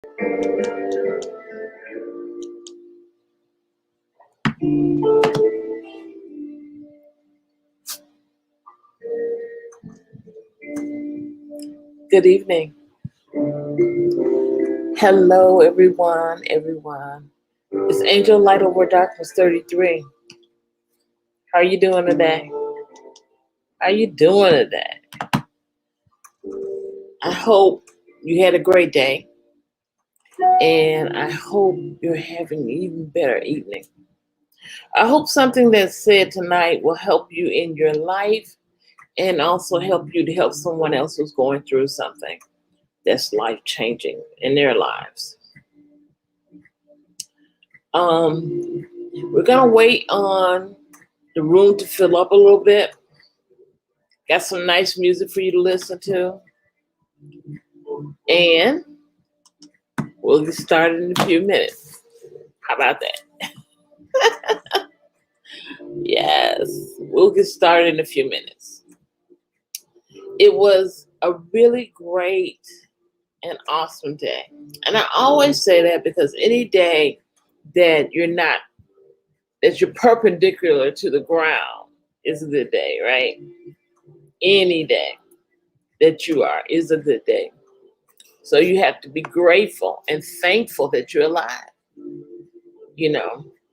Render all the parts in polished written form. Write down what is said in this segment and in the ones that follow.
Good evening. Hello, everyone. It's Angel Light Over Darkness 33. How are you doing today? How you doing today? I hope you had a great day, and I hope you're having an even better evening. I hope something that's said tonight will help you in your life and also help you to help someone else who's going through something that's life changing in their lives. We're gonna wait on the room to fill up a little bit. Got some nice music for you to listen to, and we'll get started in a few minutes. How about that? Yes, we'll get started in a few minutes. It was a really great and awesome day. And I always say that because any day that you're perpendicular to the ground is a good day, right? Any day that you are is a good day. So you have to be grateful and thankful that you're alive.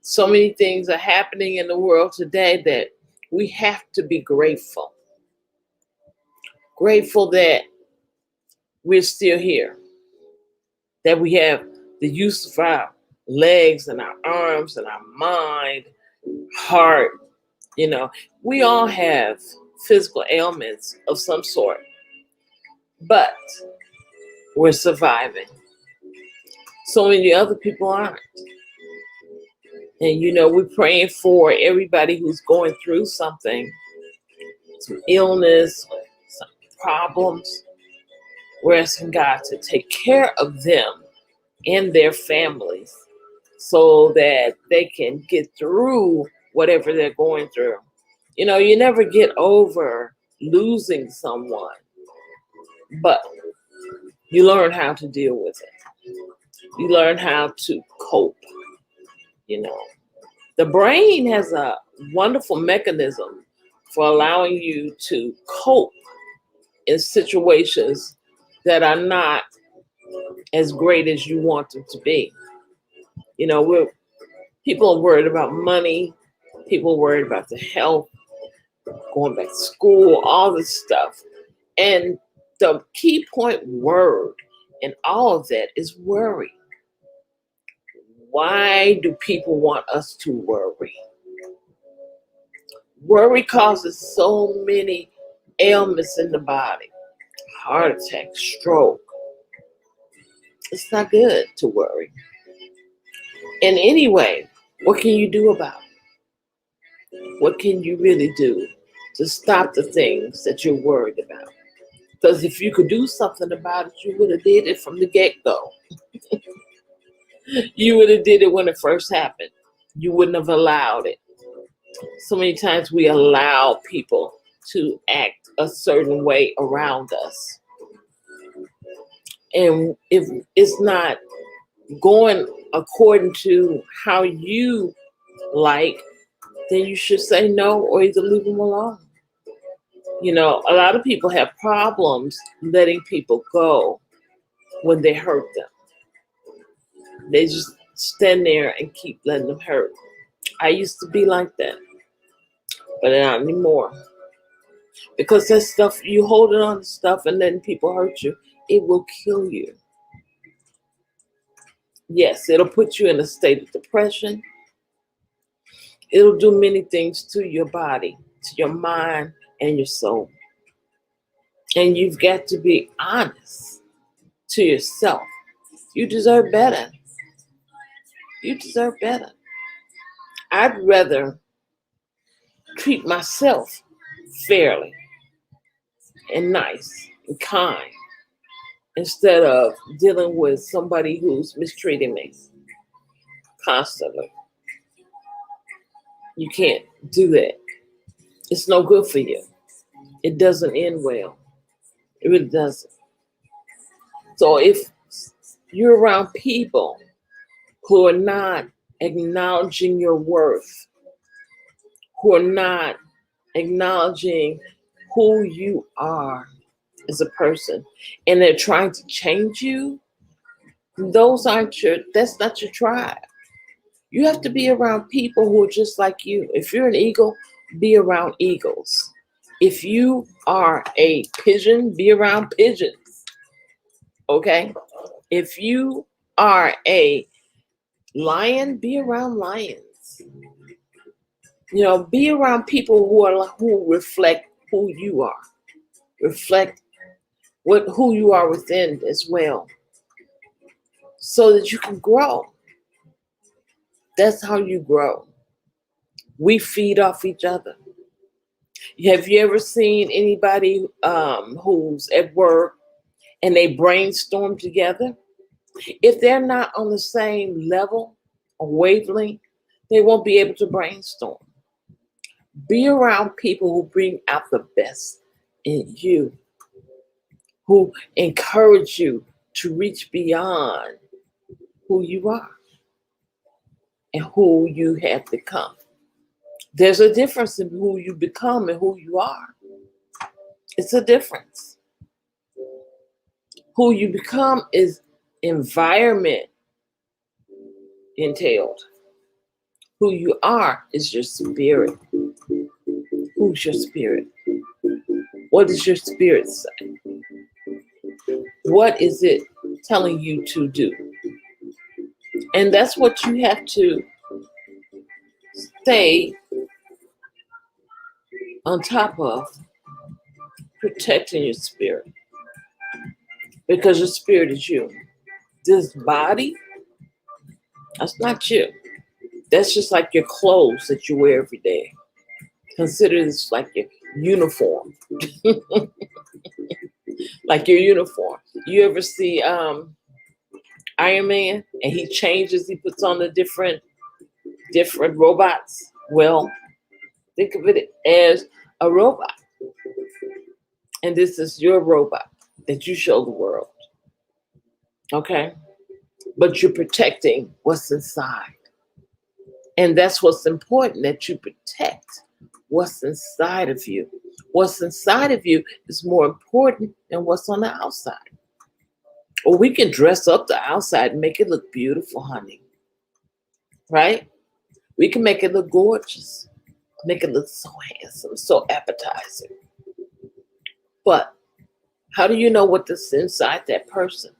So many things are happening in the world today that we have to be grateful. Grateful that we're still here, that we have the use of our legs and our arms and our mind, heart. We all have physical ailments of some sort, but we're surviving. So many other people aren't. And we're praying for everybody who's going through something, some illness, some problems. We're asking God to take care of them and their families so that they can get through whatever they're going through. You never get over losing someone, but you learn how to deal with it. You learn how to cope. The brain has a wonderful mechanism for allowing you to cope in situations that are not as great as you want them to be. People are worried about money, people are worried about the health, going back to school, all this stuff. And the key point word in all of that is worry. Why do people want us to worry? Worry causes so many ailments in the body. Heart attack, stroke. It's not good to worry. And anyway, what can you do about it? What can you really do to stop the things that you're worried about? Because if you could do something about it, you would have did it from the get-go. You would have did it when it first happened. You wouldn't have allowed it. So many times we allow people to act a certain way around us. And if it's not going according to how you like, then you should say no or either leave them alone. A lot of people have problems letting people go when they hurt them. They just stand there and keep letting them hurt. I used to be like that, but not anymore. Because that stuff, you holding on to stuff and letting people hurt you, it will kill you. Yes, it'll put you in a state of depression. It'll do many things to your body, to your mind, and your soul. And you've got to be honest to yourself. You deserve better. You deserve better. I'd rather treat myself fairly and nice and kind instead of dealing with somebody who's mistreating me constantly. You can't do that. It's no good for you. It doesn't end well. It really doesn't. So if You're around people who are not acknowledging your worth, who are not acknowledging who you are as a person, and they're trying to change you. That's not your tribe. You have to be around people who are just like you. If you're an eagle, be around eagles. If you are a pigeon, be around pigeons. Okay? If you are a lion, be around lions. Be around people who reflect who you are. Reflect who you are within as well, so that you can grow. That's how you grow. We feed off each other. Have you ever seen anybody who's at work and they brainstorm together? If they're not on the same level or wavelength, they won't be able to brainstorm. Be around people who bring out the best in you, who encourage you to reach beyond who you are and who you have become. There's a difference in who you become and who you are. It's a difference. Who you become is environment entailed. Who you are is your spirit. Who's your spirit? What does your spirit say? What is it telling you to do? And that's what you have to stay on top of, protecting your spirit. Because your spirit is you. This body, that's not you. That's just like your clothes that you wear every day. Consider this like your uniform. Like your uniform. You ever see Iron Man and he changes, he puts on the different robots? Well, think of it as a robot. And this is your robot that you show the world. Okay? But you're protecting what's inside. And that's what's important, that you protect what's inside of you. What's inside of you is more important than what's on the outside. Or we can dress up the outside and make it look beautiful, honey. Right? We can make it look gorgeous. Make it look so handsome, so appetizing. But how do you know what's inside that person?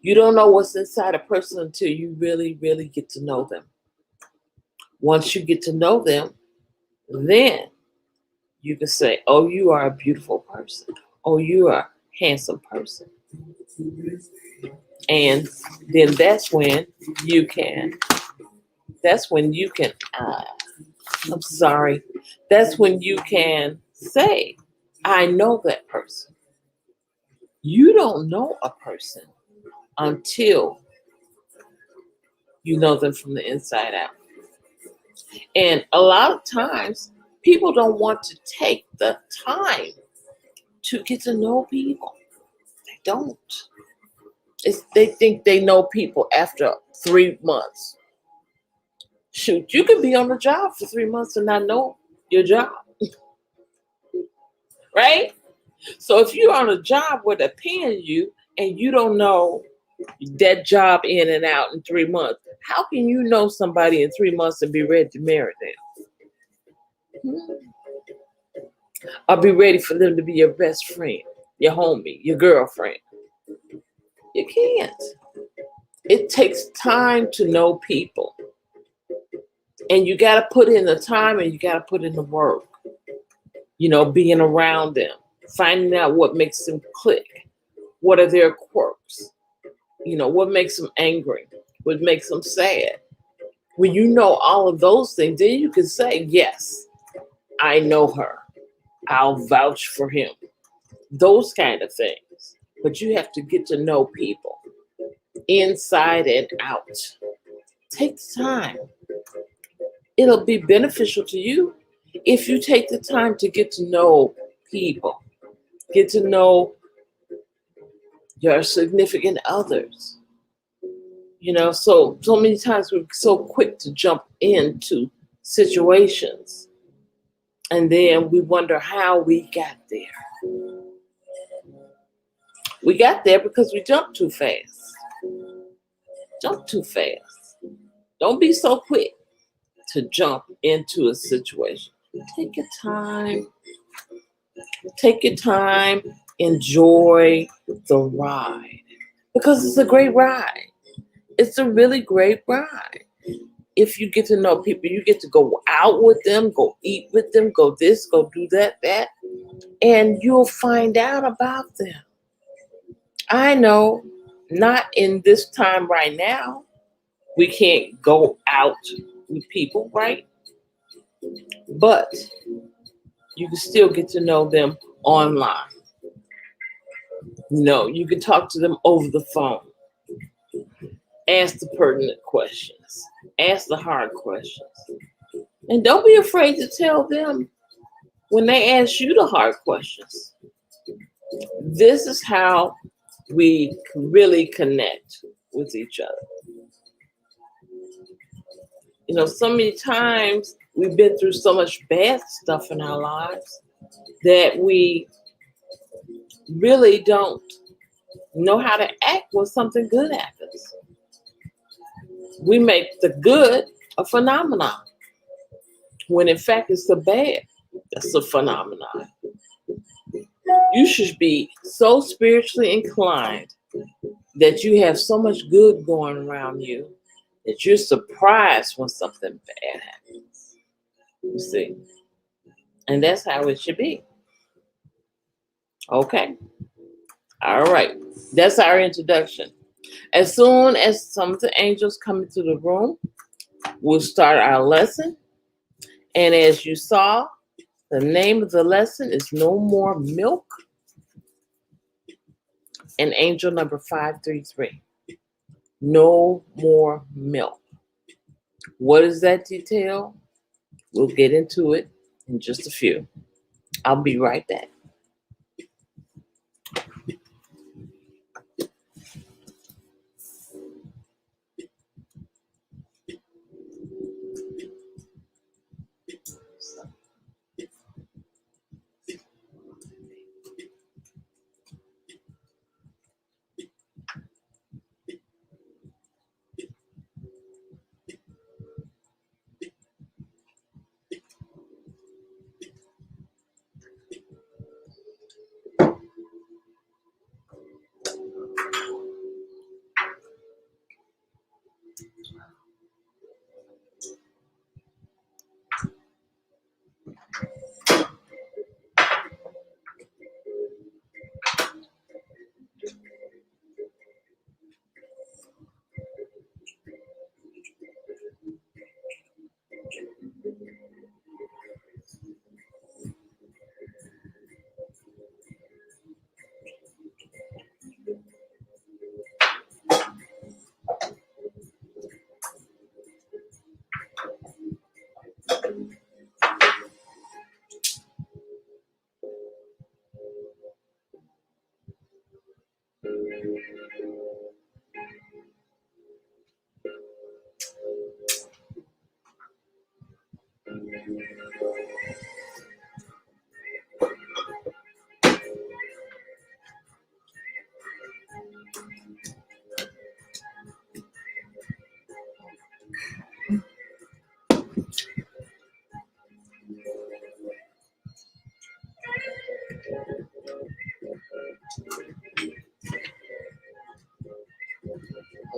You don't know what's inside a person until you really, really get to know them. Once you get to know them, then you can say, oh, you are a beautiful person. Oh, you are a handsome person. And then that's when you can, that's when you can say, I know that person. You don't know a person until you know them from the inside out. And a lot of times, people don't want to take the time to get to know people. They don't. They think they know people after 3 months. Shoot, you can be on the job for 3 months and not know your job. Right? So if you're on a job where they're paying you and you don't know that job in and out in 3 months, how can you know somebody in 3 months and be ready to marry them? Or be ready for them to be your best friend, your homie, your girlfriend? You can't. It takes time to know people. And you got to put in the time and you got to put in the work. Being around them, finding out what makes them click. What are their quirks? What makes them angry? What makes them sad? When you know all of those things, then you can say, yes, I know her. I'll vouch for him. Those kind of things. But you have to get to know people inside and out. Take the time. It'll be beneficial to you if you take the time to get to know people. Get to know your significant others. So many times we're so quick to jump into situations, and then we wonder how we got there. We got there because we jumped too fast. Jump too fast. Don't be so quick to jump into a situation. Take your time. Take your time. Enjoy the ride, because it's a great ride. It's a really great ride. If you get to know people, you get to go out with them, go eat with them, go this, go do that, and you'll find out about them. I know, not in this time right now. We can't go out with people, right? But you can still get to know them online. You can talk to them over the phone. Ask the pertinent questions. Ask the hard questions. And don't be afraid to tell them when they ask you the hard questions. This is how we really connect with each other. So many times we've been through so much bad stuff in our lives that we really don't know how to act when something good happens. We make the good a phenomenon, when in fact it's the bad that's a phenomenon. You should be so spiritually inclined that you have so much good going around you that you're surprised when something bad happens. You see? And that's how it should be. Okay? All right. That's our introduction. As soon as some of the angels come into the room, we'll start our lesson. And as you saw, the name of the lesson is No More Milk, and angel number 533. No more milk. What is that detail? We'll get into it in just a few. I'll be right back.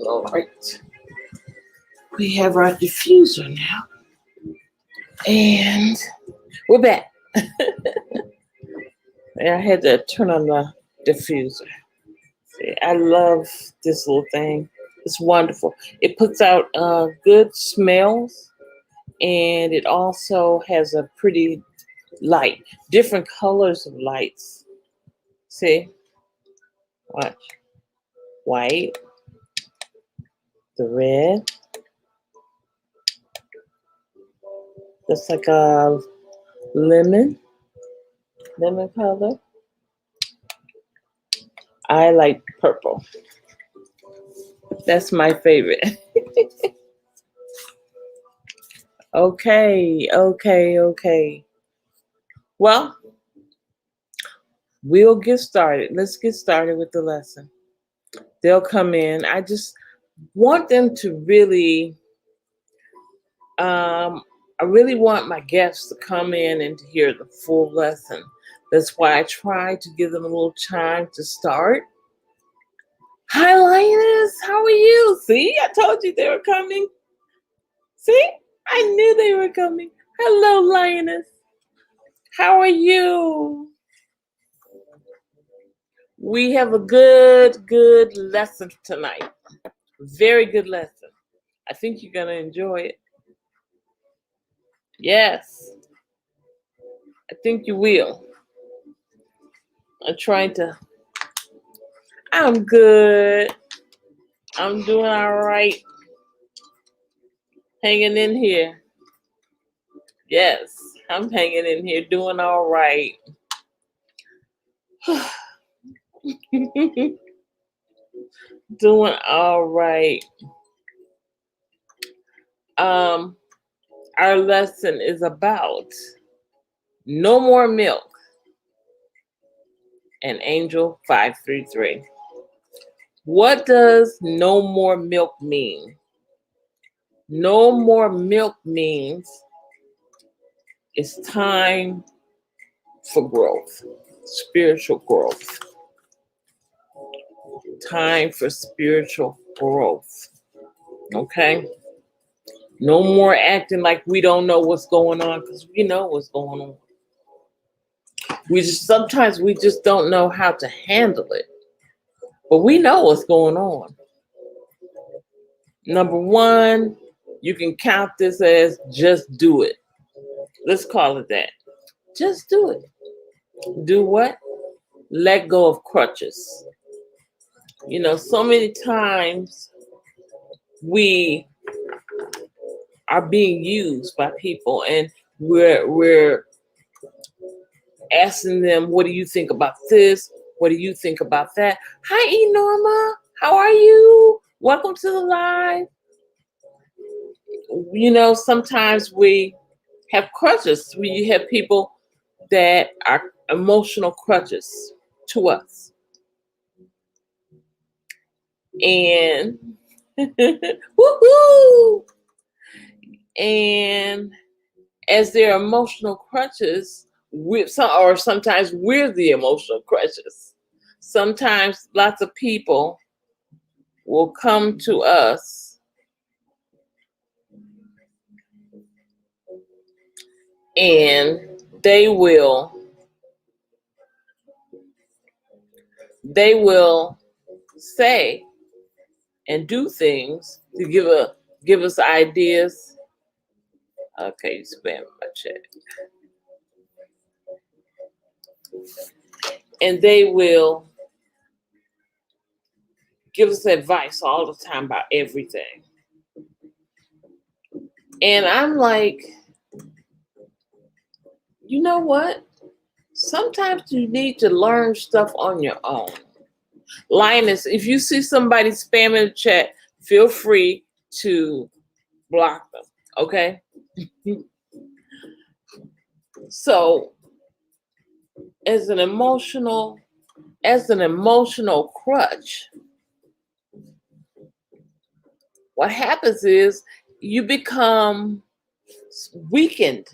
All right. We have our diffuser now. And we're back. I had to turn on the diffuser. See, I love this little thing. It's wonderful. It puts out good smells, and it also has a pretty light, different colors of lights. See? Watch. White, the red. That's like a lemon color. I like purple. That's my favorite. Okay. Well, we'll get started. Let's get started with the lesson. They'll come in. I just want them to really, I really want my guests to come in and to hear the full lesson. That's why I try to give them a little time to start. Hi, Lioness. How are you? See, I told you they were coming. See, I knew they were coming. Hello, Lioness. How are you? We have a good lesson tonight. Very good lesson. I think you're going to enjoy it. Yes, I think you will. I'm good. I'm doing all right. Hanging in here. Yes, I'm hanging in here, doing all right. Doing all right. Our lesson is about no more milk and Angel 533. What does no more milk mean? No more milk means it's time for growth, spiritual growth. Time for spiritual growth. Okay? No more acting like we don't know what's going on, because we know what's going on. Sometimes we just don't know how to handle it. But we know what's going on. Number one, you can count this as just do it. Let's call it that. Just do it. Do what? Let go of crutches. So many times we are being used by people, and we're asking them, what do you think about this? What do you think about that? Hi, Enorma. How are you? Welcome to the live. Sometimes we have crutches. We have people that are emotional crutches to us. And woohoo! And as their emotional crutches, sometimes we're the emotional crutches. Sometimes lots of people will come to us and they will say and do things to give us ideas. Okay, you spam my chat. And they will give us advice all the time about everything. And I'm like, you know what? Sometimes you need to learn stuff on your own. Linus, if you see somebody spamming the chat, feel free to block them, okay? So, as an emotional crutch, what happens is you become weakened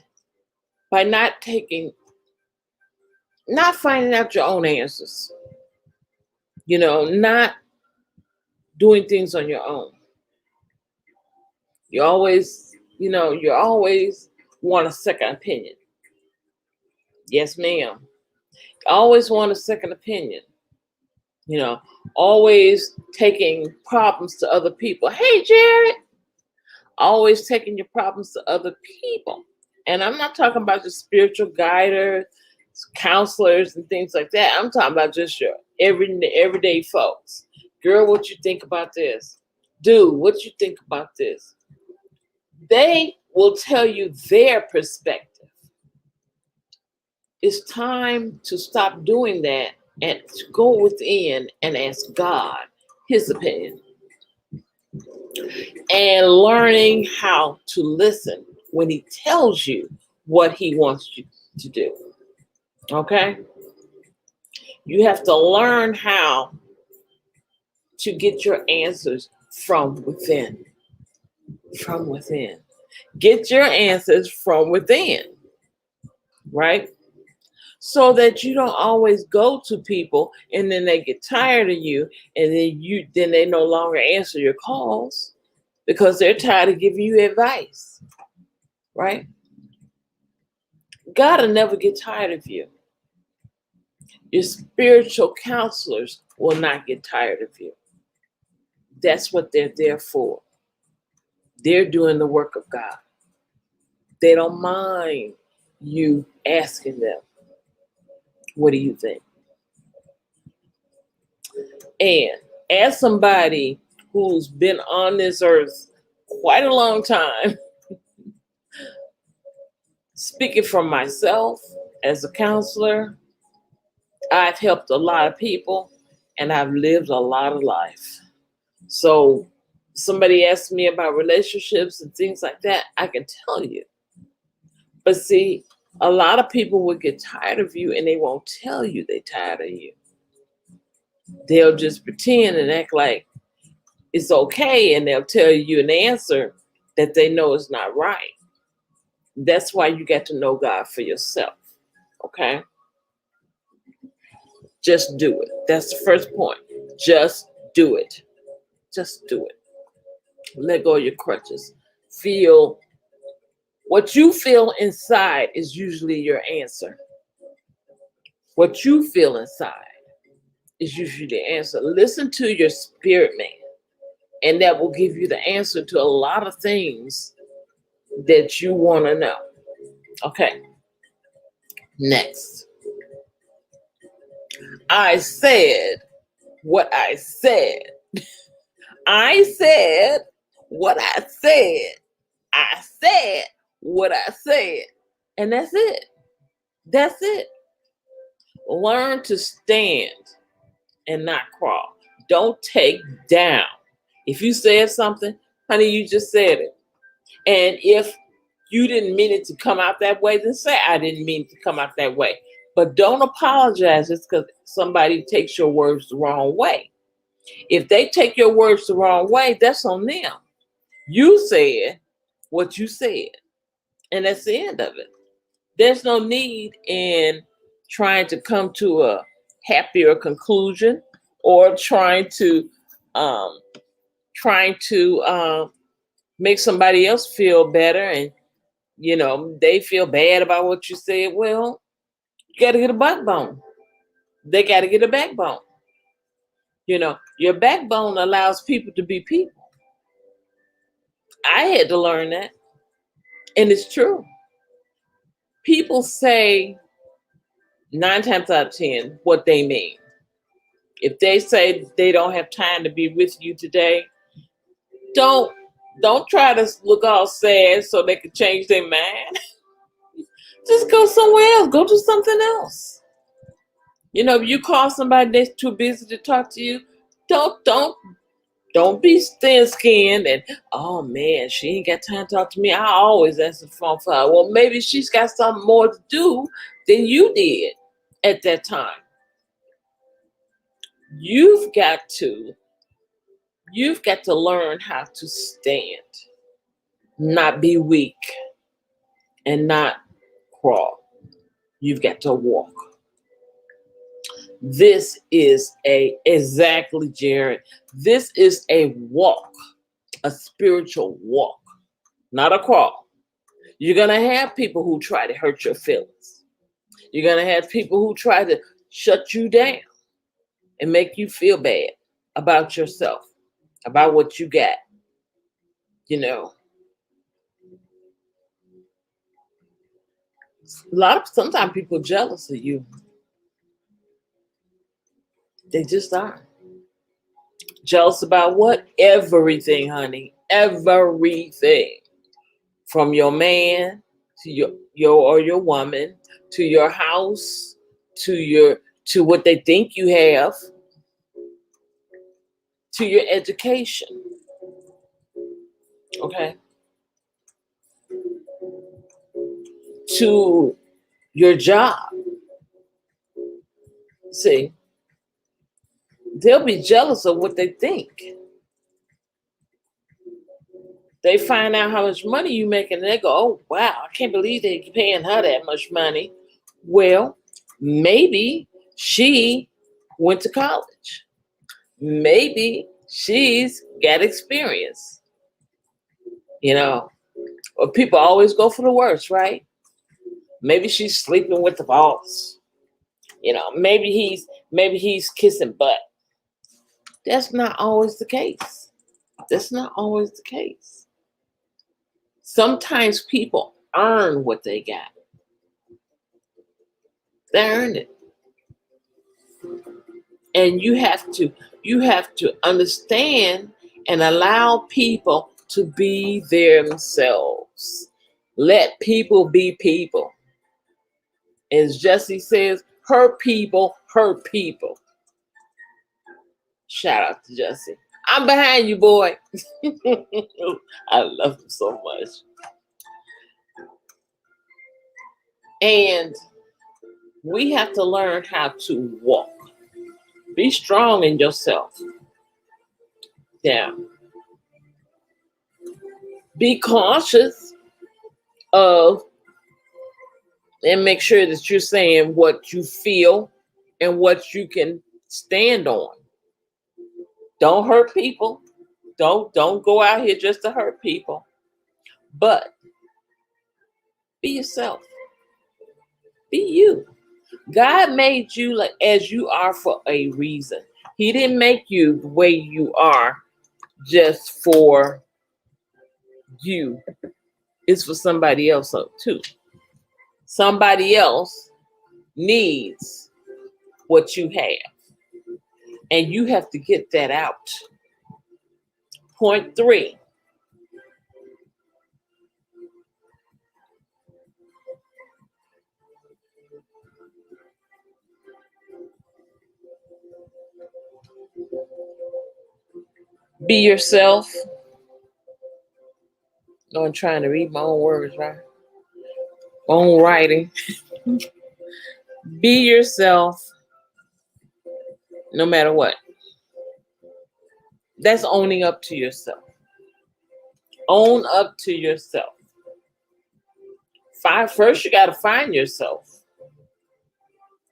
by not finding out your own answers. Not doing things on your own. You always want a second opinion. Yes, ma'am. Always want a second opinion. Always taking problems to other people. Hey, Jared. Always taking your problems to other people. And I'm not talking about the spiritual guiders, counselors, and things like that. I'm talking about just your everyday folks. Girl, what you think about this? Dude, what you think about this? They will tell you their perspective. It's time to stop doing that and to go within and ask God his opinion, and learning how to listen when he tells you what he wants you to do. Okay? You have to learn how to get your answers from within. From within. Get your answers from within, right? So that you don't always go to people and then they get tired of you, and then they no longer answer your calls because they're tired of giving you advice, right? God will never get tired of you. Your spiritual counselors will not get tired of you. That's what they're there for. They're doing the work of God. They don't mind you asking them, what do you think? And as somebody who's been on this earth quite a long time, speaking from myself as a counselor, I've helped a lot of people and I've lived a lot of life. So somebody asked me about relationships and things like that, I can tell you. But see, a lot of people will get tired of you and they won't tell you they're tired of you. They'll just pretend and act like it's okay, and they'll tell you an answer that they know is not right. That's why you got to know God for yourself. Okay? Just do it. That's the first point. Just do it. Just do it. Let go of your crutches. Feel what you feel inside is usually your answer. What you feel inside is usually the answer. Listen to your spirit man, and that will give you the answer to a lot of things that you want to know. Okay. Next. I said what I said. I said what I said. I said what I said. And that's it. That's it. Learn to stand and not crawl. Don't take down. If you said something, honey, you just said it. And if you didn't mean it to come out that way, then say, I didn't mean it to come out that way. But don't apologize just because somebody takes your words the wrong way. If they take your words the wrong way, that's on them. You said what you said, and that's the end of it. There's no need in trying to come to a happier conclusion or um, trying to make somebody else feel better, and they feel bad about what you said. Well, you got to get a backbone. They got to get a backbone. Your backbone allows people to be people. I had to learn that, and it's true. People say 9 times out of 10 what they mean. If they say they don't have time to be with you today, don't try to look all sad so they can change their mind. Just go somewhere else. Go do something else. If you call somebody that's too busy to talk to you, don't be thin-skinned and, oh man, she ain't got time to talk to me. I always answer the phone for her. Well, maybe she's got something more to do than you did at that time. You've got to learn how to stand, not be weak, and not crawl. You've got to walk. This is exactly, Jared. This is a walk, a spiritual walk, not a crawl. You're going to have people who try to hurt your feelings. You're going to have people who try to shut you down and make you feel bad about yourself, about what you got. Sometimes people jealous of you. They just are. Jealous about what? Everything, honey. Everything. From your man to your woman, to your house, to your to what they think you have, to your education. Okay. To your job. See, they'll be jealous of what they think. They find out how much money you make and they go, oh, wow, I can't believe they're paying her that much money. Well, maybe she went to college. Maybe she's got experience, you know. Or people always go for the worst, right? Maybe she's sleeping with the boss. You know, maybe he's kissing butt. That's not always the case. That's not always the case. Sometimes people earn what they got. They earned it. And you have to understand and allow people to be themselves. Let people be people. As Jesse says, her people, her people. Shout out to Jesse. I'm behind you, boy. I love him so much. And we have to learn how to walk. Be strong in yourself. Yeah. Be cautious of and make sure that you're saying what you feel and what you can stand on. Don't hurt people. Don't go out here just to hurt people. But be yourself. Be you. God made you like as you are for a reason. He didn't make you the way you are just for you. It's for somebody else too. Somebody else needs what you have. And you have to get that out. Point 3. Be yourself. No, I'm trying to read my own words, right? My own writing. Be yourself no matter what. That's owning up to yourself. Own up to yourself. First, you got to find yourself.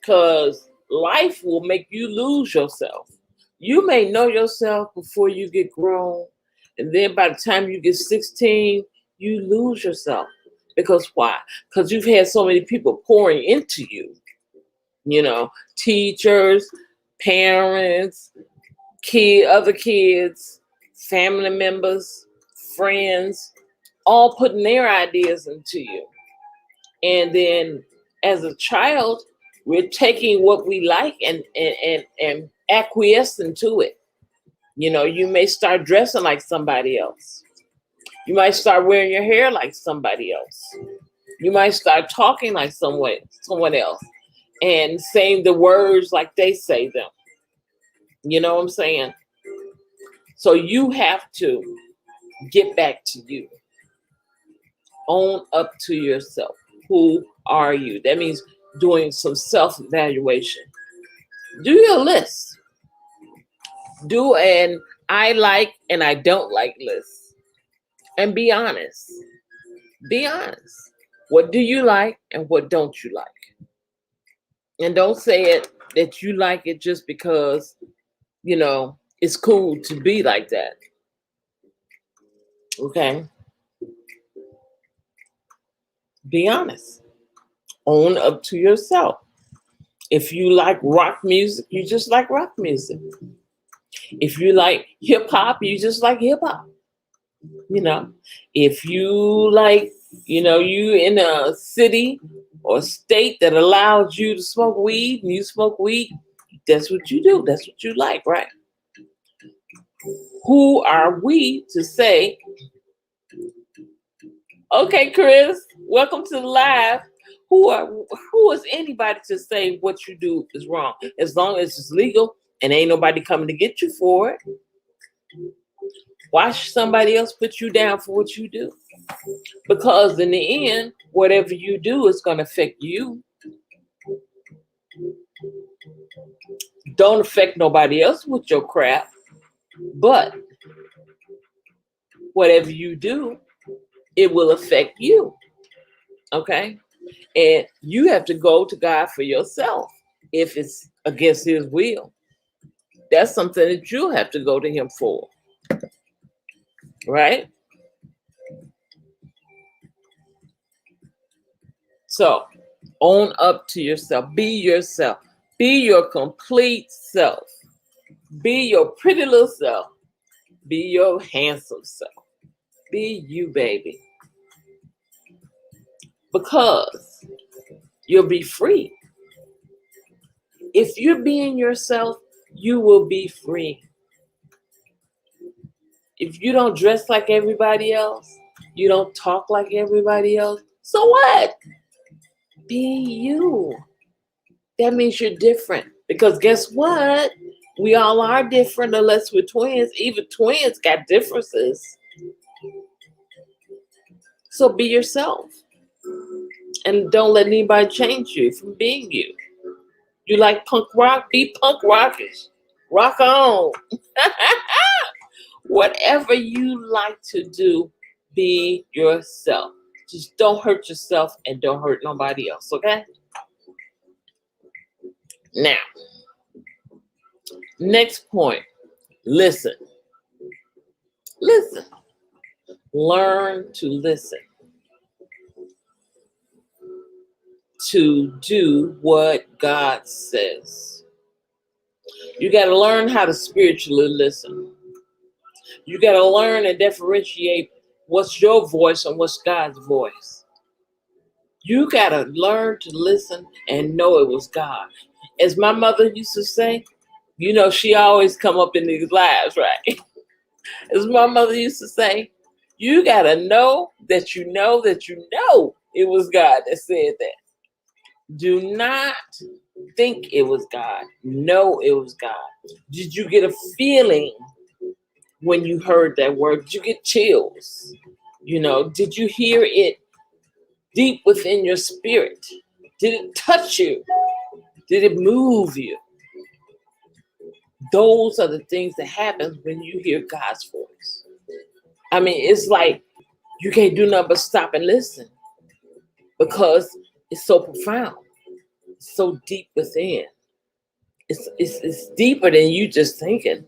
Because life will make you lose yourself. You may know yourself before you get grown. And then by the time you get 16, you lose yourself. Because why? Because you've had so many people pouring into you. You know, teachers, parents, other kids, family members, friends, all putting their ideas into you. And then as a child, we're taking what we like and acquiescing to it. You know, you may start dressing like somebody else. You might start wearing your hair like somebody else. You might start talking like someone else and saying the words like they say them. You know what I'm saying? So you have to get back to you. Own up to yourself. Who are you? That means doing some self-evaluation. Do your list. Do an I like and I don't like list. And be honest. Be honest. What do you like and what don't you like? And don't say it that you like it just because, you know, it's cool to be like that. Okay? Be honest. Own up to yourself. If you like rock music, you just like rock music. If you like hip hop, you just like hip hop. You know, if you like, you in a city or state that allows you to smoke weed and you smoke weed, that's what you do. That's what you like, right? Who are we to say, okay, Chris, welcome to the live. Who is anybody to say what you do is wrong? As long as it's legal and ain't nobody coming to get you for it. Why should somebody else put you down for what you do? Because in the end, whatever you do is going to affect you. Don't affect nobody else with your crap, but whatever you do, it will affect you. Okay? And you have to go to God for yourself if it's against his will. That's something that you'll have to go to him for. Right? So, own up to yourself. Be yourself. Be your complete self. Be your pretty little self. Be your handsome self. Be you, baby. Because you'll be free. If you're being yourself, you will be free. If you don't dress like everybody else, you don't talk like everybody else, so what? Be you. That means you're different. Because guess what? We all are different unless we're twins. Even twins got differences. So be yourself. And don't let anybody change you from being you. You like punk rock? Be punk rockish. Rock on. Whatever you like to do, be yourself. Just don't hurt yourself and don't hurt nobody else, okay? Now, next point. Listen. Listen. Learn to listen. To do what God says. You got to learn how to spiritually listen. You got to learn and differentiate what's your voice and what's God's voice. You got to learn to listen and know it was God. As my mother used to say, you know, she always come up in these lives, right? As my mother used to say, you got to know that you know that you know it was God that said that. Do not think it was God. Know it was God. Did you get a feeling when you heard that word? Did you get chills? You know, did you hear it deep within your spirit? Did it touch you? Did it move you? Those are the things that happen when you hear God's voice. I mean, it's like you can't do nothing but stop and listen because it's so profound. It's so deep within. It's deeper than you just thinking.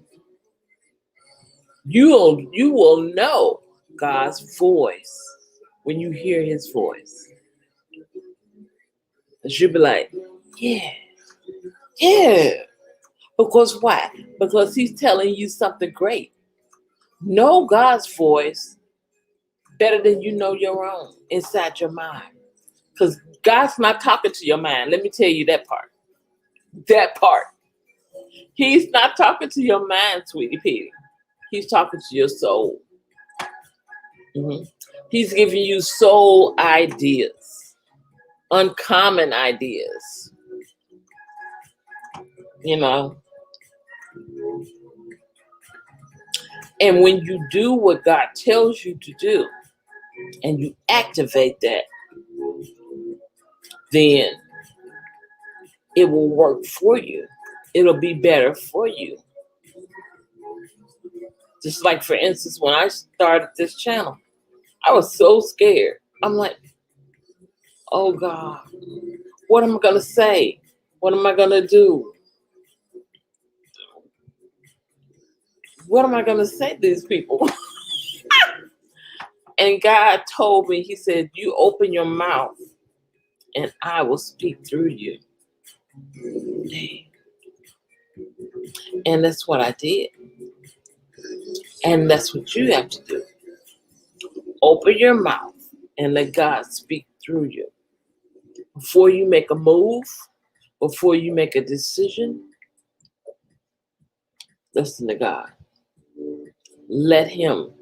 You will know God's voice when you hear his voice. You'll be like, yeah, yeah. Because why? Because he's telling you something great. Know God's voice better than you know your own inside your mind. Because God's not talking to your mind. Let me tell you that part. That part. He's not talking to your mind, sweetie Petey. He's talking to your soul. Mm-hmm. He's giving you soul ideas, uncommon ideas. You know. And when you do what God tells you to do and you activate that, then it will work for you. It'll be better for you. Just like, for instance, when I started this channel, I was so scared. I'm like, oh God, what am I going to say? What am I going to do? What am I going to say to these people? And God told me, he said, you open your mouth and I will speak through you. And that's what I did. And that's what you have to do. Open your mouth and let God speak through you. Before you make a move, before you make a decision, listen to God. Let him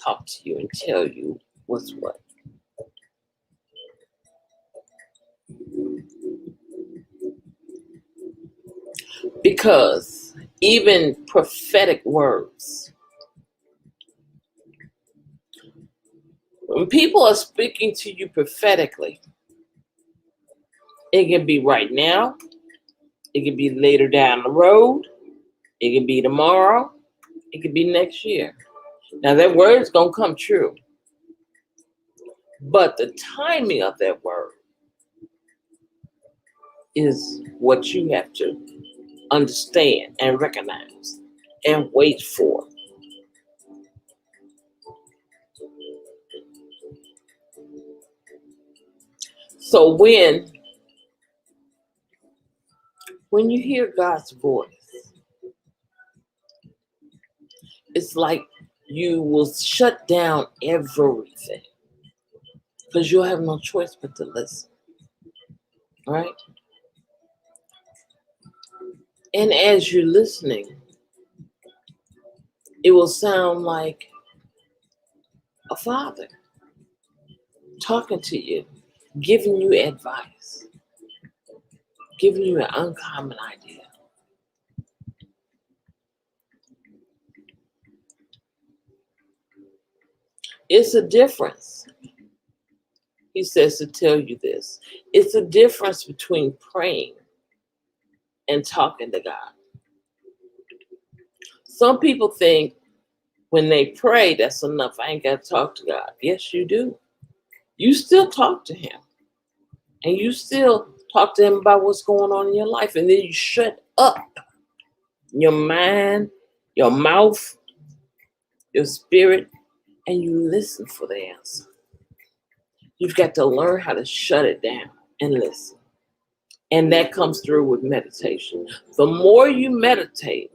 talk to you and tell you what's what. Because even prophetic words, when people are speaking to you prophetically, it can be right now, it can be later down the road, it can be tomorrow, it can be next year. Now that word is going to come true, but the timing of that word is what you have to understand and recognize and wait for. So when you hear God's voice, it's like you will shut down everything because you'll have no choice but to listen, right? And as you're listening, it will sound like a father talking to you, giving you advice, giving you an uncommon idea. It's a difference. He says to tell you this. It's a difference between praying and talking to God. Some people think when they pray, that's enough. I ain't got to talk to God. Yes, you do. You still talk to Him. And you still talk to Him about what's going on in your life. And then you shut up your mind, your mouth, your spirit, and you listen for the answer. You've got to learn how to shut it down and listen. And that comes through with meditation. The more you meditate,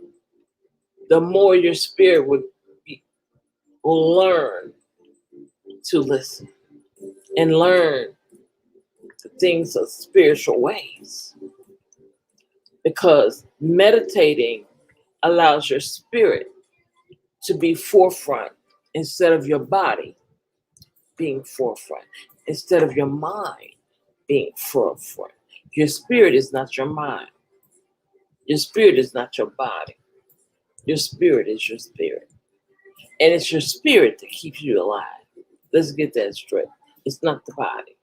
the more your spirit will learn to listen and learn the things of spiritual ways. Because meditating allows your spirit to be forefront instead of your body being forefront, instead of your mind being forefront. Your spirit is not your mind. Your spirit is not your body. Your spirit is your spirit. And it's your spirit that keeps you alive. Let's get that straight. It's not the body.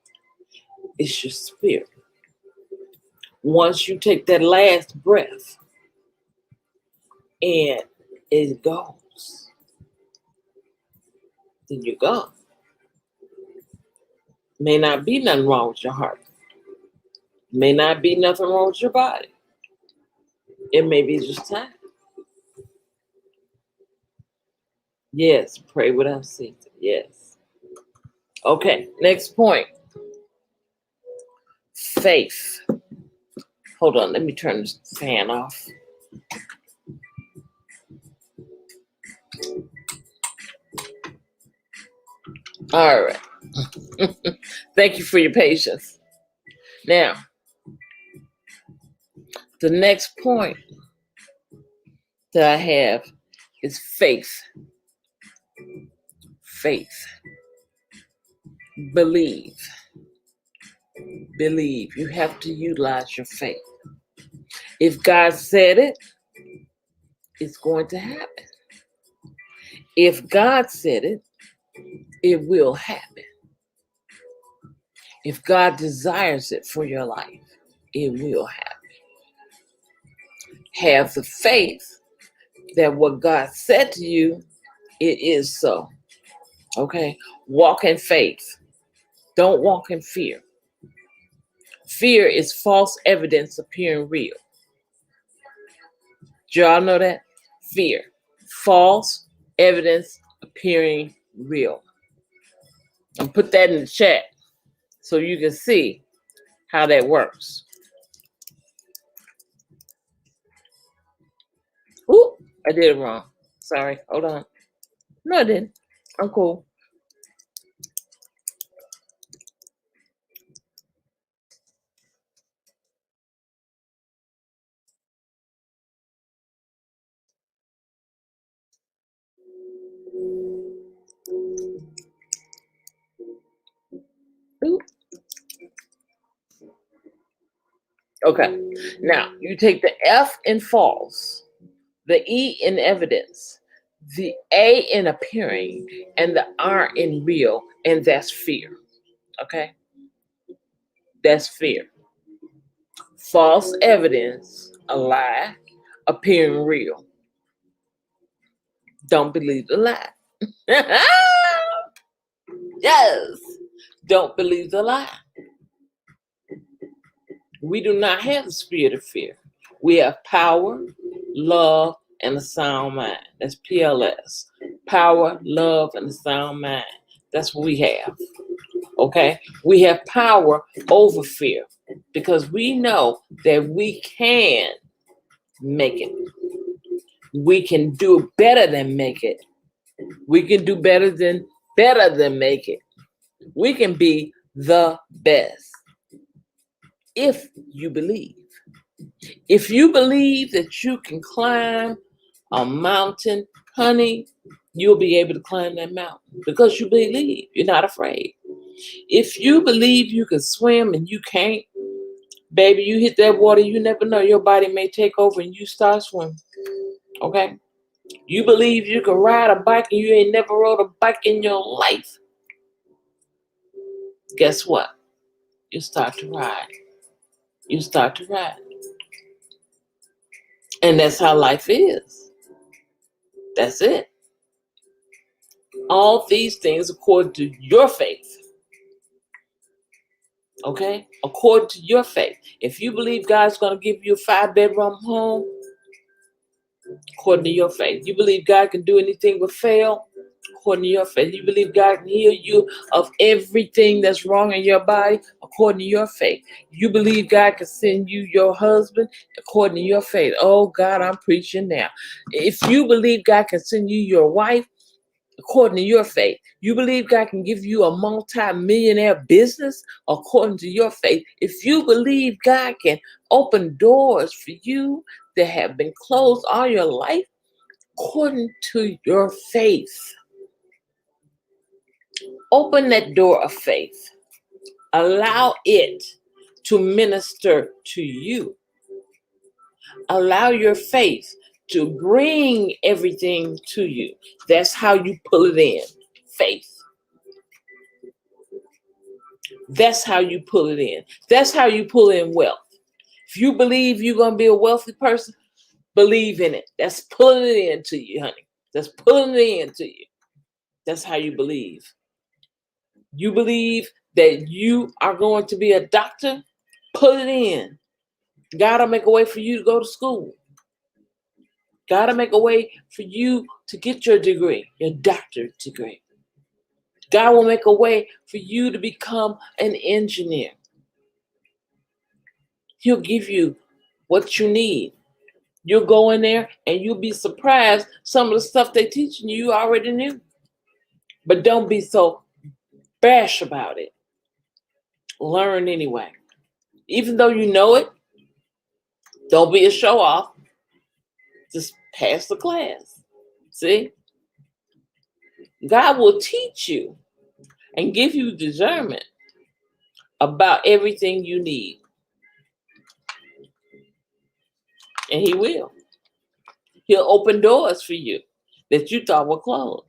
It's your spirit. Once you take that last breath and it goes, then you're gone. May not be nothing wrong with your heart. May not be nothing wrong with your body. It may be just time. Yes, pray without ceasing. Yes. Okay, next point. Faith. Hold on, let me turn this fan off. All right. Thank you for your patience. Now, the next point that I have is faith. Faith. Believe. Believe. You have to utilize your faith. If God said it, it's going to happen. If God said it, it will happen. If God desires it for your life, it will happen. Have the faith that what God said to you, it is so. Okay? Walk in faith. Don't walk in fear. Fear is false evidence appearing real. Do y'all know that? Fear. False evidence appearing real. And put that in the chat so you can see how that works. Ooh, I did it wrong. Sorry. Hold on. No, I didn't. I'm cool. Ooh. Okay. Now you take the F in false, the E in evidence, the A in appearing, and the R in real, and that's fear. Okay. That's fear. False evidence, a lie, appearing real. Don't believe the lie. Yes. Don't believe the lie. We do not have the spirit of fear. We have power, love, and a sound mind. That's PLS. Power, love, and a sound mind. That's what we have. Okay? We have power over fear because we know that we can make it. We can do better than make it. We can do better than make it. We can be the best if you believe. If you believe that you can climb a mountain, honey, you'll be able to climb that mountain because you believe. You're not afraid. If you believe you can swim and you can't, baby, you hit that water, you never know. Your body may take over and you start swimming. Okay? You believe you can ride a bike and you ain't never rode a bike in your life. Guess what? You start to ride. You start to ride. And that's how life is. That's it. All these things according to your faith. Okay? According to your faith. If you believe God's going to give you a 5-bedroom home, according to your faith. You believe God can do anything but fail, according to your faith. You believe God can heal you of everything that's wrong in your body, according to your faith. You believe God can send you your husband, according to your faith. Oh God, I'm preaching now. If you believe God can send you your wife, according to your faith. You believe God can give you a multi-millionaire business according to your faith. If you believe God can open doors for you that have been closed all your life, according to your faith. Open that door of faith. Allow it to minister to you. Allow your faith to bring everything to you. That's how you pull it in. Faith. That's how you pull it in. That's how you pull in wealth. If you believe you're going to be a wealthy person, believe in it. That's pulling it into you, honey. That's pulling it into you. That's how you believe. You believe that you are going to be a doctor, put it in. God will make a way for you to go to school. God will make a way for you to get your degree, your doctorate degree. God will make a way for you to become an engineer. He'll give you what you need. You'll go in there and you'll be surprised some of the stuff they're teaching you already knew. But don't be so bash about it. Learn anyway. Even though you know it, don't be a show off. Just pass the class. See? God will teach you and give you discernment about everything you need. And He will. He'll open doors for you that you thought were closed.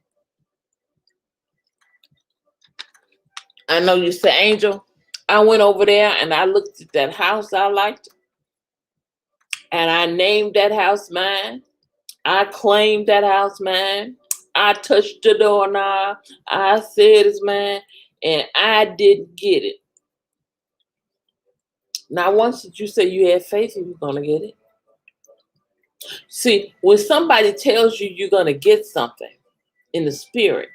I know you say, Angel, I went over there and I looked at that house I liked and I named that house mine. I claimed that house mine. I touched the doorknob. I said it's mine and I didn't get it. Now, once did you say you had faith you were going to get it? See, when somebody tells you you're going to get something in the spirit,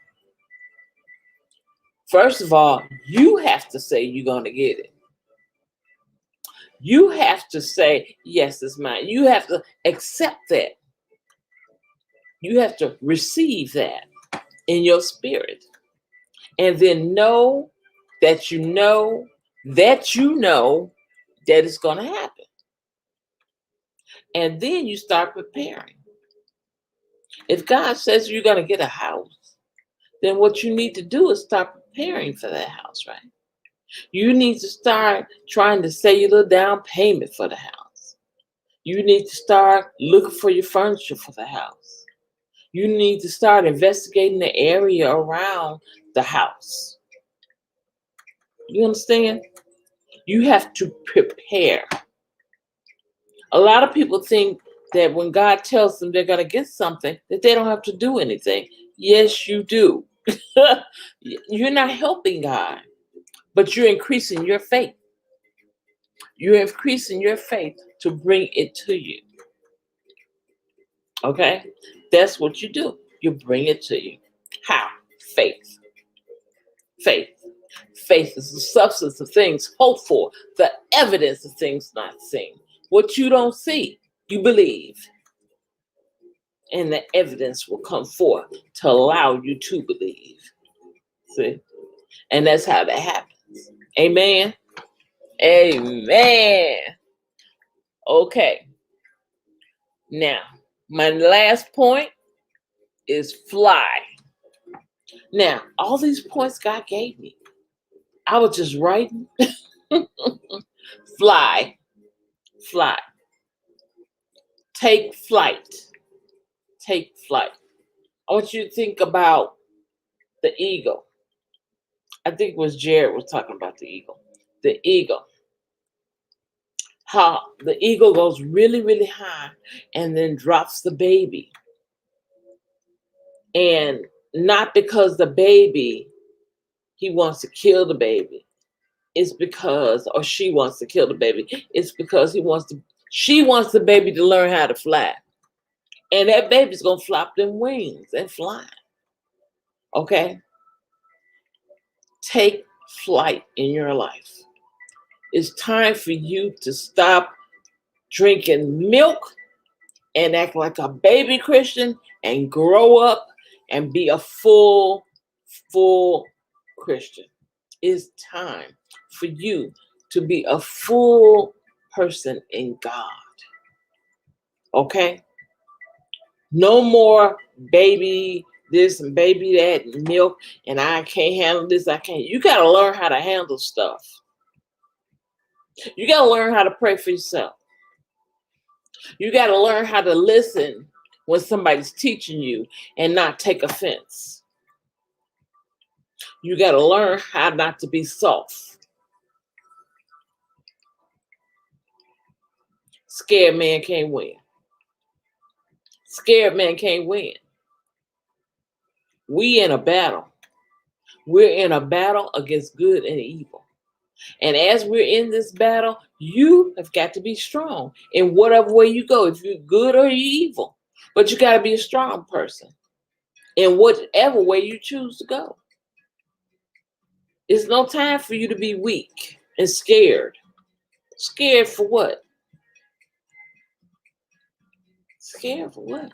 first of all, you have to say you're going to get it. You have to say, yes, it's mine. You have to accept that. You have to receive that in your spirit. And then know that you know that you know that it's going to happen. And then you start preparing. If God says you're going to get a house, then what you need to do is start preparing for that house, right? You need to start trying to save your little down payment for the house. You need to start looking for your furniture for the house. You need to start investigating the area around the house. You understand? You have to prepare. A lot of people think that when God tells them they're going to get something, that they don't have to do anything. Yes, you do. You're not helping God, but you're increasing your faith. You're increasing your faith to bring it to you. Okay? That's what you do. You bring it to you. How? Faith. Faith. Faith is the substance of things hoped for, the evidence of things not seen. What you don't see, you believe. And the evidence will come forth to allow you to believe. See? And that's how that happens. Amen. Amen. Okay. Now, my last point is fly. Now, all these points God gave me, I was just writing. Fly. Fly. Take flight. Take flight. I want you to think about the eagle. I think it was Jared was talking about the eagle. The eagle. How the eagle goes really, really high and then drops the baby. And not because the baby, he wants to kill the baby. It's because, or she wants to kill the baby. It's because she wants the baby to learn how to fly. And that baby's going to flop them wings and fly. Okay? Take flight in your life. It's time for you to stop drinking milk and act like a baby Christian and grow up and be a full Christian. It's time for you to be a full person in God. Okay? No more baby this and baby that and milk and I can't handle this, I can't. You got to learn how to handle stuff. You got to learn how to pray for yourself. You got to learn how to listen when somebody's teaching you and not take offense. You got to learn how not to be soft. Scared man can't win. Scared man can't win. We in a battle. We're in a battle against good and evil. And as we're in this battle, you have got to be strong in whatever way you go, if you're good or you're evil. But you got to be a strong person in whatever way you choose to go. It's no time for you to be weak and scared. Scared for what? Scared for what?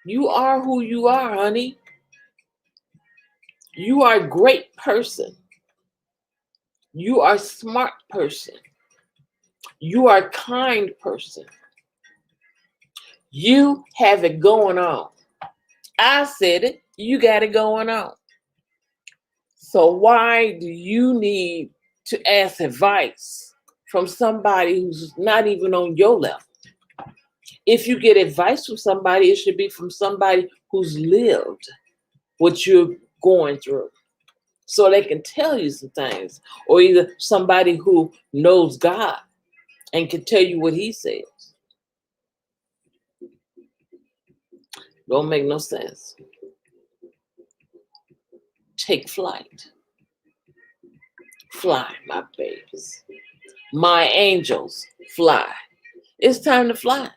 You are who you are, honey. You are a great person. You are a smart person. You are a kind person. You have it going on. I said it. You got it going on. So why do you need to ask advice from somebody who's not even on your level? If you get advice from somebody, it should be from somebody who's lived what you're going through, so they can tell you some things, or either somebody who knows God and can tell you what he says. Don't make no sense. Take flight. Fly, my babies. My angels, fly. It's time to fly.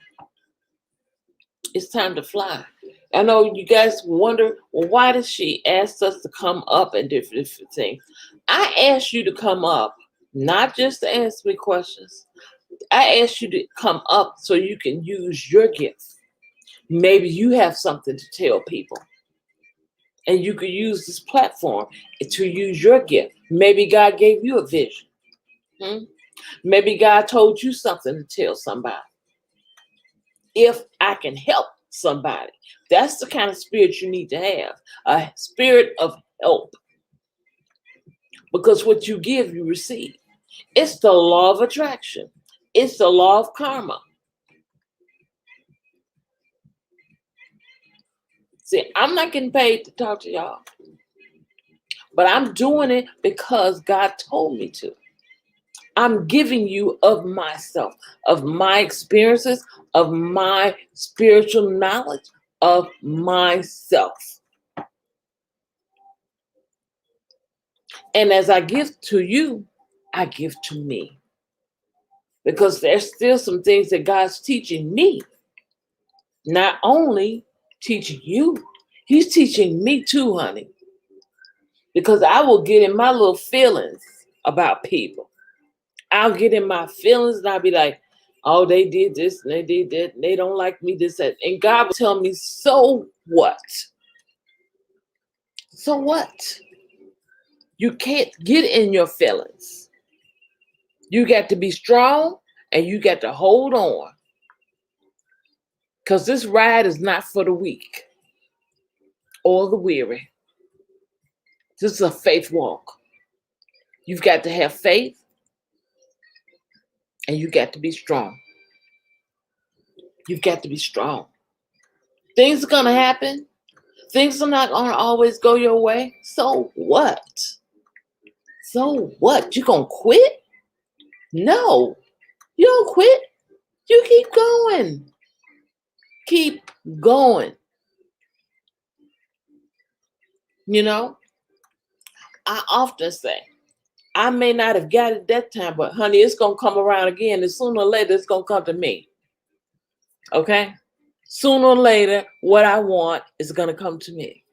It's time to fly. I know you guys wonder, well, why does she ask us to come up and different things? I asked you to come up, not just to ask me questions. I asked you to come up so you can use your gift. Maybe you have something to tell people. And you could use this platform to use your gift. Maybe God gave you a vision. Maybe God told you something to tell somebody. If I can help somebody, that's the kind of spirit you need to have. A spirit of help. Because what you give, you receive. It's the law of attraction. It's the law of karma. See, I'm not getting paid to talk to y'all, but I'm doing it because God told me to. I'm giving you of myself, of my experiences, of my spiritual knowledge, of myself. And as I give to you, I give to me. Because there's still some things that God's teaching me. Not only teaching you, He's teaching me too, honey. Because I will get in my little feelings about people. I'll get in my feelings and I'll be like, oh, they did this and they did that. And they don't like me, this, that. And God will tell me, so what? So what? You can't get in your feelings. You got to be strong and you got to hold on. Because this ride is not for the weak or the weary. This is a faith walk. You've got to have faith and you got to be strong. You've got to be strong. Things are going to happen. Things are not going to always go your way. So what? So what? You going to quit? No. You don't quit. You keep going. Keep going. You know, I often say, I may not have got it that time, but honey, it's going to come around again. And sooner or later, it's going to come to me. Okay? Sooner or later, what I want is going to come to me.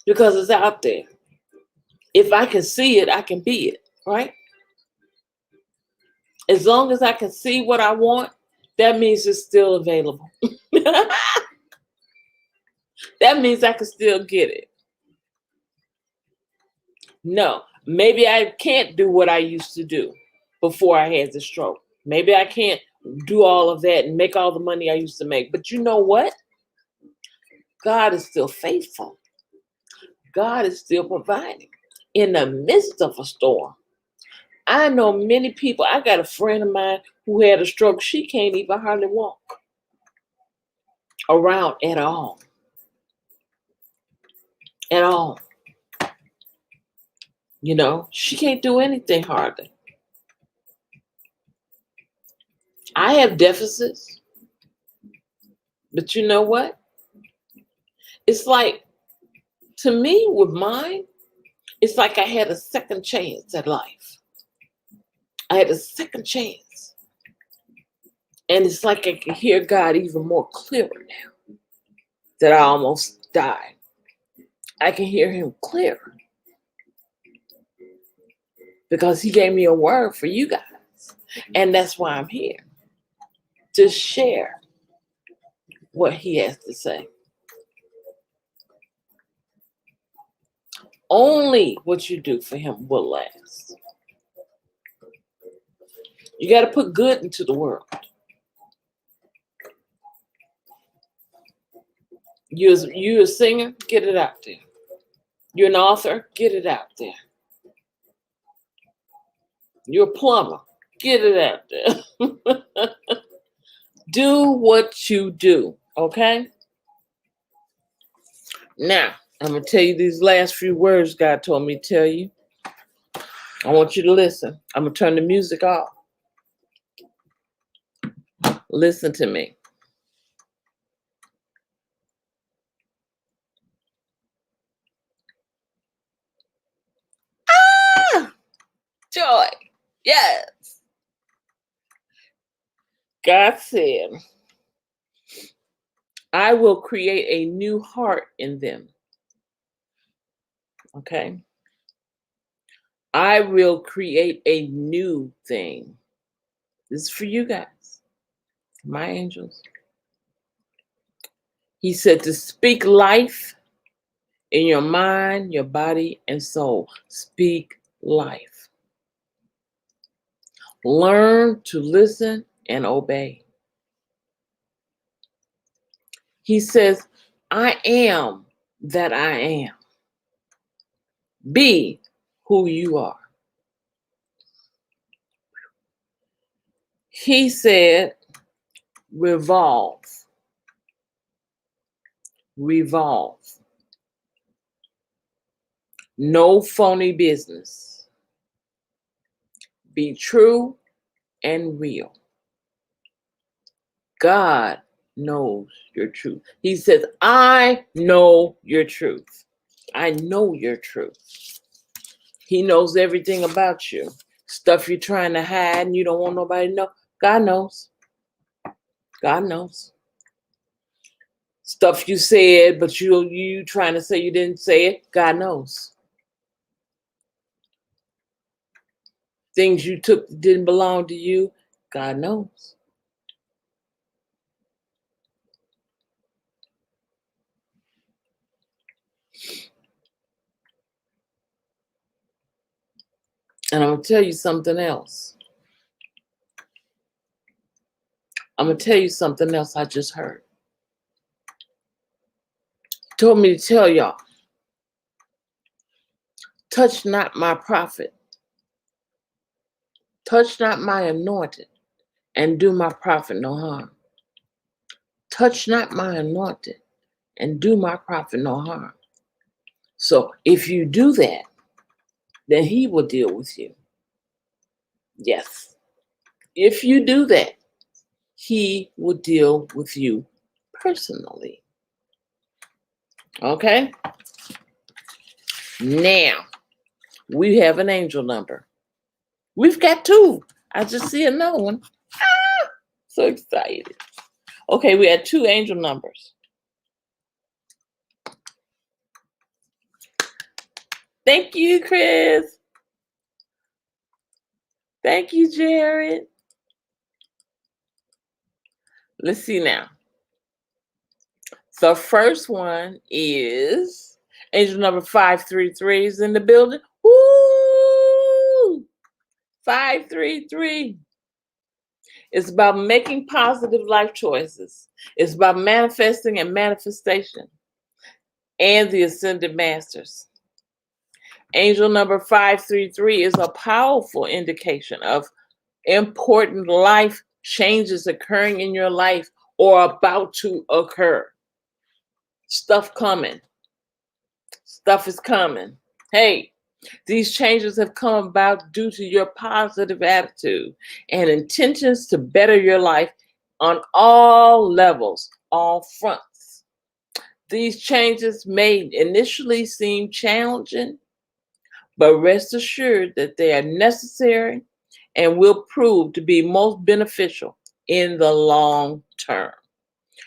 Because it's out there. If I can see it, I can be it. Right? As long as I can see what I want, that means it's still available. That means I can still get it. No, maybe I can't do what I used to do before I had the stroke. Maybe I can't do all of that and make all the money I used to make. But you know what? God is still faithful. God is still providing in the midst of a storm. I know many people. I got a friend of mine who had a stroke. She can't even hardly walk around at all. At all. You know, she can't do anything hardly. I have deficits. But you know what? It's like, to me, with mine, it's like I had a second chance at life. I had a second chance. And it's like I can hear God even more clearer now that I almost died. I can hear him clearer because he gave me a word for you guys. And that's why I'm here, to share what he has to say. Only what you do for him will last. You got to put good into the world. You a singer, get it out there. You're an author, get it out there. You're a plumber, get it out there. Do what you do, okay? Now, I'm going to tell you these last few words God told me to tell you. I want you to listen. I'm going to turn the music off. Listen to me. Ah! Joy. Yes. God said, I will create a new heart in them. Okay? I will create a new thing. This is for you guys, my angels. He said to speak life in your mind, your body, and soul. Speak life. Learn to listen and obey. He says, I am that I am. Be who you are. He said, revolve, revolve. No phony business. Be true and real. God knows your truth. He says, I know your truth. I know your truth. He knows everything about you. Stuff you're trying to hide and you don't want nobody to know. God knows. God knows. Stuff you said, but you trying to say you didn't say it. God knows. Things you took that didn't belong to you. God knows. And I'm going to tell you something else. I'm going to tell you something else I just heard. He told me to tell y'all, touch not my prophet, touch not my anointed, and do my prophet no harm. Touch not my anointed, and do my prophet no harm. So if you do that, then he will deal with you. Yes. If you do that, he will deal with you personally. Okay? Now, we have an angel number. We've got two. I just see another one. Ah, so excited. Okay, we had two angel numbers. Thank you, Chris. Thank you, Jared. Let's see now. The first one is angel number 533 is in the building. Woo! 533. It's about making positive life choices. It's about manifesting and manifestation and the ascended masters. Angel number 533 is a powerful indication of important life changes occurring in your life or about to occur. Stuff coming. Stuff is coming. Hey, these changes have come about due to your positive attitude and intentions to better your life on all levels, all fronts. These changes may initially seem challenging, but rest assured that they are necessary and will prove to be most beneficial in the long term.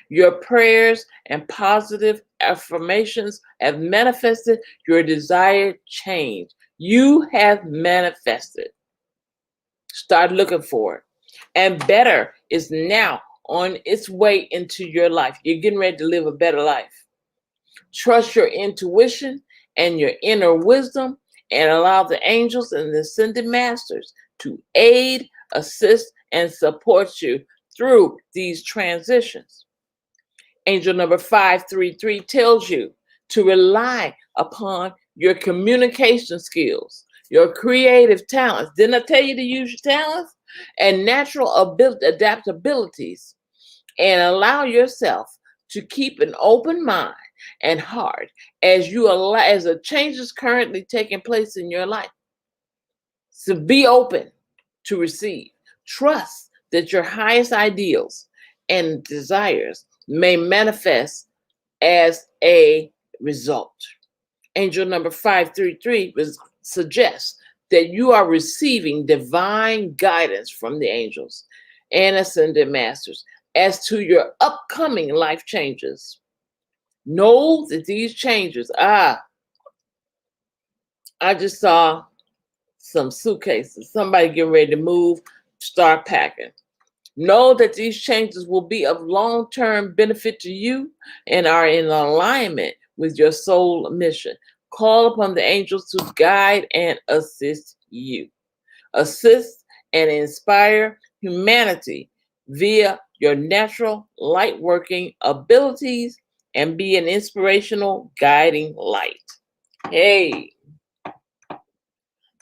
Your prayers and positive affirmations have manifested your desired change. You have manifested. Start looking for it. And better is now on its way into your life. You're getting ready to live a better life. Trust your intuition and your inner wisdom and allow the angels and the ascended masters to aid, assist, and support you through these transitions. Angel number 533 tells you to rely upon your communication skills, your creative talents. Didn't I tell you to use your talents? And natural adaptabilities, and allow yourself to keep an open mind and heart as the changes currently taking place in your life. So be open to receive. Trust that your highest ideals and desires may manifest as a result. Angel number 533 suggests that you are receiving divine guidance from the angels and ascended masters as to your upcoming life changes. Know that these changes, I just saw some suitcases, somebody getting ready to move, start packing. Know that these changes will be of long-term benefit to you and are in alignment with your soul mission. Call upon the angels to guide and assist you. Assist and inspire humanity via your natural light-working abilities and be an inspirational guiding light. Hey,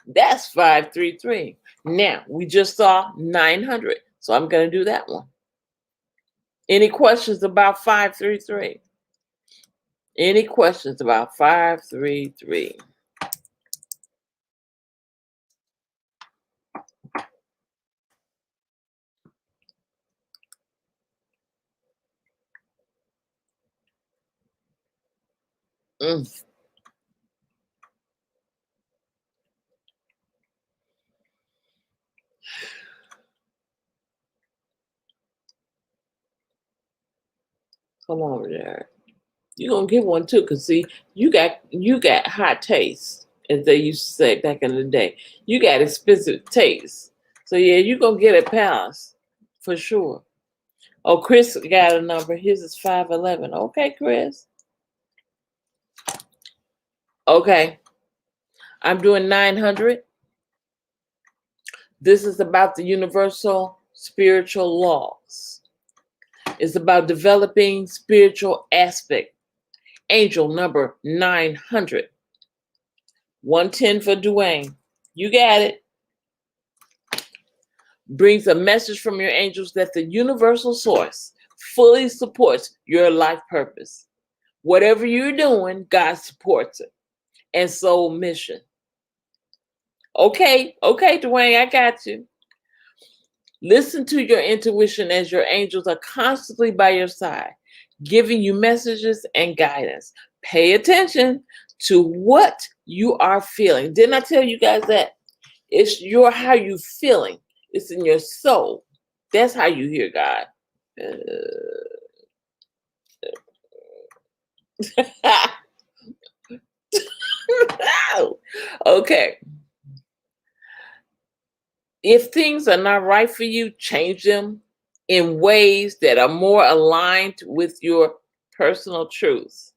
That's 533. Now, we just saw 900. So I'm going to do that one. Any questions about 533? Any questions about 533? Mm. Come on, Jared. You're gonna get one too, cause see, you got high taste, as they used to say back in the day. You got expensive taste. So yeah, you're gonna get a pass for sure. Oh, Chris got a number. His is 511. Okay, Chris. Okay. I'm doing 900. This is about the universal spiritual laws. It's about developing spiritual aspect. Angel number 900. 110 for Dwayne. You got it. Brings a message from your angels that the universal source fully supports your life purpose. Whatever you're doing, God supports it. And soul mission. Okay, Dwayne, I got you. Listen to your intuition as your angels are constantly by your side, giving you messages and guidance. Pay attention to what you are feeling. Didn't I tell you guys that? It's how you feeling. It's in your soul. That's how you hear God. Okay. If things are not right for you, change them in ways that are more aligned with your personal truths,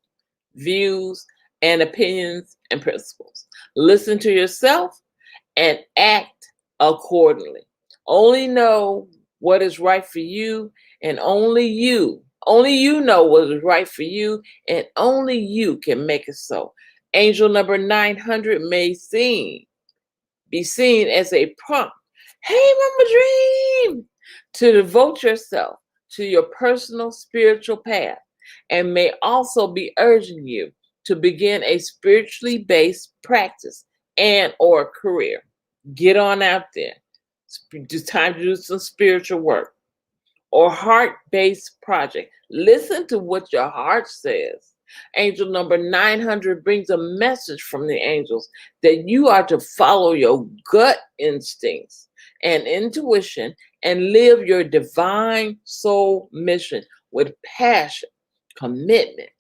views, and opinions and principles. Listen to yourself and act accordingly. Only know what is right for you, and only you know what is right for you, and only you can make it so. Angel number 900 may be seen as a prompt. Hey, Mama Dream, to devote yourself to your personal spiritual path, and may also be urging you to begin a spiritually based practice and or career. Get on out there. It's time to do some spiritual work or heart-based project. Listen to what your heart says. Angel number 900 brings a message from the angels that you are to follow your gut instincts and intuition and live your divine soul mission with passion, commitment,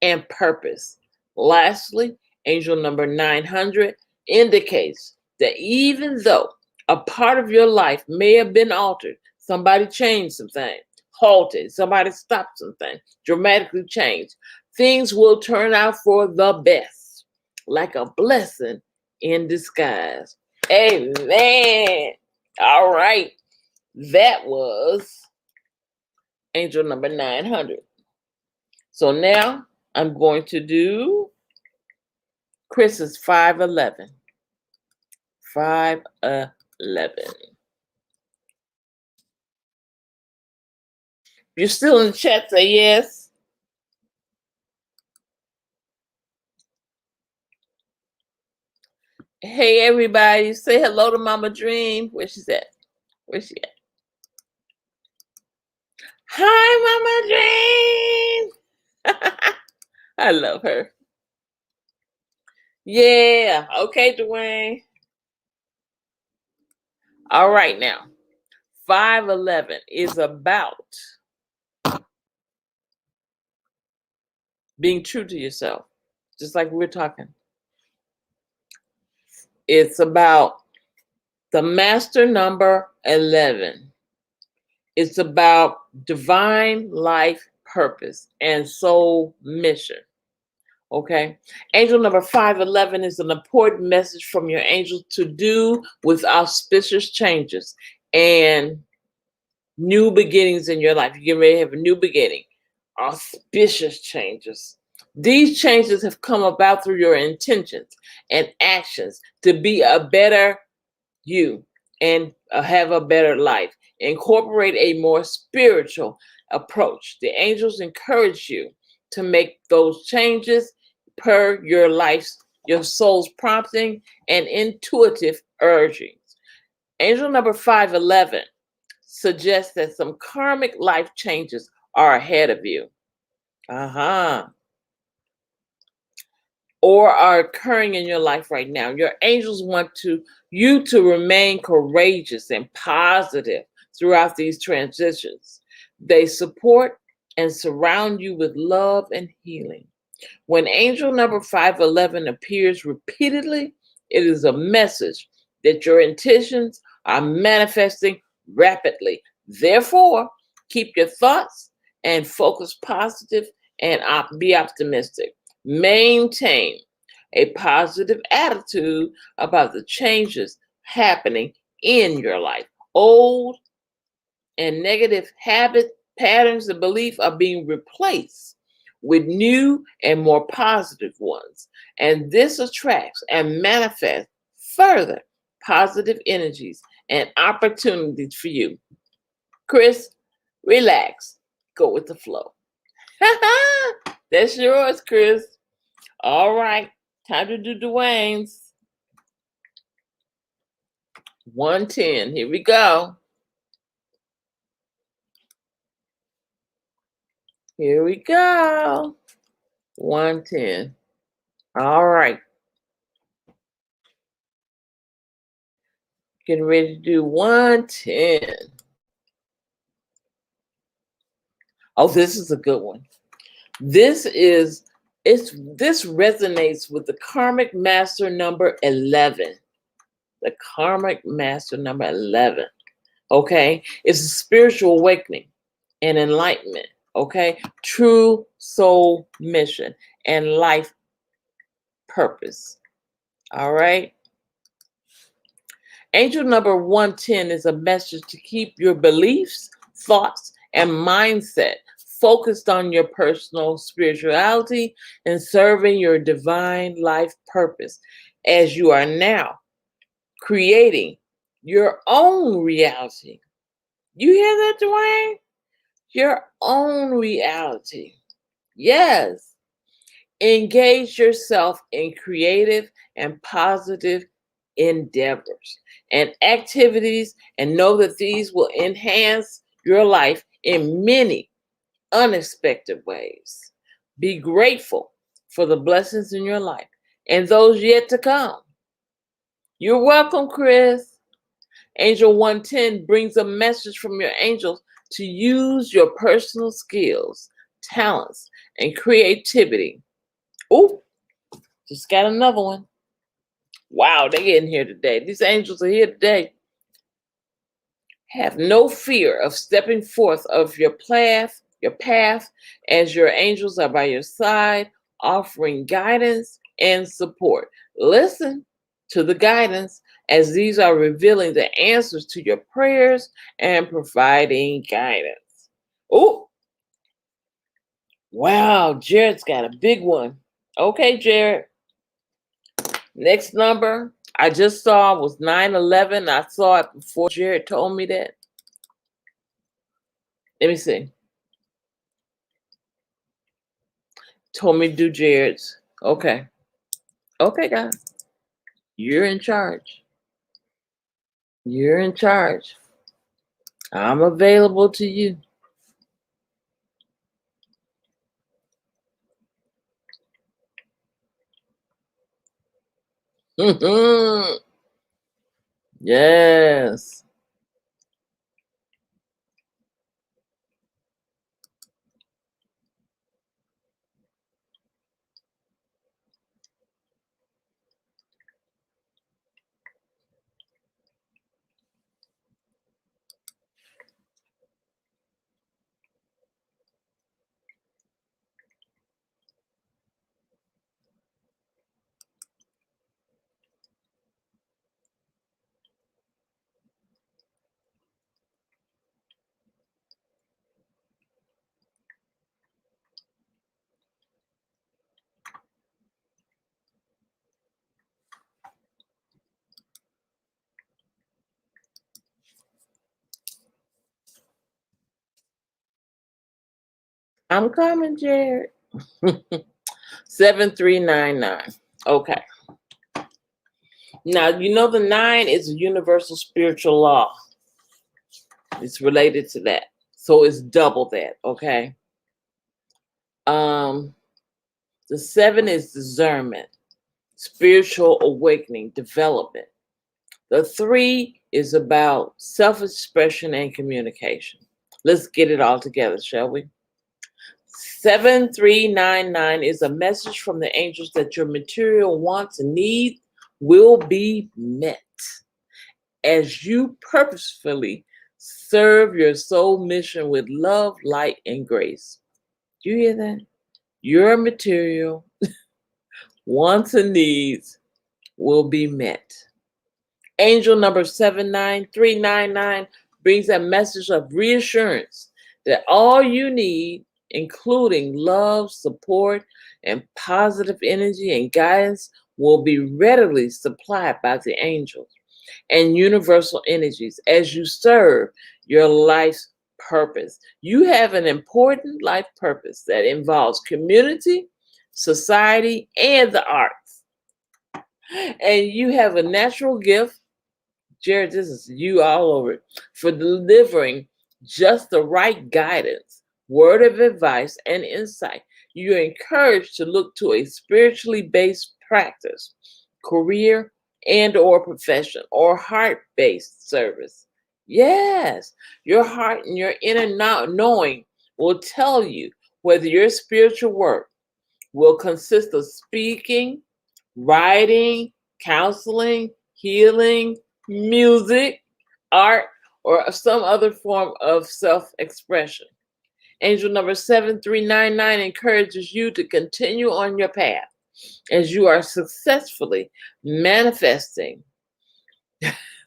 and purpose. Lastly, angel number 900 indicates that even though a part of your life may have been altered, somebody changed something, halted, somebody stopped something, dramatically changed, things will turn out for the best, like a blessing in disguise. Amen. All right. That was angel number 900. So now I'm going to do Chris's 511. 511. You're still in the chat, say yes. Hey, everybody. Say hello to Mama Dream. Where's she at? Where's she at? Hi, Mama Dream. I love her. Yeah. Okay, Dwayne. All right, now. 511 is about being true to yourself, just like we're talking. It's about the master number 11. It's about divine life purpose and soul mission. Okay. Angel number 511 is an important message from your angel to do with auspicious changes and new beginnings in your life. You get ready to have a new beginning. Auspicious changes. These changes have come about through your intentions and actions to be a better you and have a better life. Incorporate a more spiritual approach. The angels encourage you to make those changes per your soul's prompting and intuitive urgings. Angel number 511 suggests that some karmic life changes are ahead of you. Or are occurring in your life right now. Your angels want you to remain courageous and positive throughout these transitions. They support and surround you with love and healing. When angel number 511 appears repeatedly, it is a message that your intentions are manifesting rapidly. Therefore, keep your thoughts and focus positive and be optimistic. Maintain a positive attitude about the changes happening in your life. Old and negative habit patterns and belief are being replaced with new and more positive ones. And this attracts and manifests further positive energies and opportunities for you. Chris, relax. Go with the flow. That's yours, Chris. All right. Time to do Dwayne's. 110. Here we go. Here we go. 110. All right. Getting ready to do 110. Oh, this is a good one. This resonates with the karmic master number 11. The karmic master number 11. Okay? It's a spiritual awakening and enlightenment. Okay? True soul mission and life purpose. All right? Angel number 110 is a message to keep your beliefs, thoughts, and mindset focused on your personal spirituality and serving your divine life purpose as you are now creating your own reality. You hear that, Dwayne? Your own reality. Yes. Engage yourself in creative and positive endeavors and activities, and know that these will enhance your life in many unexpected ways. Be grateful for the blessings in your life and those yet to come. You're welcome, Chris. Angel 110 brings a message from your angels to use your personal skills, talents, and creativity. Ooh, just got another one. Wow, they getting here today. These angels are here today. Have no fear of stepping forth of your path, as your angels are by your side, offering guidance and support. Listen to the guidance, as these are revealing the answers to your prayers and providing guidance. Oh, wow, Jared's got a big one. Okay, Jared. Next number I just saw was 911. I saw it before Jared told me that. Let me see. Told me to do Jared's. Okay. Okay, guys. You're in charge. You're in charge. I'm available to you. Yes. I'm coming, Jared. 7399. Okay. Now, you know the 9 is a universal spiritual law. It's related to that. So it's double that, okay? The 7 is discernment, spiritual awakening, development. The 3 is about self-expression and communication. Let's get it all together, shall we? 7399 is a message from the angels that your material wants and needs will be met as you purposefully serve your soul mission with love, light, and grace. Do you hear that? Your material wants and needs will be met. Angel number 79399 brings a message of reassurance that all you need, including love, support, and positive energy and guidance, will be readily supplied by the angels and universal energies as you serve your life's purpose. You have an important life purpose that involves community, society, and the arts. And you have a natural gift, Jared, this is you all over it, for delivering just the right guidance, word of advice, and insight. You're encouraged to look to a spiritually based practice, career, and or profession, or heart-based service. Yes, your heart and your inner knowing will tell you whether your spiritual work will consist of speaking, writing, counseling, healing, music, art, or some other form of self-expression. Angel number 7399 encourages you to continue on your path as you are successfully manifesting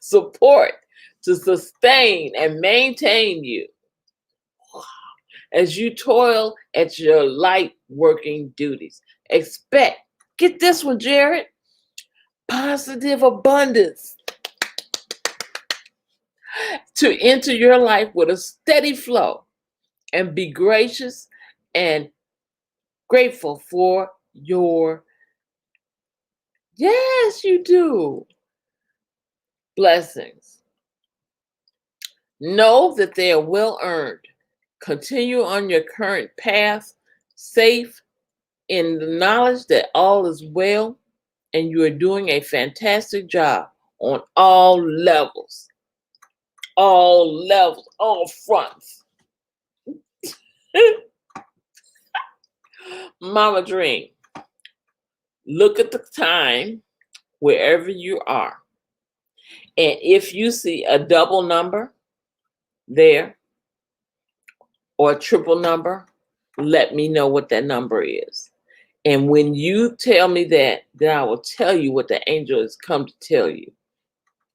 support to sustain and maintain you as you toil at your light working duties. Expect, get this one, Jared, positive abundance to enter your life with a steady flow, and be gracious and grateful for your, yes, you do, blessings. Know that they are well earned. Continue on your current path, safe in the knowledge that all is well and you are doing a fantastic job on all levels, all fronts. Mama Dream, look at the time wherever you are. And if you see a double number there or a triple number, let me know what that number is. And when you tell me that, then I will tell you what the angel has come to tell you.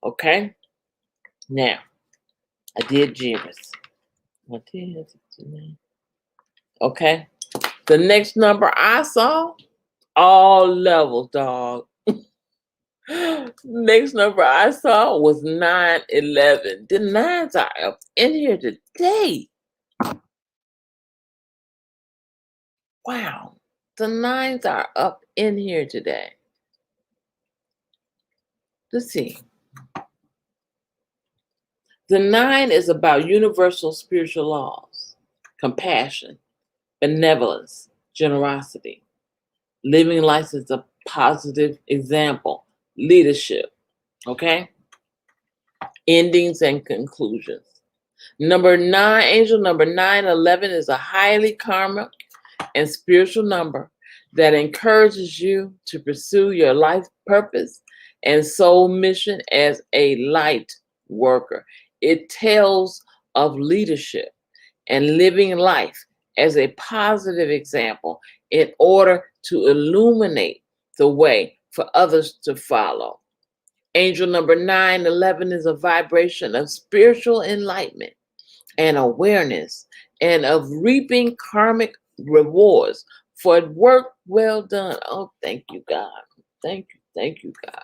Okay? Now, I did Janice. Okay? The next number I saw, all levels, dog. Next number I saw was 911. The nines are up in here today. Wow. The nines are up in here today. Let's see. The 9 is about universal spiritual laws, compassion, benevolence, generosity, living life as a positive example, leadership, okay? Endings and conclusions. Number 9, angel number 911 is a highly karmic and spiritual number that encourages you to pursue your life purpose and soul mission as a light worker. It tells of leadership and living life as a positive example in order to illuminate the way for others to follow. Angel number 911 is a vibration of spiritual enlightenment and awareness and of reaping karmic rewards for work well done. Oh, thank you, God. Thank you, God.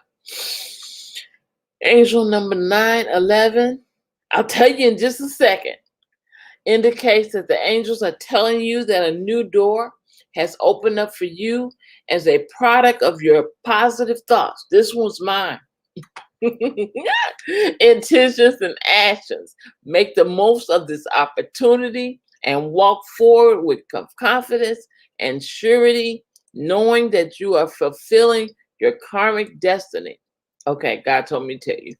Angel number 911, I'll tell you in just a second. indicates that the angels are telling you that a new door has opened up for you as a product of your positive thoughts. This one's mine. Intentions and actions. Make the most of this opportunity and walk forward with confidence and surety, knowing that you are fulfilling your karmic destiny. Okay, God told me to tell you.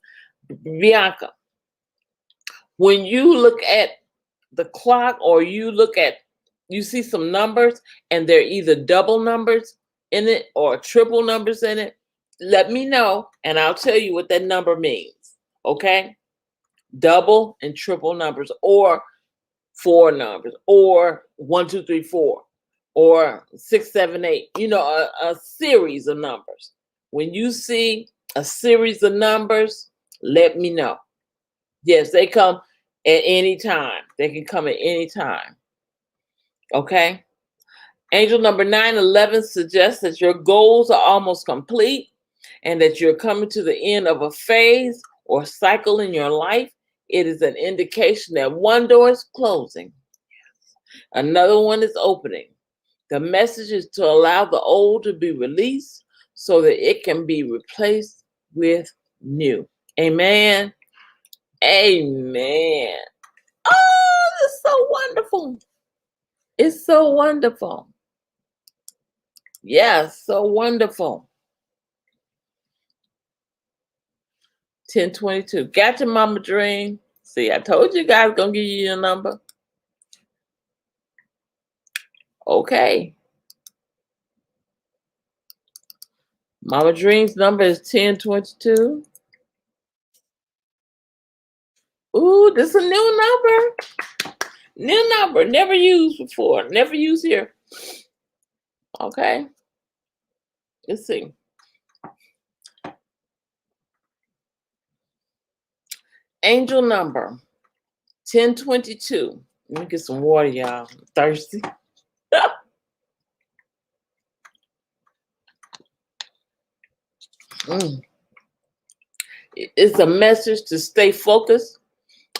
Bianca, when you look at the clock or you see some numbers and they're either double numbers in it or triple numbers in it, let me know and I'll tell you what that number means. Okay? Double and triple numbers, or four numbers, or 1, 2, 3, 4, or 6, 7, 8, a series of numbers. When you see a series of numbers, let me know. Yes, they come at any time. They can come at any time. Okay? Angel number 911 suggests that your goals are almost complete and that you're coming to the end of a phase or cycle in your life. It is an indication that one door is closing, another one is opening. The message is to allow the old to be released so that it can be replaced with new. Amen. Amen. Oh, it's so wonderful. It's so wonderful. Yes, so wonderful. 1022. Got your mama dream. See, I told you guys gonna give you your number. Okay. Mama Dream's number is 1022. Ooh, this is a new number. New number. Never used before. Never used here. Okay. Let's see. Angel number 1022. Let me get some water, y'all. I'm thirsty. It's a message to stay focused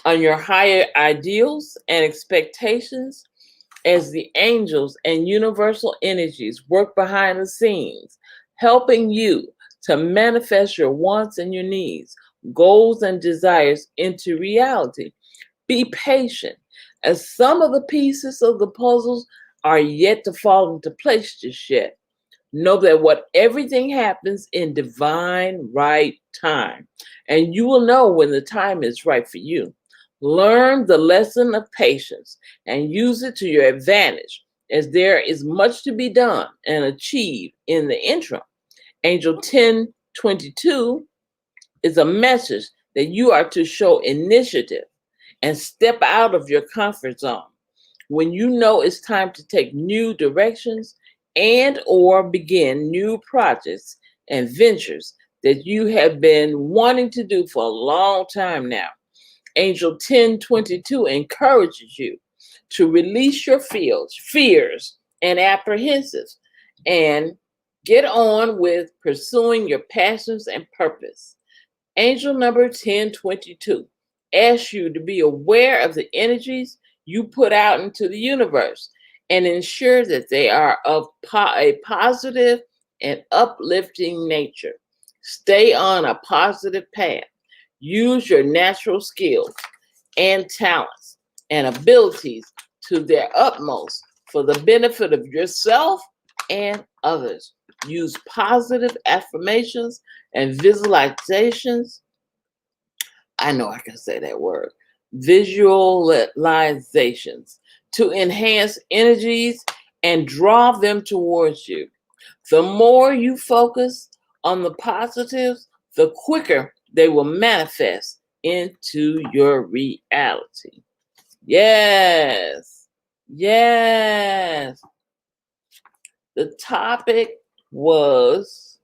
on your higher ideals and expectations as the angels and universal energies work behind the scenes, helping you to manifest your wants and your needs, goals and desires into reality. Be patient, as some of the pieces of the puzzles are yet to fall into place just yet. Know that everything happens in divine right time, and you will know when the time is right for you. Learn the lesson of patience and use it to your advantage, as there is much to be done and achieved in the interim. Angel 1022 is a message that you are to show initiative and step out of your comfort zone when you know it's time to take new directions and or begin new projects and ventures that you have been wanting to do for a long time now. Angel 1022 encourages you to release your fears and apprehensions and get on with pursuing your passions and purpose. Angel number 1022 asks you to be aware of the energies you put out into the universe and ensure that they are of a positive and uplifting nature. Stay on a positive path. Use your natural skills and talents and abilities to their utmost for the benefit of yourself and others. Use positive affirmations and visualizations. I know I can say that word. Visualizations to enhance energies and draw them towards you. The more you focus on the positives, the quicker they will manifest into your reality. Yes. Yes. The topic was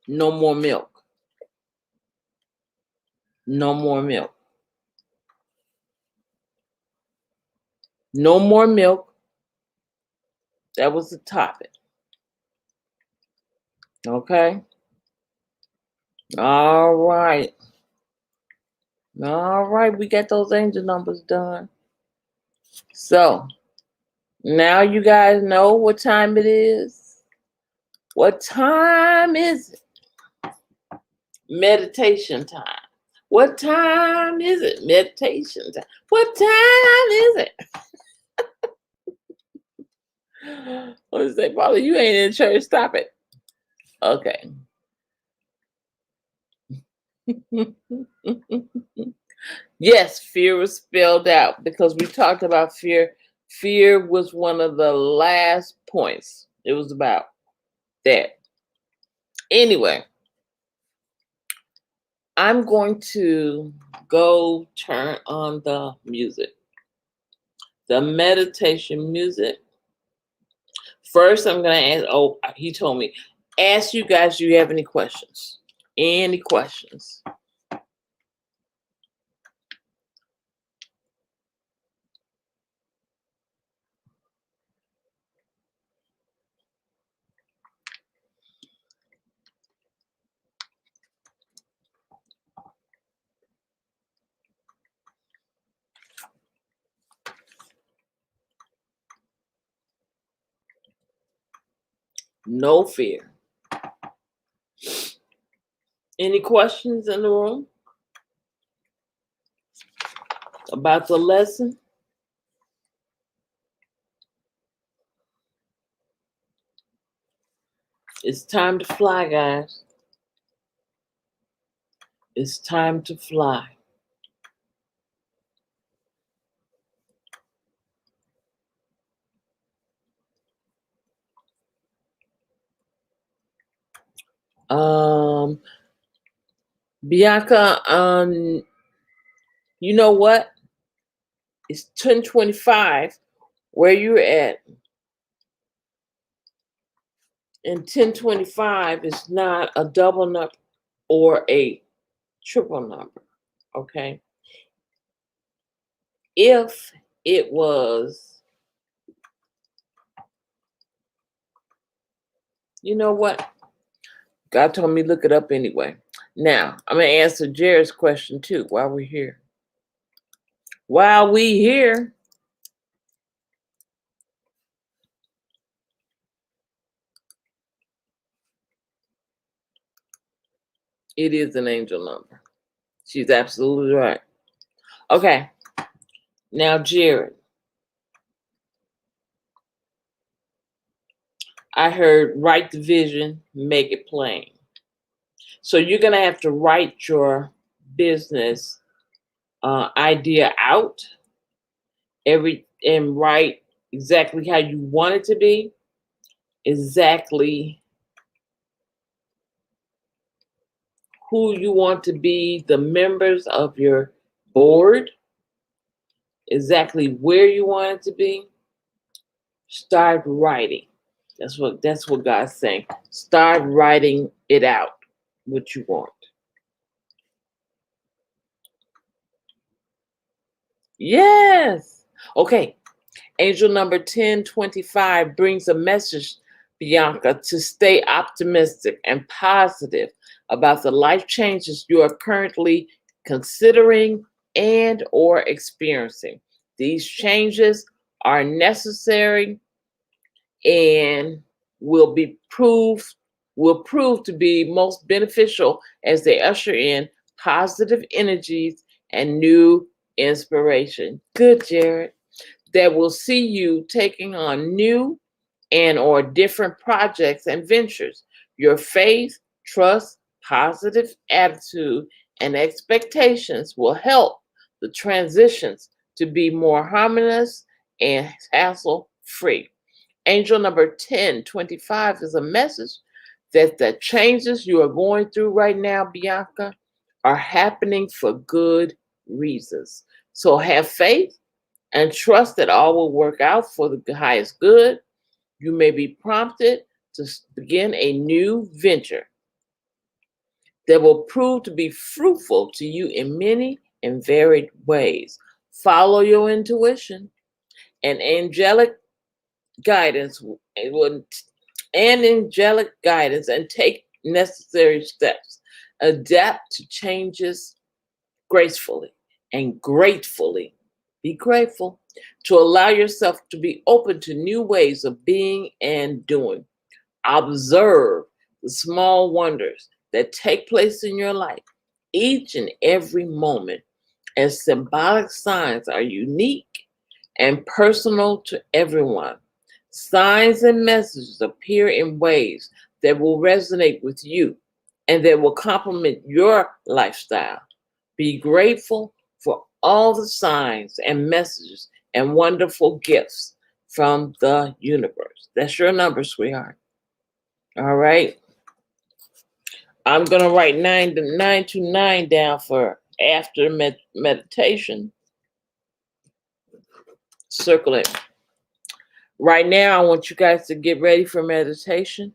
no more milk. No more milk. No more milk. That was the topic. Okay. All right. All right, we got those angel numbers done. So now you guys know what time it is. What time is it? Meditation time. What time is it? Meditation time. What time is it? What is that, Paula? You ain't in church. Stop it. Okay. Yes, fear was spelled out because we talked about fear. Fear was one of the last points. It was about that. Anyway, I'm going to go turn on the music, the meditation music. First, I'm going to ask, oh, he told me, ask you guys, do you have any questions? Any questions? No fear. Any questions in the room about the lesson? It's time to fly, guys. It's time to fly. Bianca, you know what? It's 10:25 where you're at. And 10:25 is not a double number or a triple number. Okay. If it was, you know what? God told me look it up anyway. Now, I'm going to answer Jared's question too while we're here. While we here, it is an angel number. She's absolutely right. Okay. Now, Jared, I heard write the vision, make it plain. So you're going to have to write your business idea out and write exactly how you want it to be, exactly who you want to be, the members of your board, exactly where you want it to be. Start writing. That's what God's saying. Start writing it out, what you want. Yes. Okay. Angel number 1025 brings a message, Bianca, to stay optimistic and positive about the life changes you are currently considering and or experiencing. These changes are necessary and will prove to be most beneficial as they usher in positive energies and new inspiration. Good, Jared. That will see you taking on new and or different projects and ventures. Your faith, trust, positive attitude, and expectations will help the transitions to be more harmonious and hassle-free. Angel number 1025 is a message that the changes you are going through right now, Bianca, are happening for good reasons. So have faith and trust that all will work out for the highest good. You may be prompted to begin a new venture that will prove to be fruitful to you in many and varied ways. Follow your intuition and angelic guidance and take necessary steps. Adapt to changes gracefully and gratefully. Be grateful to allow yourself to be open to new ways of being and doing. Observe the small wonders that take place in your life each and every moment, as symbolic signs are unique and personal to everyone. Signs and messages appear in ways that will resonate with you and that will complement your lifestyle. Be grateful for all the signs and messages and wonderful gifts from the universe. That's your number, sweetheart. All right. I'm going to write 929 down for after meditation. Circle it. Right now, I want you guys to get ready for meditation.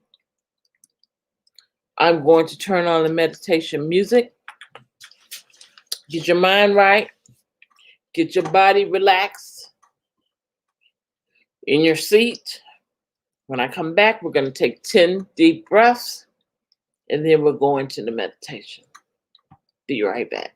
I'm going to turn on the meditation music. Get your mind right. Get your body relaxed in your seat. When I come back, we're going to take 10 deep breaths, and then we'll go into the meditation. Be right back.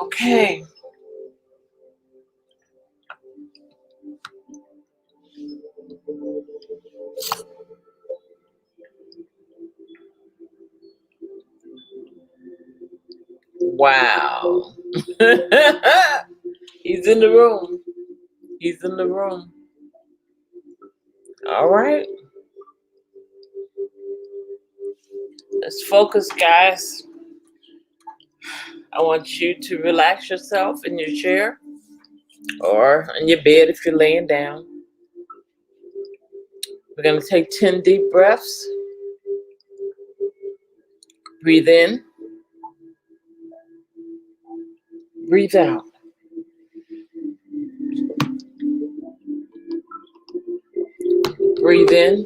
Okay. Wow. He's in the room. He's in the room. All right. Let's focus, guys. I want you to relax yourself in your chair or in your bed if you're laying down. We're going to take 10 deep breaths. Breathe in. Breathe out. Breathe in.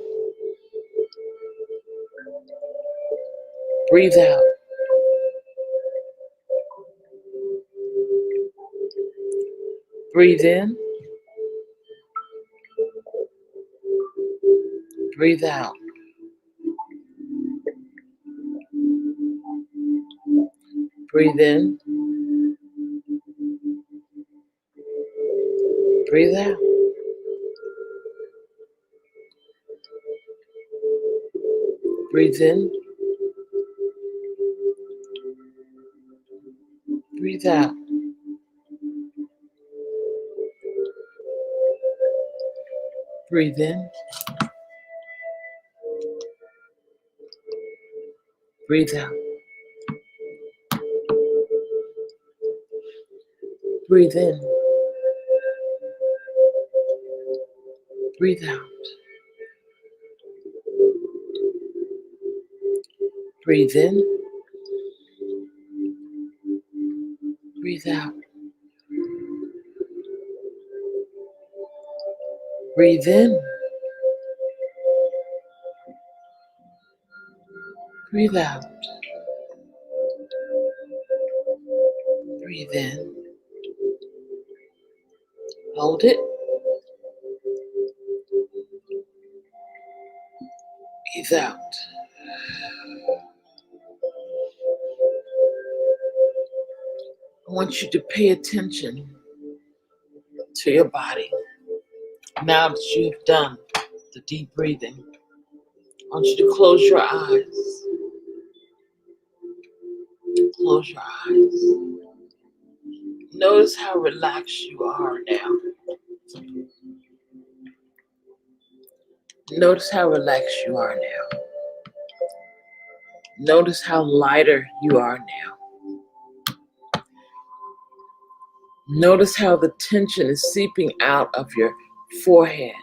Breathe out. Breathe in. Breathe out. Breathe in. Breathe out. Breathe in. Breathe out. Breathe in. Breathe out. Breathe in. Breathe out. Breathe in. Breathe out. Breathe in. Breathe out. Breathe in. Hold it. Breathe out. I want you to pay attention to your body. Now that you've done the deep breathing, I want you to close your eyes. Close your eyes. Notice how relaxed you are now. Notice how relaxed you are now. Notice how lighter you are now. Notice how the tension is seeping out of your forehead.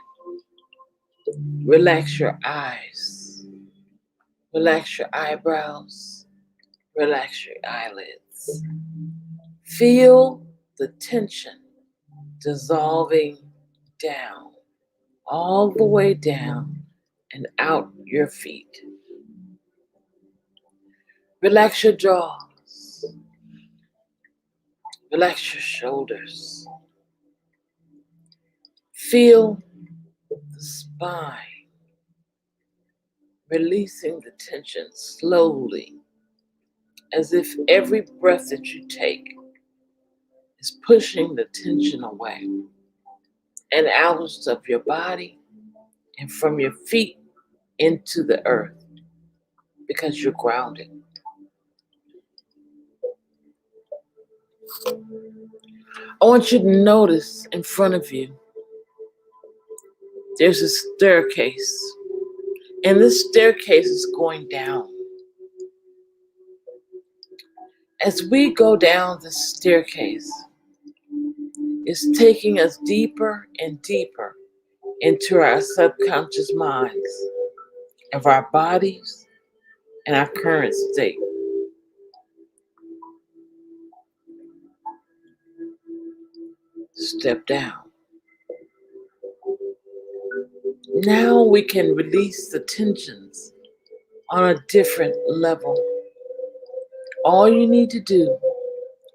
Relax your eyes. Relax your eyebrows. Relax your eyelids. Feel the tension dissolving down, all the way down and out your feet. Relax your jaws. Relax your shoulders. Feel the spine, releasing the tension slowly, as if every breath that you take is pushing the tension away and out of your body and from your feet into the earth, because you're grounded. I want you to notice in front of you, there's a staircase, and this staircase is going down. As we go down the staircase, it's taking us deeper and deeper into our subconscious minds of our bodies and our current state. Step down. Now we can release the tensions on a different level. All you need to do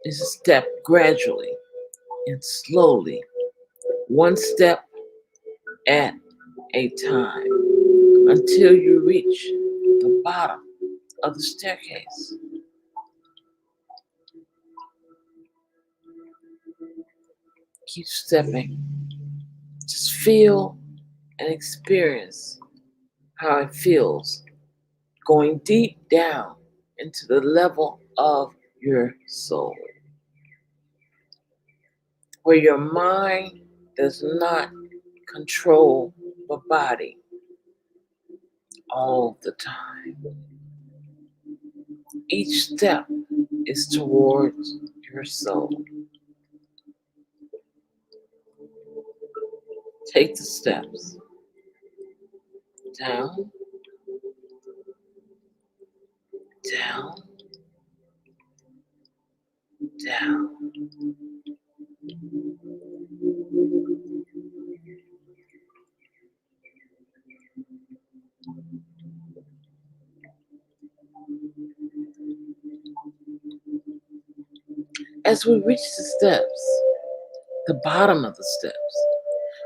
is step gradually and slowly, one step at a time, until you reach the bottom of the staircase. Keep stepping. Just feel and experience how it feels going deep down into the level of your soul, where your mind does not control the body all the time. Each step is towards your soul. Take the steps down, down, down. As we reach the steps, the bottom of the steps,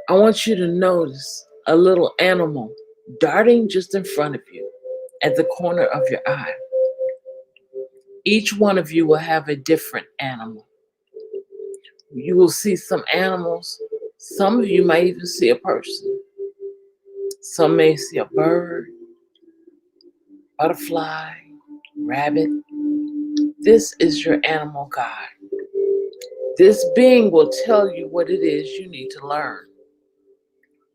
I want you to notice a little animal darting just in front of you at the corner of your eye. Each one of you will have a different animal. You will see some animals. Some of you might even see a person. Some may see a bird, butterfly, rabbit. This is your animal guide. This being will tell you what it is you need to learn,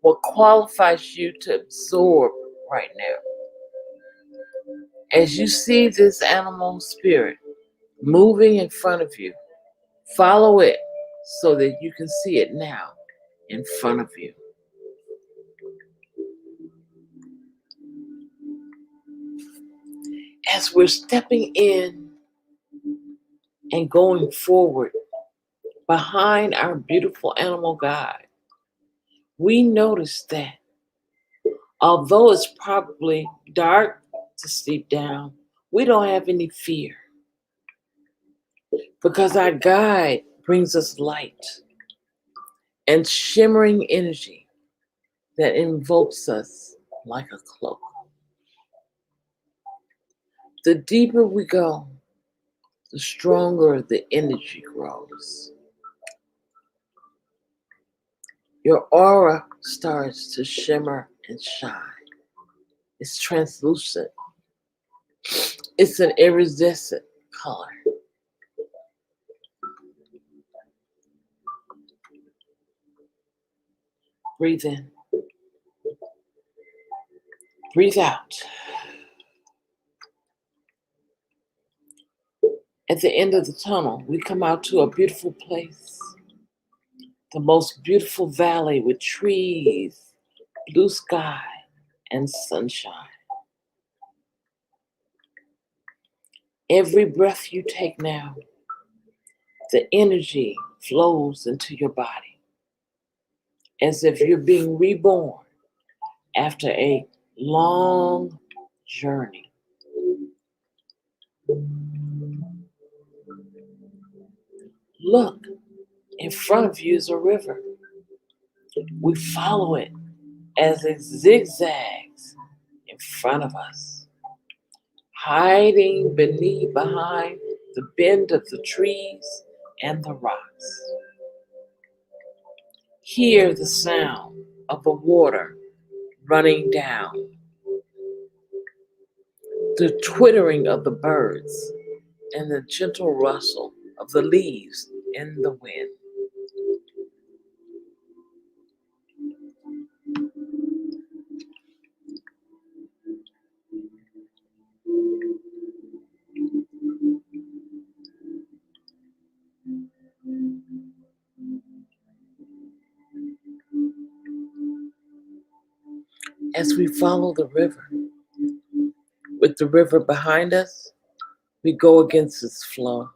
what qualifies you to absorb right now. As you see this animal spirit moving in front of you, follow it so that you can see it now in front of you. As we're stepping in and going forward behind our beautiful animal guide, we notice that although it's probably dark to sleep down, We don't have any fear because our guide brings us light and shimmering energy that envelopes us like a cloak. The deeper we go, the stronger the energy grows. Your aura starts to shimmer and shine. It's translucent. It's an iridescent color. Breathe in. Breathe out. At the end of the tunnel, we come out to a beautiful place. The most beautiful valley with trees, blue sky, and sunshine. Every breath you take now, the energy flows into your body as if you're being reborn after a long journey. Look, in front of you is a river. We follow it as it zigzags in front of us, hiding behind the bend of the trees and the rocks. Hear the sound of the water running down, the twittering of the birds, and the gentle rustle of the leaves in the wind. As we follow the river, with the river behind us, we go against its flow.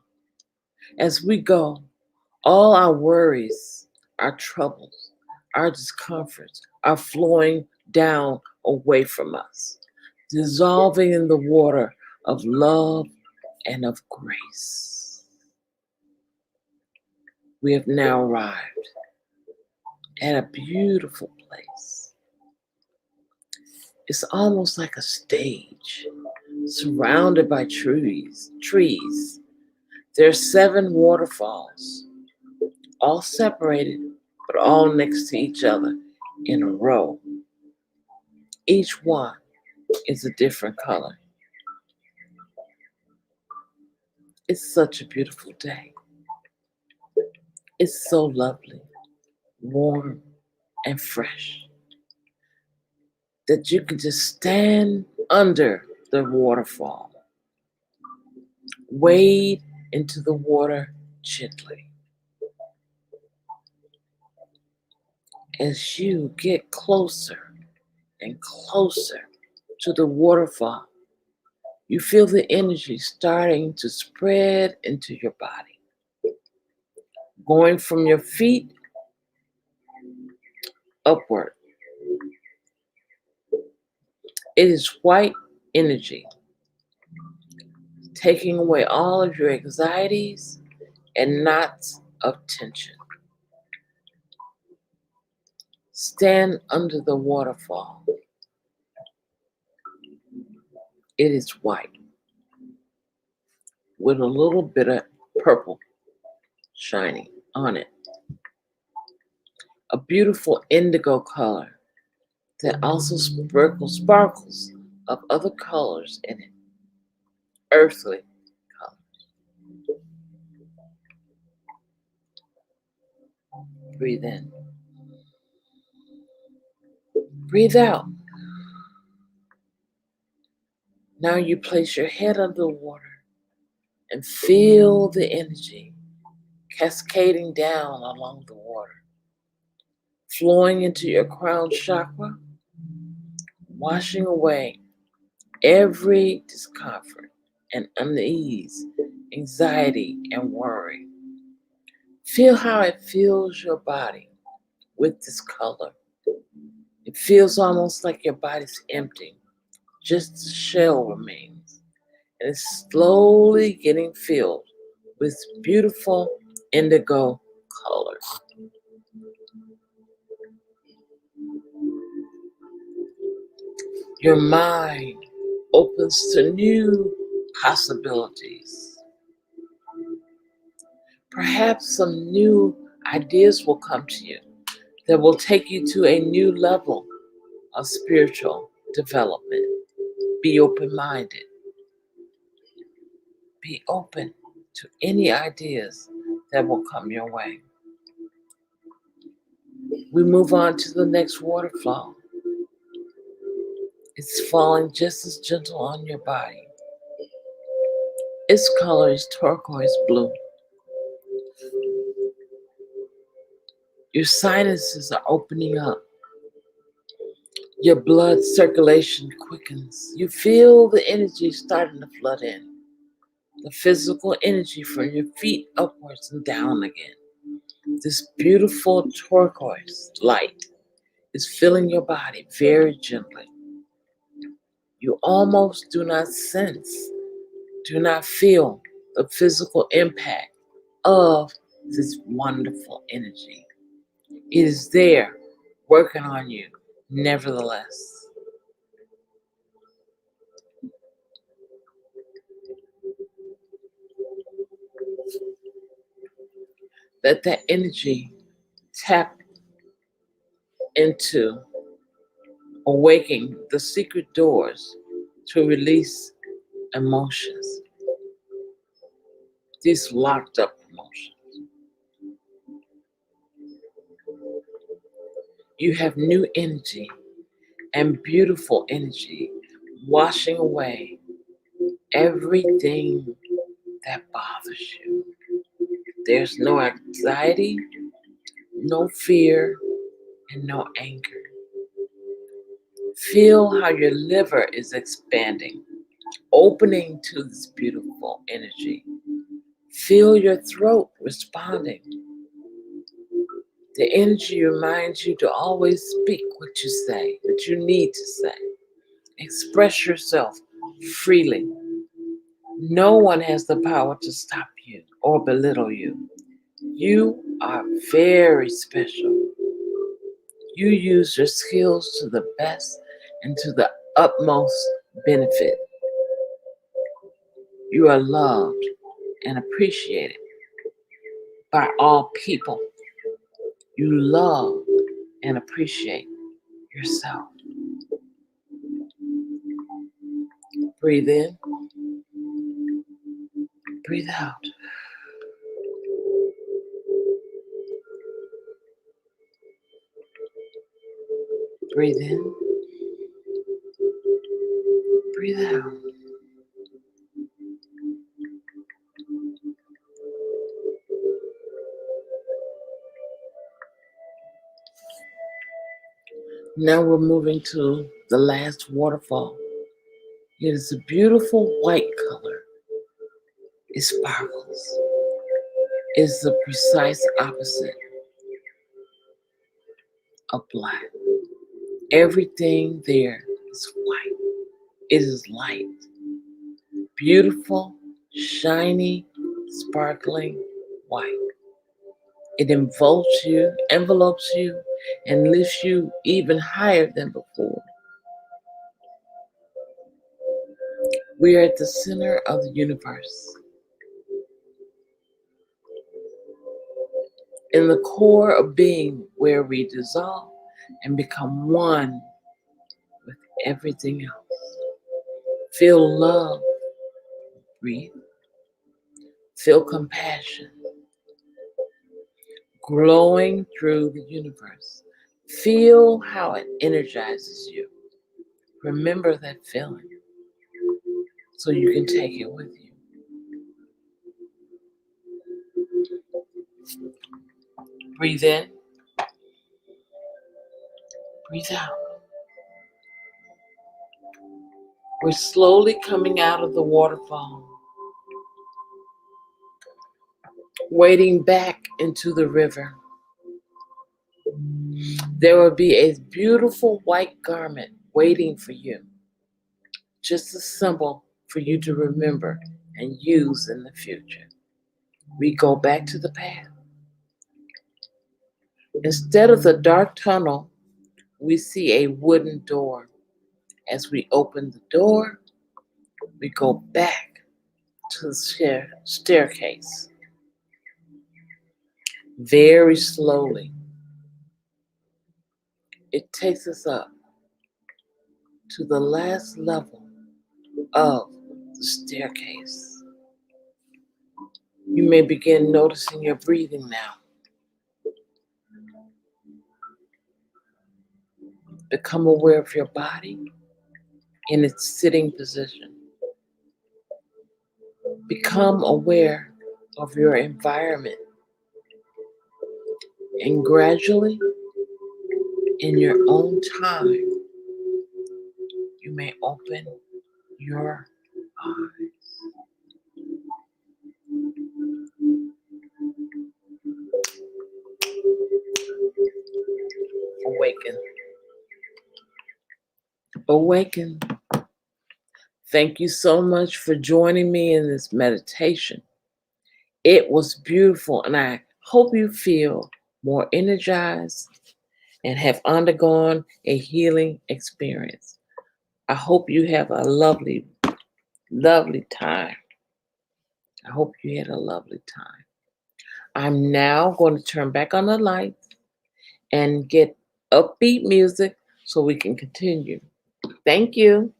As we go, all our worries, our troubles, our discomforts are flowing down away from us, dissolving in the water of love and of grace. We have now arrived at a beautiful place. It's almost like a stage surrounded by trees. There are 7 waterfalls, all separated, but all next to each other in a row. Each one is a different color. It's such a beautiful day. It's so lovely, warm, and fresh that you can just stand under the waterfall, wade into the water gently. As you get closer and closer to the waterfall, you feel the energy starting to spread into your body, going from your feet upward. It is white energy, taking away all of your anxieties and knots of tension. Stand under the waterfall. It is white with a little bit of purple shining on it. A beautiful indigo color that also sparkles of other colors in it. Earthly color. Breathe in. Breathe out. Now you place your head under the water and feel the energy cascading down along the water, flowing into your crown chakra, washing away every discomfort and unease, anxiety, and worry. Feel how it fills your body with this color. It feels almost like your body's empty, just the shell remains, and it's slowly getting filled with beautiful indigo color. Your mind opens to new possibilities. Perhaps some new ideas will come to you that will take you to a new level of spiritual development. Be open minded. Be open to any ideas that will come your way. We move on to the next waterfall. It's falling just as gentle on your body. Its color is turquoise blue. Your sinuses are opening up. Your blood circulation quickens. You feel the energy starting to flood in. The physical energy from your feet upwards and down again. This beautiful turquoise light is filling your body very gently. You almost do not sense, do not feel the physical impact of this wonderful energy. It is there working on you, nevertheless. Let that energy tap into awakening the secret doors to release emotions, these locked up emotions. You have new energy and beautiful energy washing away everything that bothers you. There's no anxiety, no fear, and no anger. Feel how your liver is expanding, opening to this beautiful energy. Feel your throat responding. The energy reminds you to always speak what you say, what you need to say. Express yourself freely. No one has the power to stop you or belittle you. You are very special. You use your skills to the best and to the utmost benefit. You are loved and appreciated by all people. You love and appreciate yourself. Breathe in, breathe out. Breathe in, breathe out. Now we're moving to the last waterfall. It is a beautiful white color. It sparkles. It's the precise opposite of black. Everything there is white. It is light, beautiful, shiny, sparkling white. It envelopes you, and lifts you even higher than before. We are at the center of the universe, in the core of being, where we dissolve and become one with everything else. Feel love, breathe. Feel compassion glowing through the universe. Feel how it energizes you. Remember that feeling so you can take it with you. Breathe in, breathe out. We're slowly coming out of the waterfall, wading back into the river. There will be a beautiful white garment waiting for you, just a symbol for you to remember and use in the future. We go back to the past. Instead of the dark tunnel, we see a wooden door. As we open the door, we go back to the staircase. Very slowly, it takes us up to the last level of the staircase. You may begin noticing your breathing now. Become aware of your body in its sitting position. Become aware of your environment. And gradually, in your own time, you may open your eyes. Awaken. Awaken. Thank you so much for joining me in this meditation. It was beautiful, and I hope you feel more energized and have undergone a healing experience. I hope you have a lovely, lovely time. I hope you had a lovely time. I'm now going to turn back on the lights and get upbeat music so we can continue. Thank you.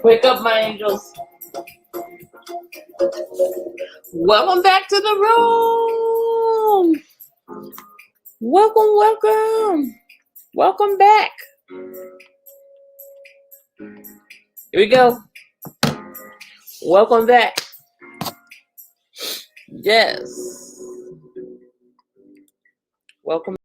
Wake up, my angels. Welcome back to the room. Welcome, welcome. Welcome back. Here we go. Welcome back. Yes. Welcome.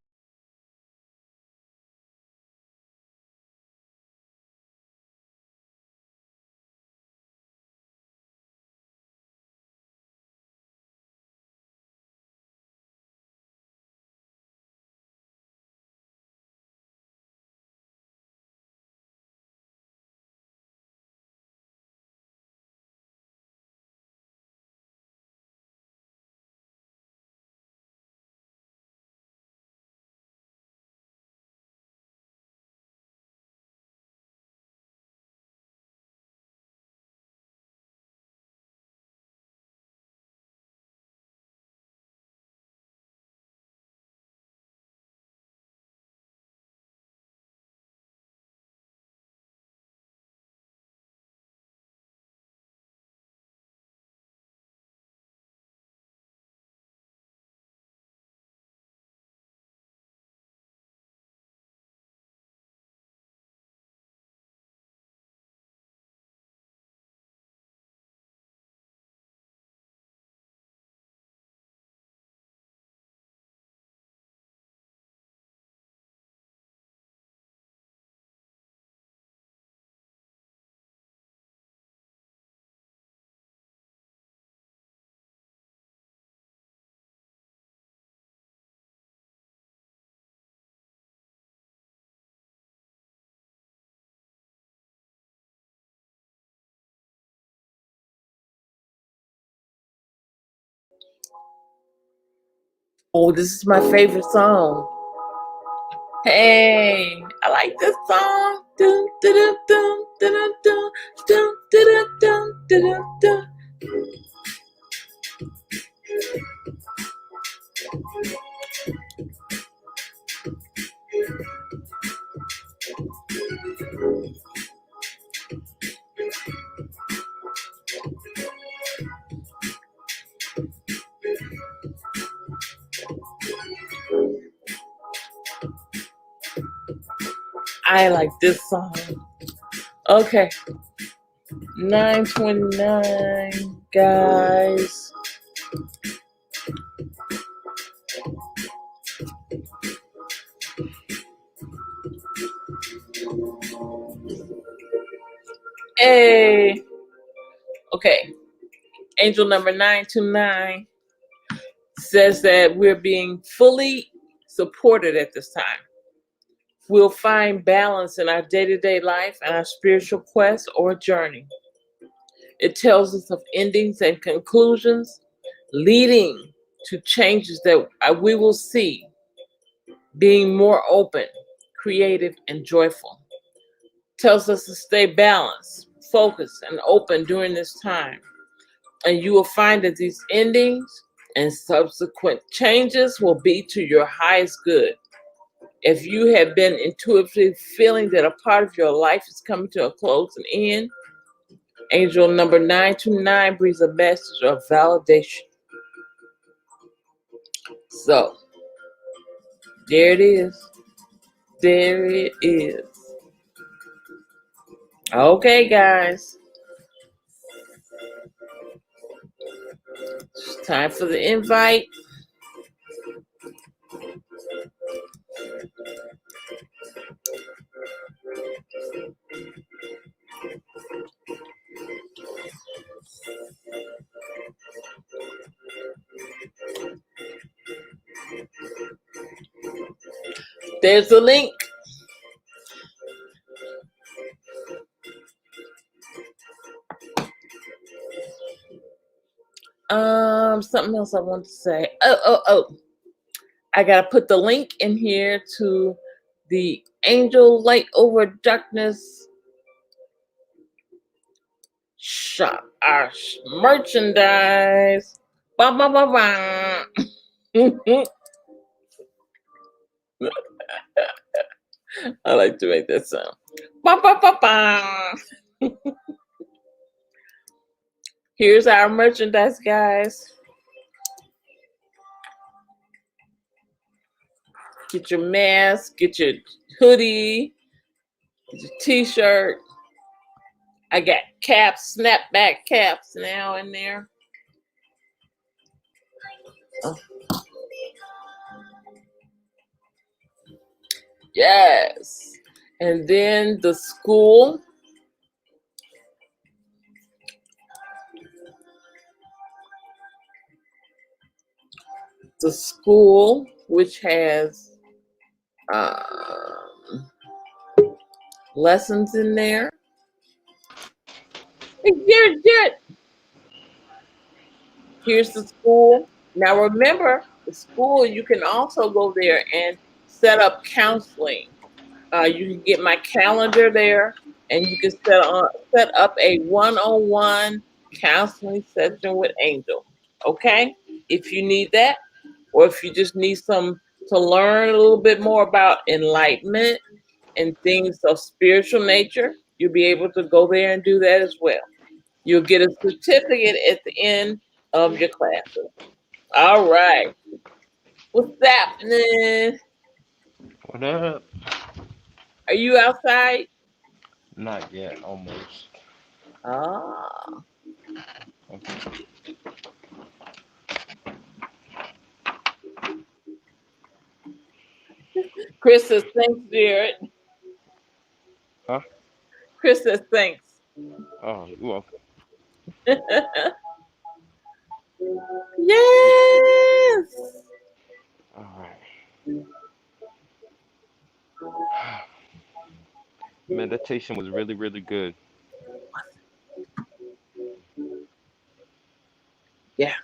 Oh, this is my favorite song. Hey, I like this song. Dun, dun, dun, dun, dun, dun, dun, dun, dun, dun, dun. I like this song. Okay, 9:29, guys. Hey, okay. Angel number 929 says that we're being fully supported at this time. We'll find balance in our day to day life and our spiritual quest or journey. It tells us of endings and conclusions leading to changes that we will see, being more open, creative, and joyful. Tells us to stay balanced, focused, and open during this time. And you will find that these endings and subsequent changes will be to your highest good. If you have been intuitively feeling that a part of your life is coming to a close and end, angel number 929 brings a message of validation. So, there it is. There it is. Okay, guys. It's time for the invite. There's the link. Something else I want to say. Oh. I gotta put the link in here to the Angel Light Over Darkness shop, our merchandise. Ba ba ba ba. I like to make that sound. Ba ba ba ba. Here's our merchandise, guys. Get your mask, get your hoodie, get your t-shirt. I got caps, snapback caps now in there. Oh. Yes. And then the school. The school, which has lessons in there. Hey, Jared. Here's the school. Now remember, the school, you can also go there and set up counseling. You can get my calendar there, and you can set up a one-on-one counseling session with Angel. Okay, if you need that, or if you just need some to learn a little bit more about enlightenment and things of spiritual nature, you'll be able to go there and do that as well. You'll get a certificate at the end of your classes. All right. What's happening? What up? Are you outside? Not yet, almost. Ah. Okay. Chris says thanks, Jared. Huh? Chris says thanks. Oh, you're welcome. Yes. All right. Meditation was really, really good. Yeah,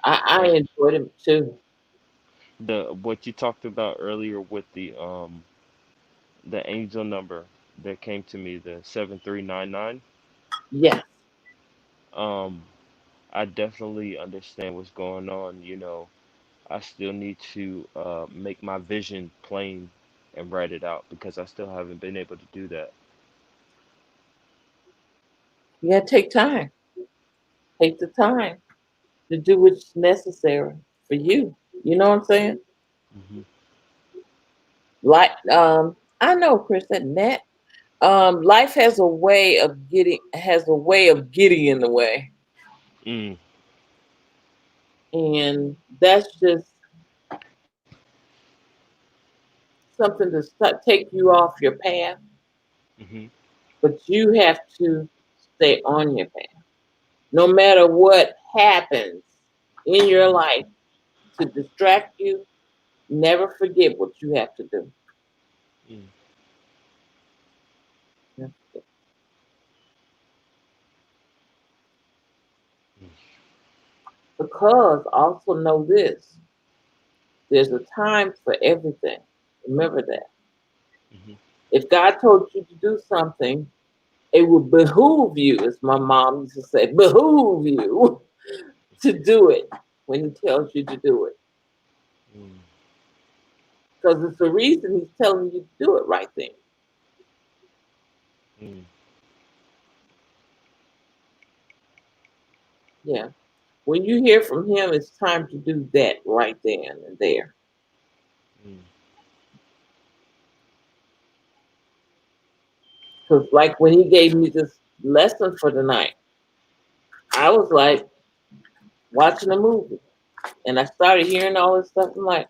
I And enjoyed him too. the what you talked about earlier with the angel number that came to me, the 7399. Yeah, Um, I definitely understand what's going on. I still need to make my vision plain and write it out because I still haven't been able to do that. you gotta take time. Take the time to do what's necessary for you. You know what I'm saying? Hmm. Like I know, Chris, that life has a way of getting in the way, Mm, and that's just something to take you off your path. mm-hmm, But you have to stay on your path, no matter what happens in your life to distract you. Never forget what you have to do. mm, Because also know this: there's a time for everything. Remember that. mm-hmm, If God told you to do something, it would behoove you, as my mom used to say, behoove you to do it when He tells you to do it. mm, Because it's the reason He's telling you to do it right then. mm, Yeah. When you hear from Him, it's time to do that right then and there. mm, Because, like, when He gave me this lesson for the night, I was like watching a movie and I started hearing all this stuff. I'm like,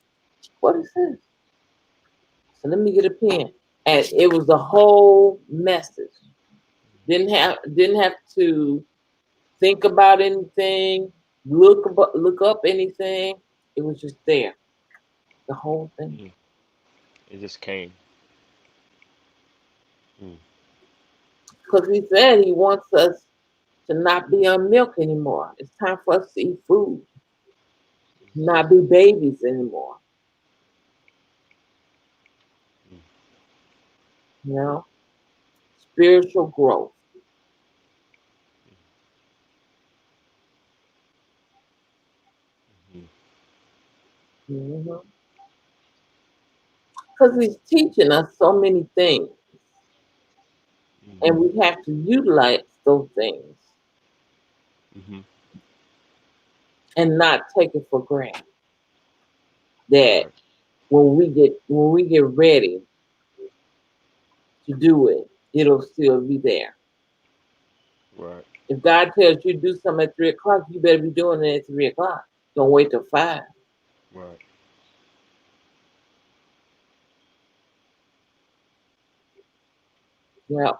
what is this? So let me get a pen. And it was the whole message. Didn't have to think about anything, look up anything. It was just there, the whole thing. mm. It just came. Mm, Because He said He wants us to not be on milk anymore. It's time for us to eat food, not be babies anymore. mm, You know, spiritual growth. mm, Because He's teaching us so many things, mm, and we have to utilize those things mm-hmm. and not take it for granted. That Right, when we get ready to do it, it'll still be there. right, If God tells you to do something at 3 o'clock, you better be doing it at 3 o'clock. Don't wait till 5. right. Yeah.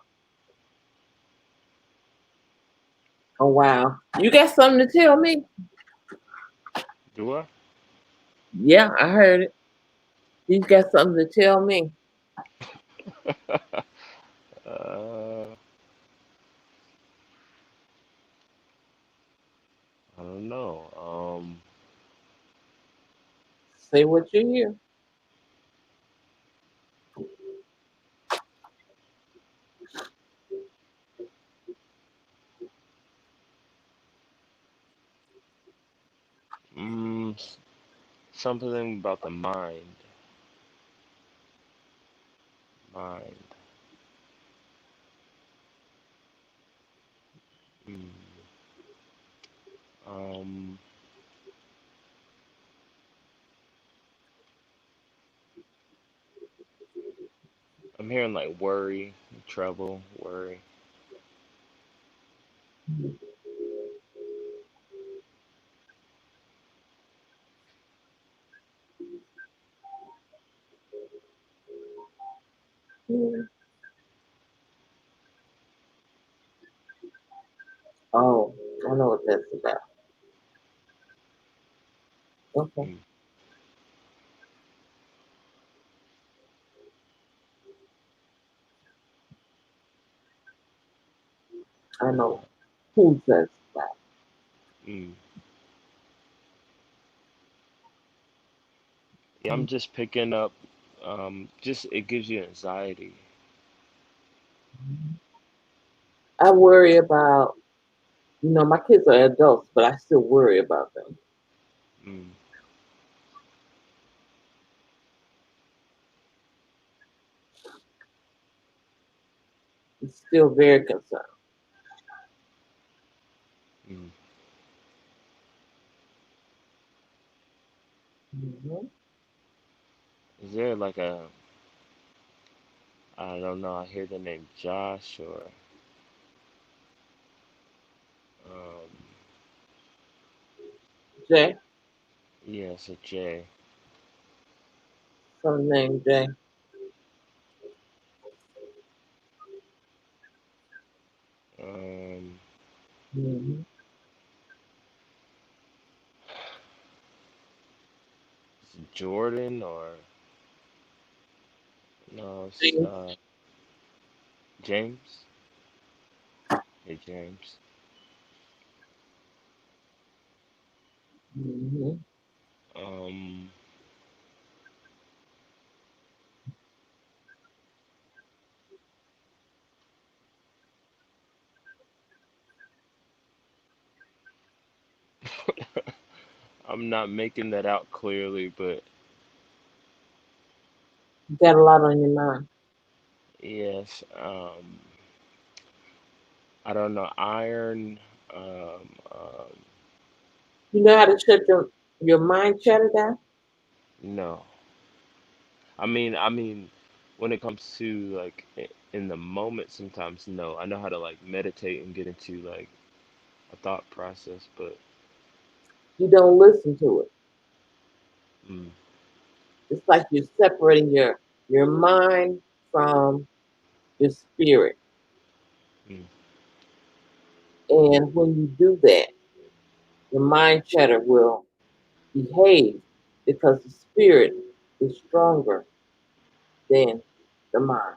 Oh wow. You got something to tell me? Do I? Yeah, I heard it. You got something to tell me? uh, I don't know. Say what you hear. Something about the mind. Mind. Mm, um, I'm hearing like worry, trouble, worry. Oh, I know what that's about. Okay, Mm, I know uh, who that's about. mm. Yeah, I'm just picking up. Just it gives you anxiety. I worry about, my kids are adults, but I still worry about them. Mm, I'm still very concerned. mm. Mhm. Is there like a? I don't know. I hear the name Josh or um, Jay, yeah, it's a J. some name Jay. Um, Mm-hmm. is it Jordan or no? It's James. James. Hey James. Mm-hmm. Um, I'm not making that out clearly, but You got a lot on your mind. yes. I don't know. Iron. Um, You know how to shut your mind chatter down? no. I mean, when it comes to like in the moment, sometimes no. I know how to like meditate and get into like a thought process, but You don't listen to it. mm, It's like you're separating your mind from your spirit. mm, And when you do that, your mind chatter will behave because the spirit is stronger than the mind.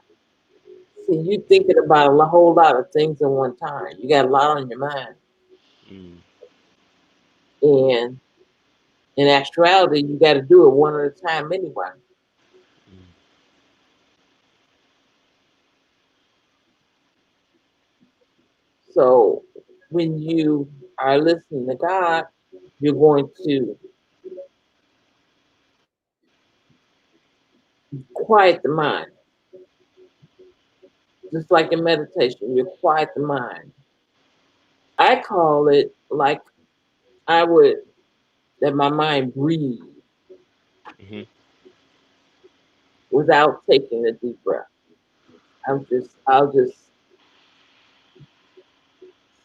See, you mm, thinking about a whole lot of things at one time. You got a lot on your mind. mm, And in actuality, you got to do it one at a time anyway. mm, So when you are listening to God, you're going to quiet the mind. Just like in meditation, you quiet the mind. I call it like I would that my mind breathe mm, without taking a deep breath. I'll just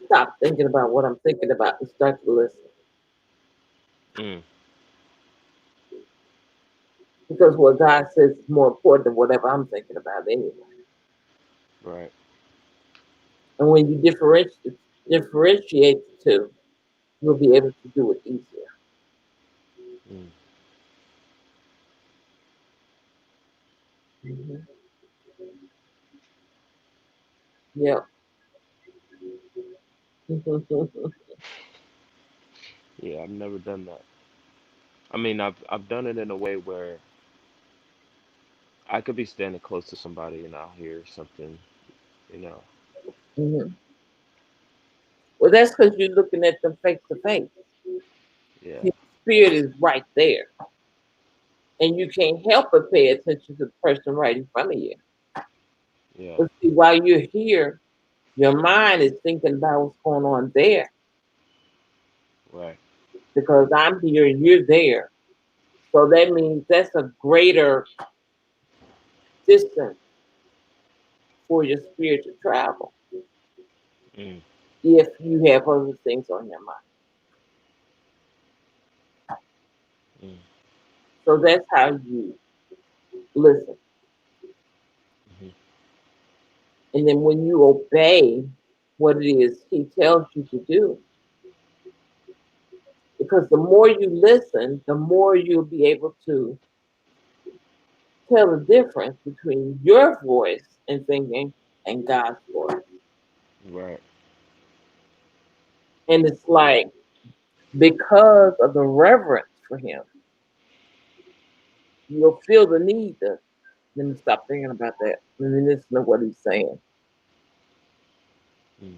stop thinking about what I'm thinking about and start to listen. mm, Because what God says is more important than whatever I'm thinking about anyway. right. And when you differentiate the two, you'll be able to do it easier. Mm, Hmm. Yep. yeah, I've never done that. I mean, I've done it in a way where I could be standing close to somebody and I'll hear something, you know. Hmm. Well, that's because you're looking at them face to face. Yeah, The spirit is right there, and you can't help but pay attention to the person right in front of you. yeah, But see, while you're here, your mind is thinking about what's going on there right. because I'm here and you're there. So that means that's a greater distance for your spirit to travel Mm, if you have other things on your mind. mm, So that's how you listen. mhm, And then when you obey what it is he tells you to do, because the more you listen, the more you'll be able to tell the difference between your voice and thinking and God's voice. right. And it's like because of the reverence for him, you'll feel the need to let me stop thinking about that. Let me listen to what he's saying. Mm,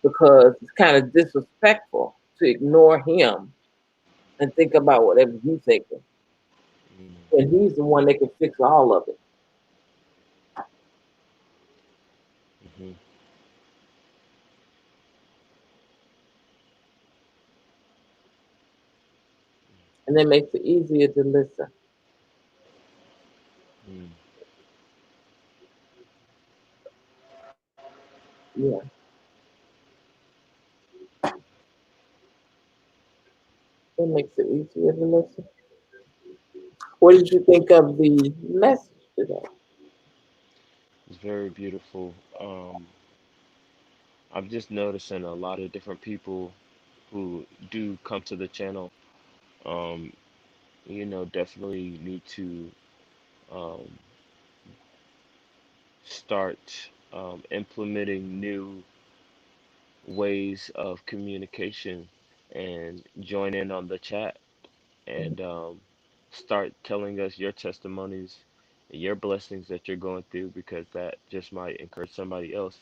Because it's kind of disrespectful to ignore him and think about whatever you're thinking. mm, And he's the one that can fix all of it. mhm, And that makes it easier to listen. mm. Yeah, it makes it easier to listen. What did you think of the message today? It's very beautiful. I'm just noticing a lot of different people who do come to the channel. Um, definitely need to um, start implementing new ways of communication and join in on the chat and start telling us your testimonies and your blessings that you're going through because that just might encourage somebody else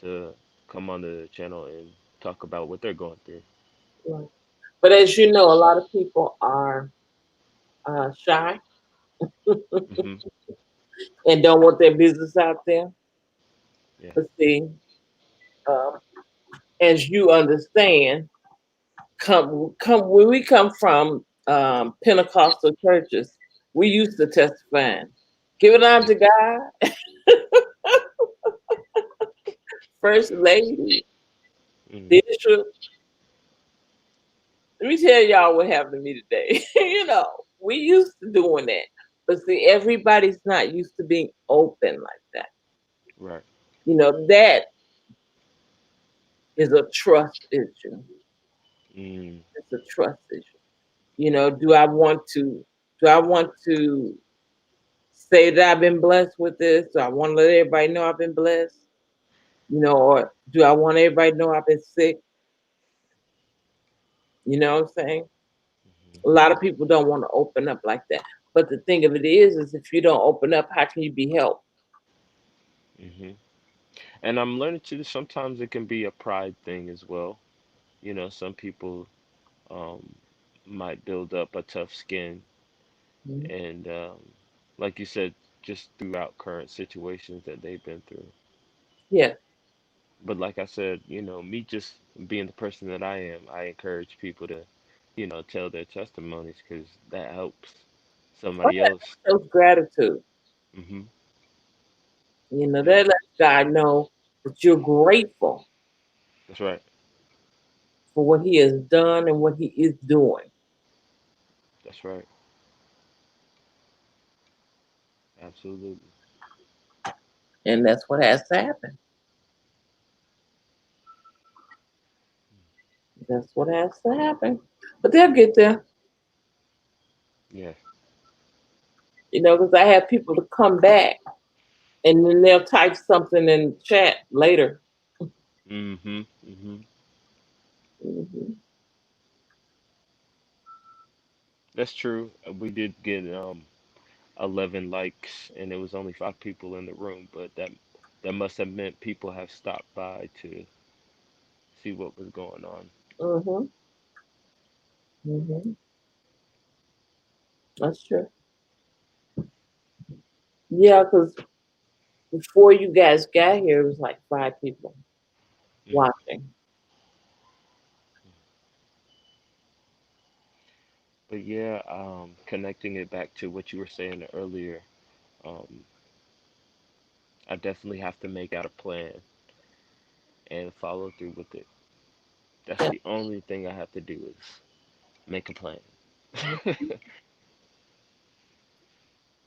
to come on the channel and talk about what they're going through. Right. But as you know, a lot of people are shy Hmm. and don't want their business out there. Yeah. But see, um, as you understand, come when we come from Pentecostal churches, we used to testify. Give it on Yeah. to God, First Lady, Hmm. Bishop. Let me tell y'all what happened to me today. We used to doing that, but see, everybody's not used to being open like that. Right. That is a trust issue. Mm. It's a trust issue. Do I want to say that I've been blessed with this? Do I want to let everybody know I've been blessed? Or do I want everybody to know I've been sick? You know what I'm saying? Hmm. A lot of people don't want to open up like that. But the thing of it is if you don't open up, how can you be helped? Hmm. And I'm learning too, sometimes it can be a pride thing as well. Some people um, might build up a tough skin Mhm. and like you said, just throughout current situations that they've been through. Yeah. But like I said, me just being the person that I am, I encourage people to, tell their testimonies because that helps Oh, somebody yeah, else. that shows gratitude. Hmm. Yeah, That lets God know that you're grateful that's right. for what He has done and what He is doing. That's right. Absolutely. And that's what has to happen. That's what has to happen. But they'll get there, Yeah. because I have people to come back and then they'll type something in chat later. Hmm. Hmm. Hmm. That's true. We did get 11 likes and it was only 5 people in the room, but that must have meant people have stopped by to see what was going on. Hmm. Hmm. That's true. Yeah, because before you guys got here, it was like 5 people Mm. watching. But yeah, connecting it back to what you were saying earlier, um, I definitely have to make out a plan and follow through with it. That's Yeah. the only thing I have to do is make a plan.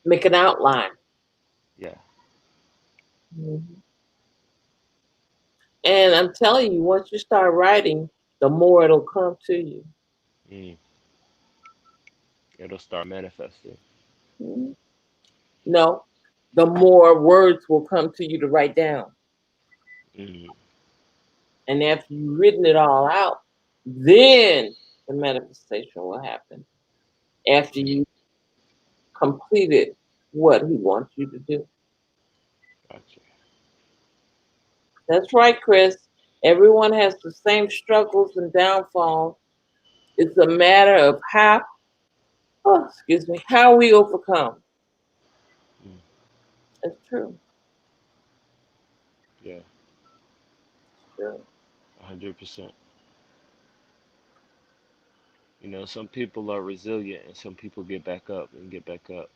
Make an outline. Yeah. Mhm. And I'm telling you, once you start writing, the more it'll come to you. Mm. It'll start manifesting. Mhm. No, the more words will come to you to write down. Mm. And after you've written it all out, then the manifestation will happen. After Mm. you completed what he wants you to do. Gotcha. That's right, Chris. Everyone has the same struggles and downfalls. It's a matter of how we overcome. Mm. It's true. Yeah. It's true. 100%. Some people are resilient and some people get back up and get back up.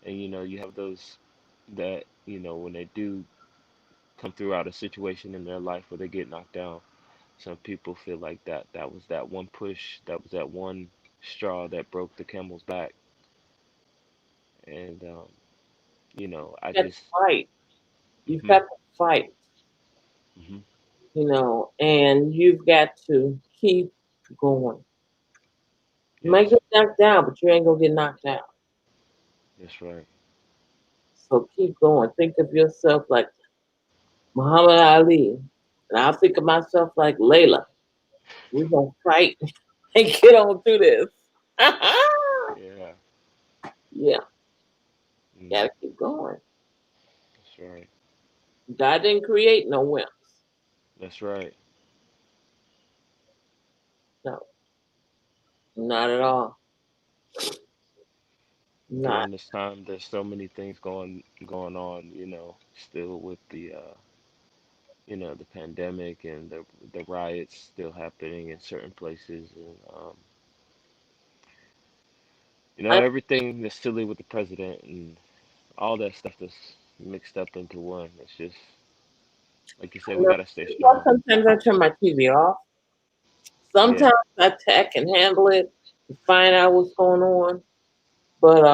And you have those that, when they do come throughout a situation in their life where they get knocked down. Some people feel like that was that one push, that was that one straw that broke the camel's back. And I You got to just fight. You've hmm got to fight, hmm and you've got to keep going. You might yes, get knocked down, but you ain't gonna get knocked out. that's right. So keep going. Think of yourself like Muhammad Ali, and I'll think of myself like Layla. We're gonna fight and get on through this. Yeah, Yeah, mm, gotta keep going. that's right. God didn't create no wimps. That's right. No, not at all. Not. During this time, there's so many things going on. Still with the pandemic and the riots still happening in certain places, and I, everything that's silly with the president and all that stuff that's mixed up into one. It's just like you said, I we know. gotta stay That's why strong. sometimes I turn my TV off. Yeah, Sometimes I tech and handle it to find out what's going on, but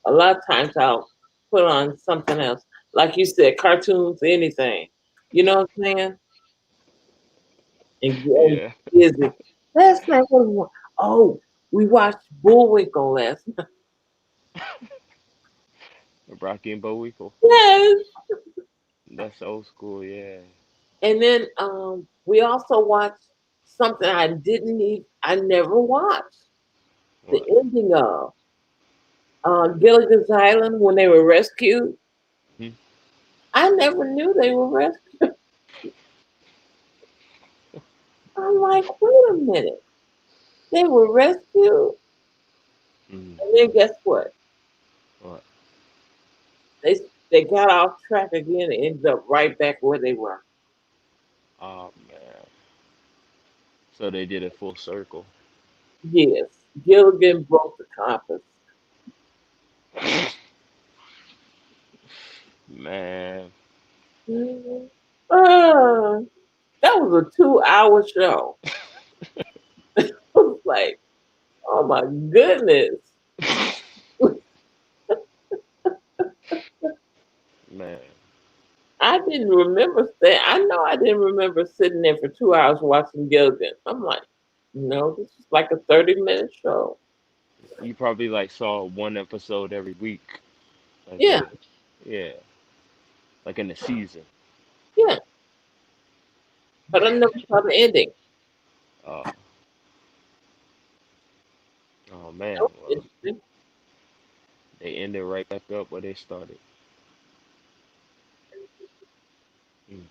a lot of times I'll put on something else, like you said, cartoons, anything. You know what I'm saying? And yeah. busy. Last night, what we wa- oh, we watched Bullwinkle last night. Rocky and Bullwinkle. Yes. That's old school. Yeah. And then we also watched something I never watched. The What? ending of Gilligan's Island when they were rescued. Hmm? I never knew they were rescued. I'm like, wait a minute. They were rescued. Mm. And then guess what? What? They they got off track again and ended up right back where they were. Oh man. So they did a full circle. Yes. Gilligan broke the compass. Man. Mhm. Uh, that was a 2 hour show. I was like, oh my goodness. Man. I didn't remember that. I know I didn't remember sitting there for 2 hours watching Gilligan. I'm like, no, this is like a 30-minute show. You probably like saw one episode every week. Like Yeah, yeah, like in the season. yeah. But I never saw the ending. Oh, oh man. That was Well, interesting. they ended right back up where they started. Mm.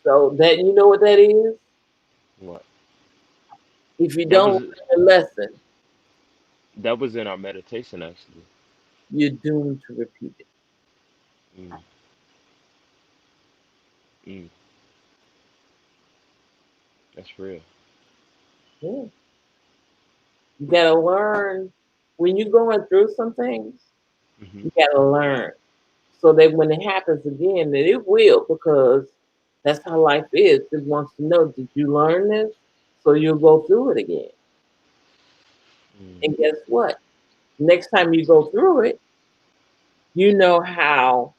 So that you know what that is? What? If you That don't was learn the lesson, that was in our meditation actually. you're doomed to repeat it. Mm. Mm. That's real. Yeah. You gotta learn when you're going through some things, Hmm. you gotta learn. So that when it happens again, that it will, because that's how life is. It wants to know, did you learn this? So you'll go through it again. Mm. And guess what? Next time you go through it, you know how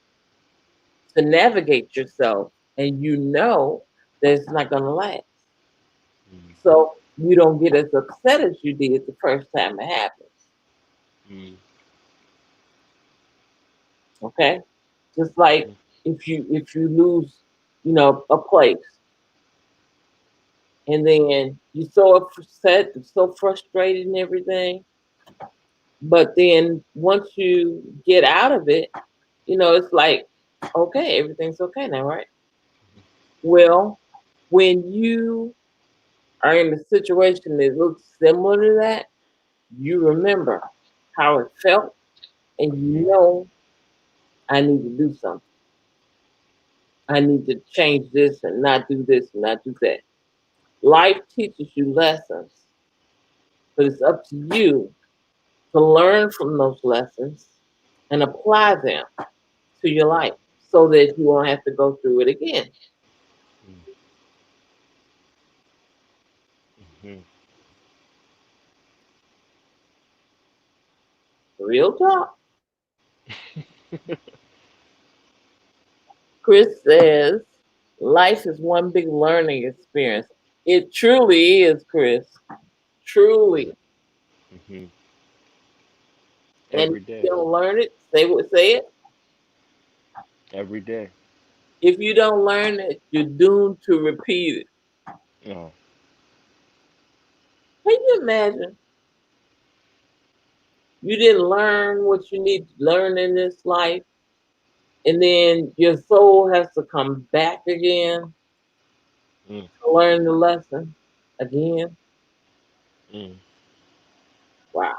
to navigate yourself and you know that it's not gonna last. Mm. So you don't get as upset as you did the first time it happens. Mm. Okay? Just like Hmm. if you lose, a place, and then you're so upset, so frustrated and everything. But then once you get out of it, it's like, okay, everything's okay now, right? Well, when you are in a situation that looks similar to that, you remember how it felt, and Hmm. you know, I need to do something. I need to change this and not do this and not do that. Life teaches you lessons, but it's up to you to learn from those lessons and apply them to your life. so that you won't have to go through it again. Mm-hmm. Real talk. Chris says life is one big learning experience. It truly is, Chris. Truly. Mm-hmm. And if Every you day. don't learn it, say it. Every day. If you don't learn it, you're doomed to repeat it. Oh. Can you imagine? You didn't learn what you need to learn in this life, and then your soul has to come back again Mm, to learn the lesson again. mm, Wow.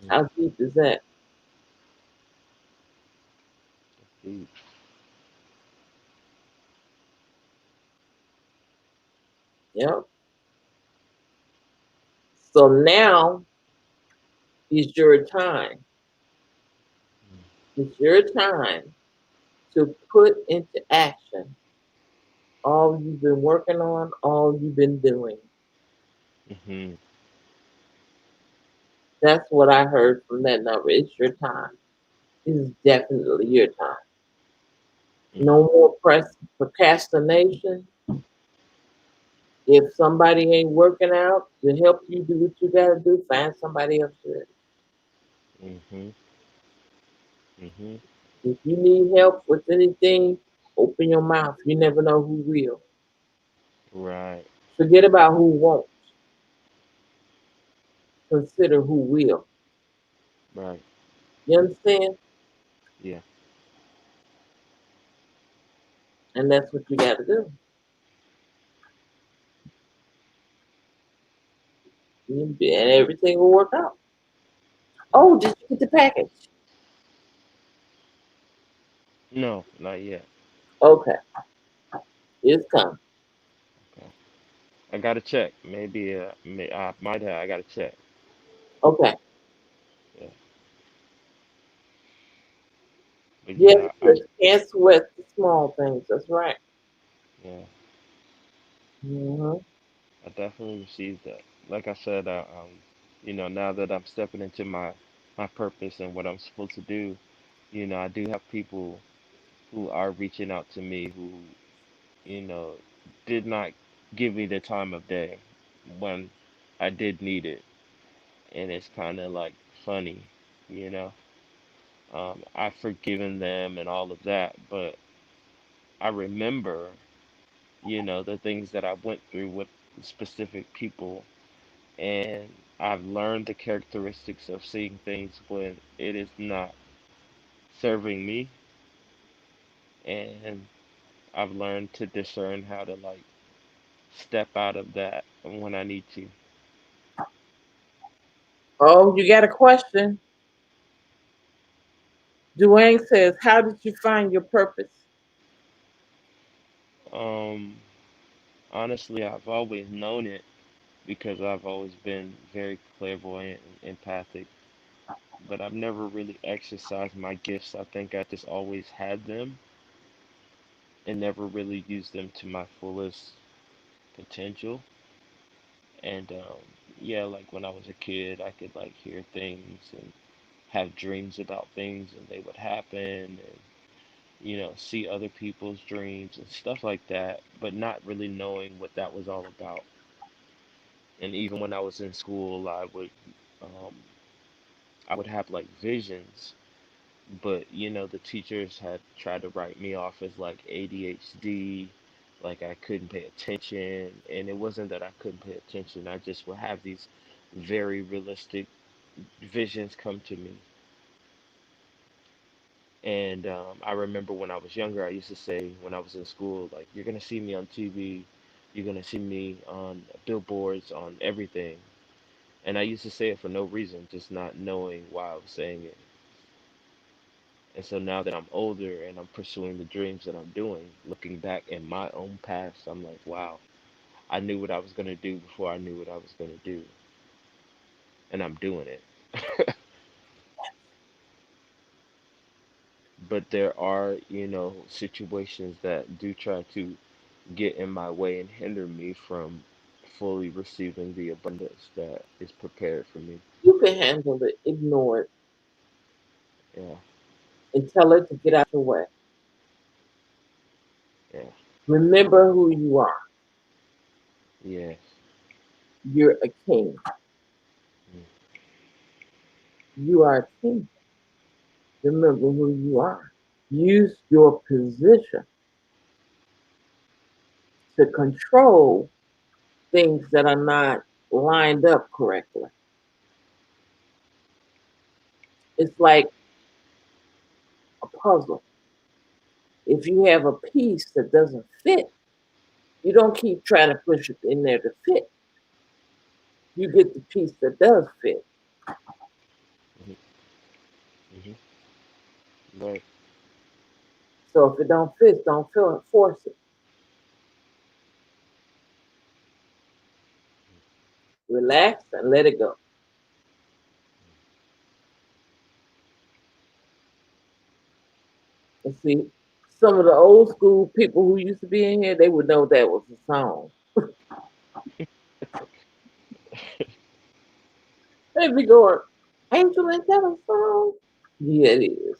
mm. How deep is that? Deep. Yep. So now is your time. It's your time to put into action all you've been working on, all you've been doing. Mm-hmm. That's what I heard from that number. It's your time. It is definitely your time. Mm. No more procrastination. If somebody ain't working out to help you do what you gotta do, find somebody else to do it. Mm-hmm. Mm-hmm. If you need help with anything, open your mouth. You never know who will. Right. Forget about who won't. Consider who will. Right. You understand? Yeah. And that's what you gotta do. And everything will work out. Mm. Oh, did you get the package? No, not yet. Okay, it's coming. Okay. I gotta check. Maybe I might have. I gotta check. Okay. Yeah. But Yes, yeah, I Chris, can't sweat the small things. That's right. yeah, Hmm. I definitely received that. Like I said, now that I'm stepping into my purpose and what I'm supposed to do, I do have people who are reaching out to me who, you know, did not give me the time of day when I did need it, and it's kind of like funny, you know. I've forgiven them and all of that, but I remember, the things that I went through with specific people, and I've learned the characteristics of seeing things when it is not serving me, and I've learned to discern how to like step out of that when I need to. Oh, you got a question? Dwayne says, "How did you find your purpose?" Um, Honestly, I've always known it because I've always been very clairvoyant and empathic, but I've never really exercised my gifts. I think I just always had them and never really used them to my fullest potential. And yeah, like when I was a kid, I could like hear things and have dreams about things and they would happen, and see other people's dreams and stuff like that, but not really knowing what that was all about. And even when I was in school, um, I would have like visions, but the teachers had tried to write me off as like ADHD, like I couldn't pay attention, and it wasn't that I couldn't pay attention. I just would have these very realistic visions come to me. And I remember when I was younger, I used to say when I was in school, like, you're going to see me on TV, you're going to see me on billboards, on everything. And I used to say it for no reason, just not knowing why I was saying it. And so now that I'm older and I'm pursuing the dreams that I'm doing, looking back in my own past, I'm like, wow, I knew what I was going to do before I knew what I was going to do. And I'm doing it. but there are, situations that do try to get in my way and hinder me from fully receiving the abundance that is prepared for me. You can handle it, ignore it, Yeah, and tell it to get out your way. yeah, Remember who you are. yes. You're a king. Mm, You are a king. Remember who you are. Use your position to control things that are not lined up correctly. It's like a puzzle. If you have a piece that doesn't fit, you don't keep trying to push it in there to fit. You get the piece that does fit. mhm, mhm. Right. So if it don't fit, don't feel it, force it. Relax and let it go. And see, some of the old school people who used to be in here, they would know that was a song. They'd be going, Angel, ain't that a song? Yeah, it is.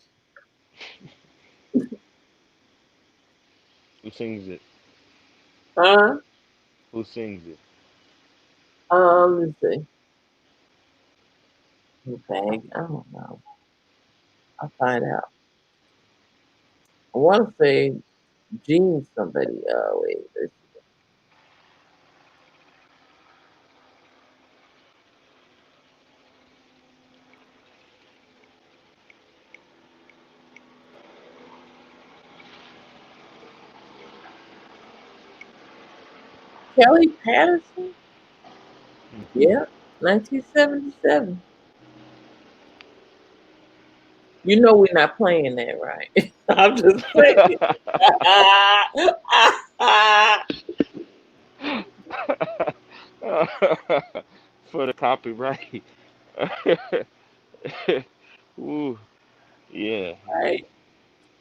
Who sings it? Huh? Who sings it? Let's see. Okay, I don't know. I'll find out. I want to say Gene somebody. Wait, Kelly Patterson? Yeah, 1977. You know we're not playing that, right? I'm just saying. For the copyright. Ooh, yeah, Right?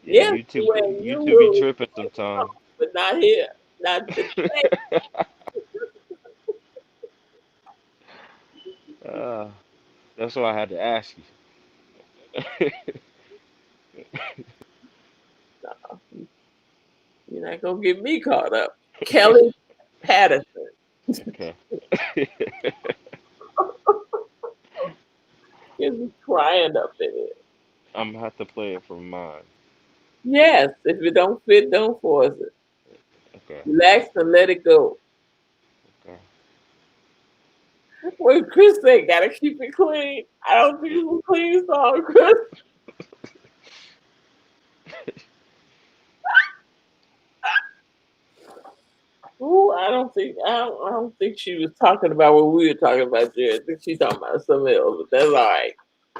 yeah. Yes, YouTube, when you YouTube be will, tripping sometimes. but not here. Not today. uh, that's why I had to ask you. You're not gonna get me caught up. Kelly Patterson. Okay. Get me crying up in it. I'm gonna have to play it from mine. Yes, if it don't fit, don't force it. Okay. Relax and let it go. Okay. When Chris said, "Gotta keep it clean," I don't think it's a clean song, Chris. Ooh, I don't think she was talking about what we were talking about, Jared. I think she's talking about something else, but that's all right.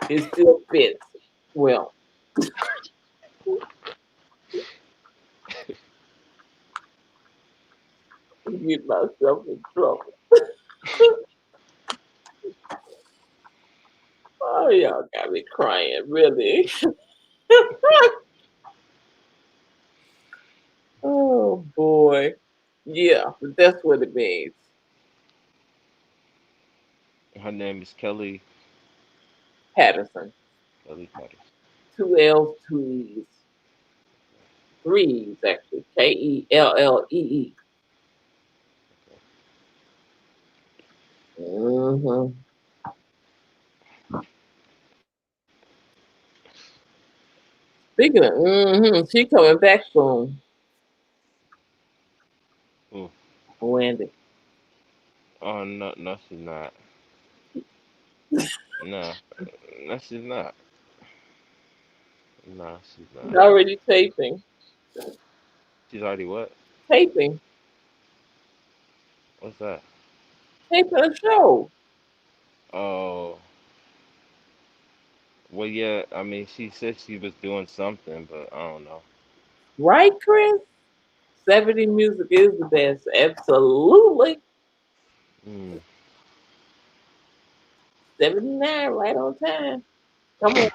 It still fits well. Get myself in trouble. Oh, y'all got me crying, really. Oh boy. Yeah, that's what it means. Her name is Kelly. Patterson. Kelly Patterson. Two L's, two E's. Three E's actually. Kellee. Mm-hmm. Speaking of she coming back soon, Ooh. Wendy. Oh no, no, she's not. No, no, she's not. No, she's She's not. already taping. She's already what? Taping. What's that? Taping a show. Oh, well, yeah. I mean, she said she was doing something, but I don't know. Right, Chris? 70 music is the best. Absolutely. Hmm. 79, right on time. Come on.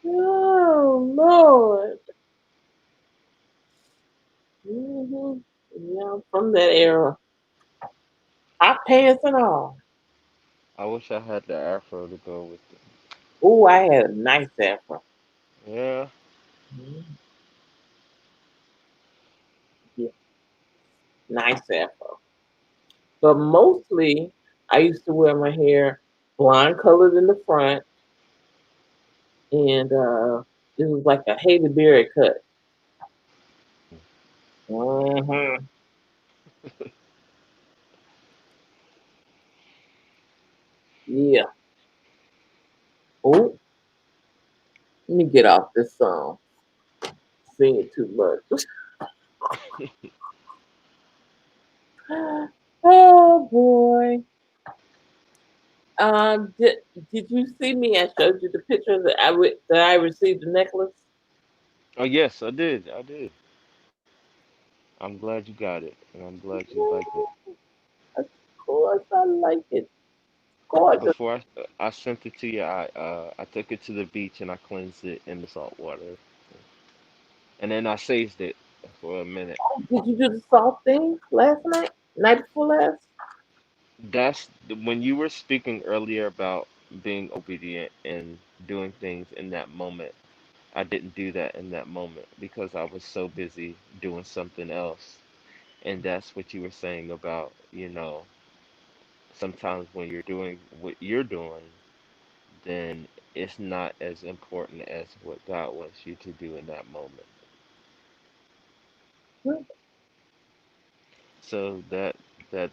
Oh Lord. Hmm. Yeah, I'm from that era. Hot pants and all. I wish I had the afro to go with it. Oh, I had a nice afro. Yeah. Mhm. Yeah, nice afro. But mostly, I used to wear my hair blonde colored in the front, and it was like a Halle Berry cut. Hmm. Yeah. Oh, let me get off this song. Singing too much. Oh boy. Did you see me? I showed you the picture that that I received the necklace. Oh yes, I did. I did. I'm glad you got it, and I'm glad you like it. Yeah, of course, I like it. Gorgeous. Before I sent it to you, I took it to the beach and I cleansed it in the salt water, and then I saved it for a minute. Did you do the salt thing last night? Night before last? That's when you were speaking earlier about being obedient and doing things in that moment. I didn't do that in that moment because I was so busy doing something else. And that's what you were saying about, sometimes when you're doing what you're doing, then it's not as important as what God wants you to do in that moment. Hmm. So that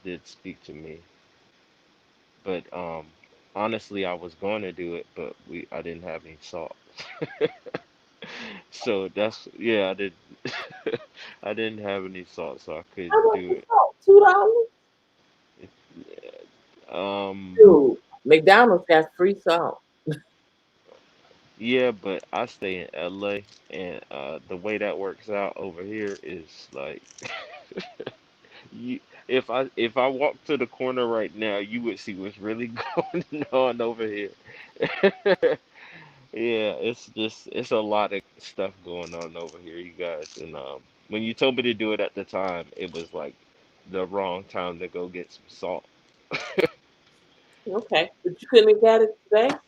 did speak to me. But honestly, I was going to do it, but we I didn't have any salt. So that's yeah, I did I didn't have any salt, so I How couldn't much do the it. salt? $2? Um, Dude, McDonald's got free salt. yeah, but I stay in LA, and the way that works out over here is like you, if I walk to the corner right now, you would see what's really going on over here. Yeah, it's a lot of stuff going on over here, you guys. And when you told me to do it at the time, it was like the wrong time to go get some salt. Okay, but you couldn't have got it today.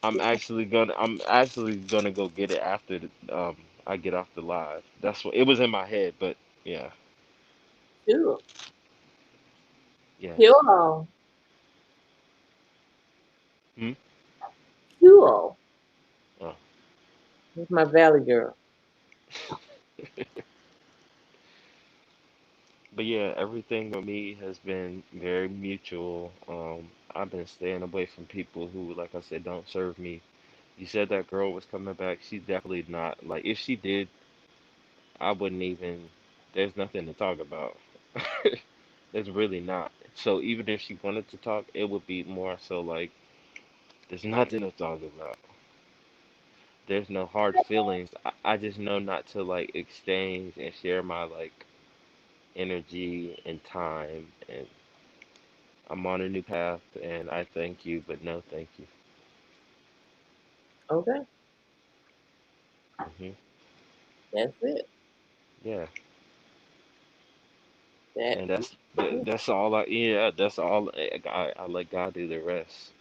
I'm actually gonna go get it after I get off the live. That's what it was in my head, but yeah, Sure, yes. sure, Hmm? sure. Oh. That's my Valley girl. But yeah, everything with me has been very mutual. I've been staying away from people who, like I said, don't serve me. You said that girl was coming back. She's definitely not. Like, if she did, I wouldn't even. There's nothing to talk about. There's really not. So even if she wanted to talk, it would be more so like there's nothing to talk about. There's no hard feelings. I just know not to like exchange and share my like energy and time. And I'm on a new path, and I thank you, but no thank you. Okay, Hmm. that's it. Yeah, That. and that's all I. Yeah, that's all. I let God do the rest.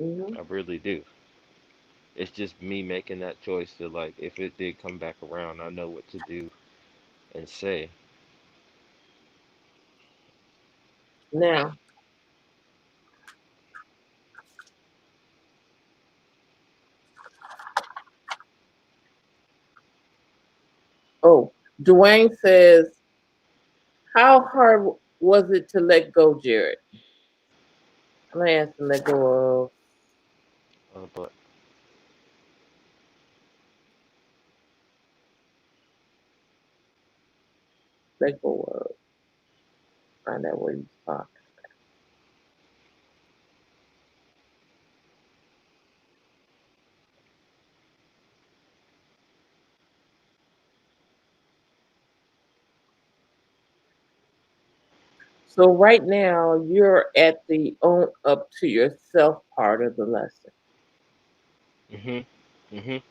Mm-hmm. I really do. It's just me making that choice to like, if it did come back around, I know what to do and say. Now, oh, Dwayne says, "How hard was it to let go, Jared?" I'm gonna ask to let go of, But let go of. Find out what he's talking. So right now you're at the own up to yourself part of the lesson. Mhm. Mhm.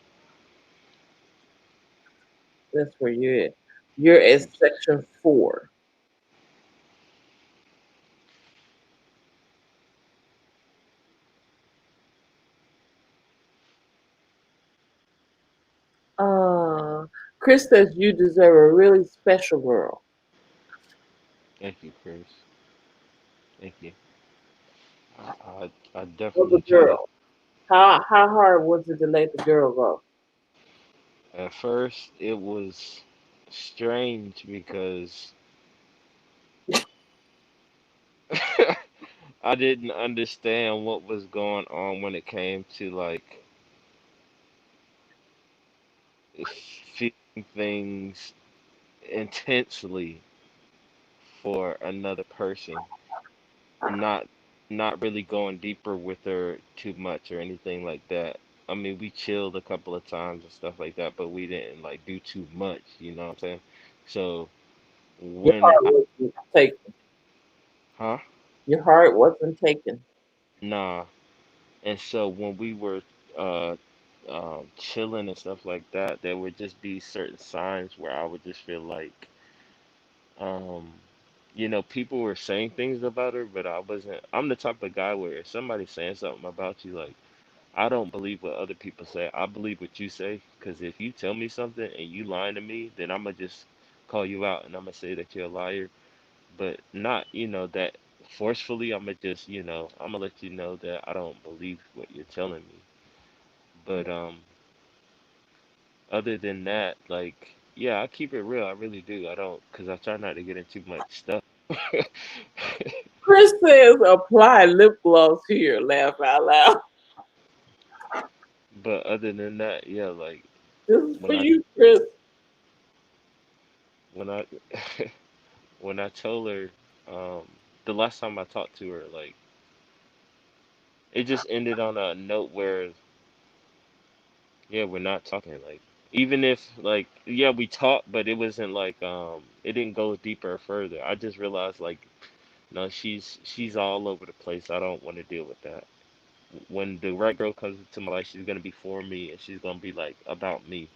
That's where you're at. You're at section 4. Uh Chris says you deserve a really special girl. Thank you, Chris. Thank you. I Well, the definitely try to. girl. How hard was it to let the girl go? At first, it was strange because I didn't understand what was going on when it came to like feeling things intensely for another person, not not really going deeper with her too much or anything like that. I mean, we chilled a couple of times and stuff like that, but we didn't like do too much, you know what I'm saying? So Your when heart I, wasn't taken. huh? Your heart wasn't taken. Nah. And so when we were uh chilling and stuff like that, there would just be certain signs where I would just feel like um people were saying things about her, but I wasn't. I'm the type of guy where if somebody's saying something about you, like I don't believe what other people say. I believe what you say, because if you tell me something and you lying to me, then I'm gonna just call you out and I'm gonna say that you're a liar, but not, that forcefully. I'm gonna just, I'm gonna let you know that I don't believe what you're telling me. But other than that, like, yeah, I keep it real. I really do. I don't, because I try not to get into much stuff. Chris says apply lip gloss here. Laugh out loud. But other than that, yeah, like This is for when I you, Chris. when I when I told her um the last time I talked to her, like it just ended on a note where yeah, we're not talking. Like even if like yeah, we talked, but it wasn't like it didn't go deeper or further. I just realized like no, she's all over the place. I don't want to deal with that. When the right girl comes into my life, she's gonna be for me and she's gonna be like about me.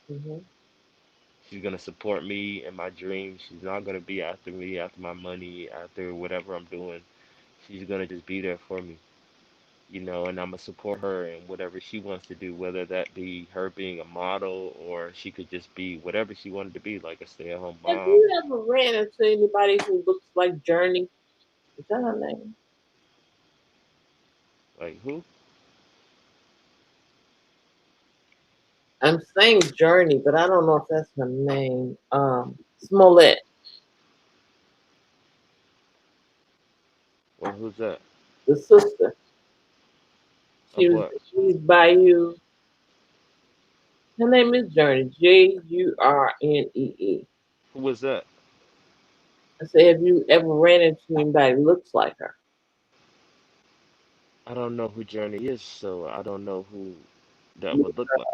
Hmm. She's gonna support me in my dreams. She's not gonna be after me, after my money, after whatever I'm doing. She's gonna just be there for me, and I'm gonna support her in whatever she wants to do, whether that be her being a model or she could just be whatever she wanted to be, like a stay-at-home Have mom. you ever ran into anybody who looks like Journey? Is that her name? Like who? I'm saying Journey, but I don't know if that's her name. Smollett, Or who's that? the sister. She Of was what? she's by you. Her name is Journey. Jurnee. Who was that? I said, have you ever ran into anybody who looks like her? I don't know who Journey is, so I don't know who that would look like.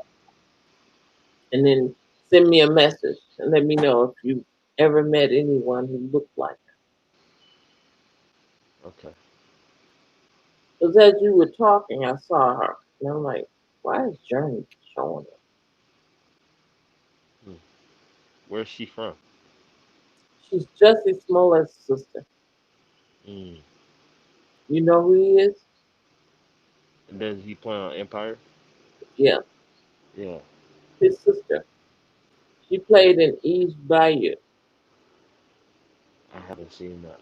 And then send me a message and let me know if you ever met anyone who looked like her. Okay. Because as you were talking, I saw her. And I'm like, why is Journey showing up? Hmm. Where's she from? She's Jussie Smollett's sister. Mm. You know who he is? And does he play on Empire? Yeah, Yeah, his sister. She played in Eve's Bayou. I haven't seen that.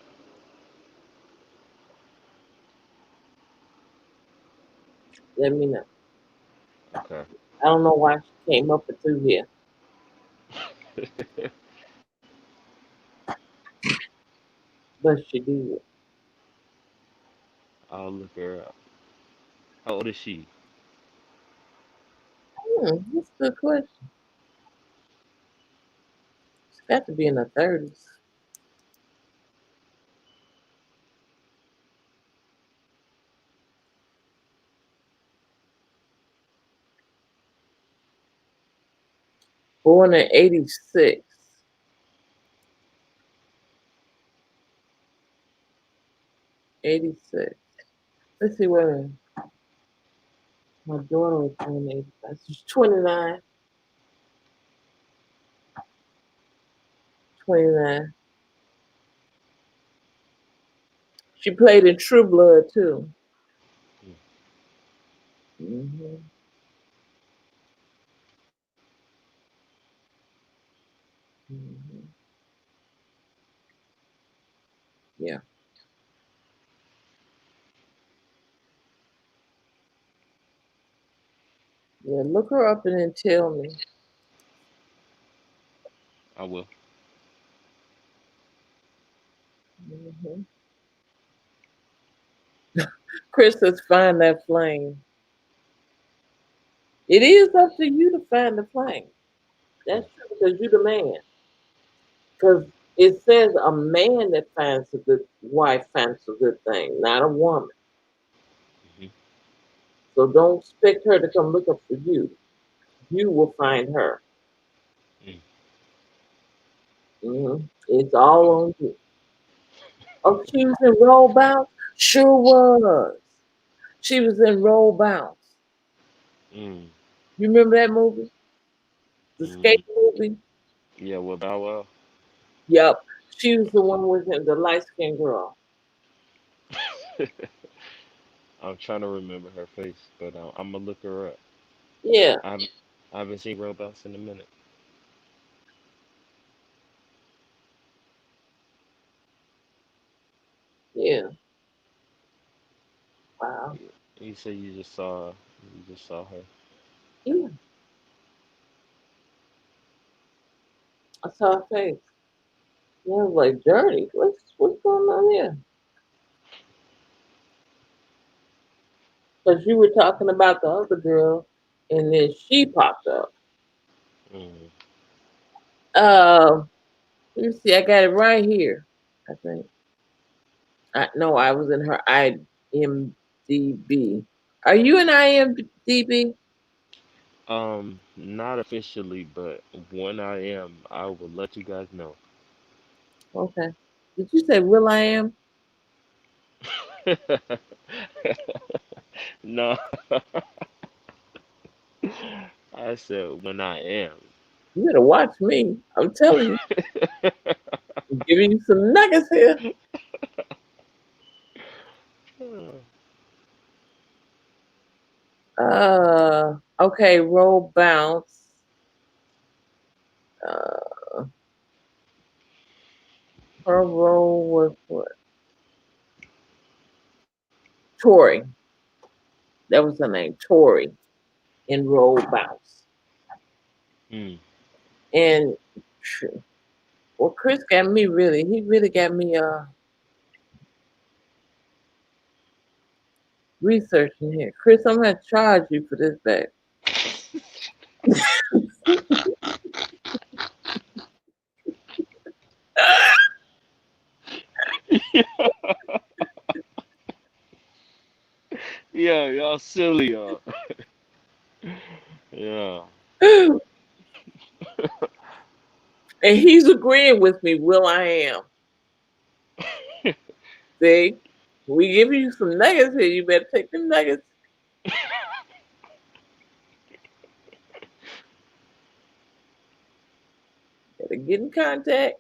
Let me know. Okay. I don't know why she came up and through here, but she did. I'll look her up. How old is she? That's a good question. She's got to be in her 30s. Born in '86. 86. Let's see where my daughter was born in 85. She's 29. 29. She played in True Blood too. Mm. Hmm. Hmm. Yeah. Yeah. Look her up and then tell me. I will. Hmm. Chris says, find that flame. It is up to you to find the flame. Mm. That's true because you're the man. Because it says a man that finds a good wife finds a good thing, not a woman. Hmm. So don't expect her to come look up for you. You will find her. Mm. It's all Okay. on you. Oh, she was in Roll Bounce? Sure was. She was in Roll Bounce. Mm. You remember that movie? The Hmm. skate movie? Yeah, well, Bow Wow. Yep. She was the one with him, the light skinned girl. I'm trying to remember her face, but I'm gonna look her up. Yeah, I haven't, I haven't seen Robots in a minute. yeah. Wow. You say you just saw her. Yeah. I saw her face. Yeah, I was like, dirty. What's going on here? Because you were talking about the other girl, and then she popped up. Mm. Uh, let me see. I got it right here. I think. No, I was in her IMDb. Are you in IMDb? Not officially, but when I am, I will let you guys know. Okay. Did you say Will I am? No, I said when I am. You better watch me. I'm telling you. I'm giving you some nuggets here. Okay. Roll bounce. Uh, her role was what? Tori. That was her name, Tori, in Roll Bounce. Mm. And well, Chris got me really. He really got me researching here. Chris, I'm gonna charge you for this back. Yeah, y'all silly, y'all. Yeah. And he's agreeing with me. Will I am. See, we give you some nuggets here. You better take them nuggets. Better get in contact.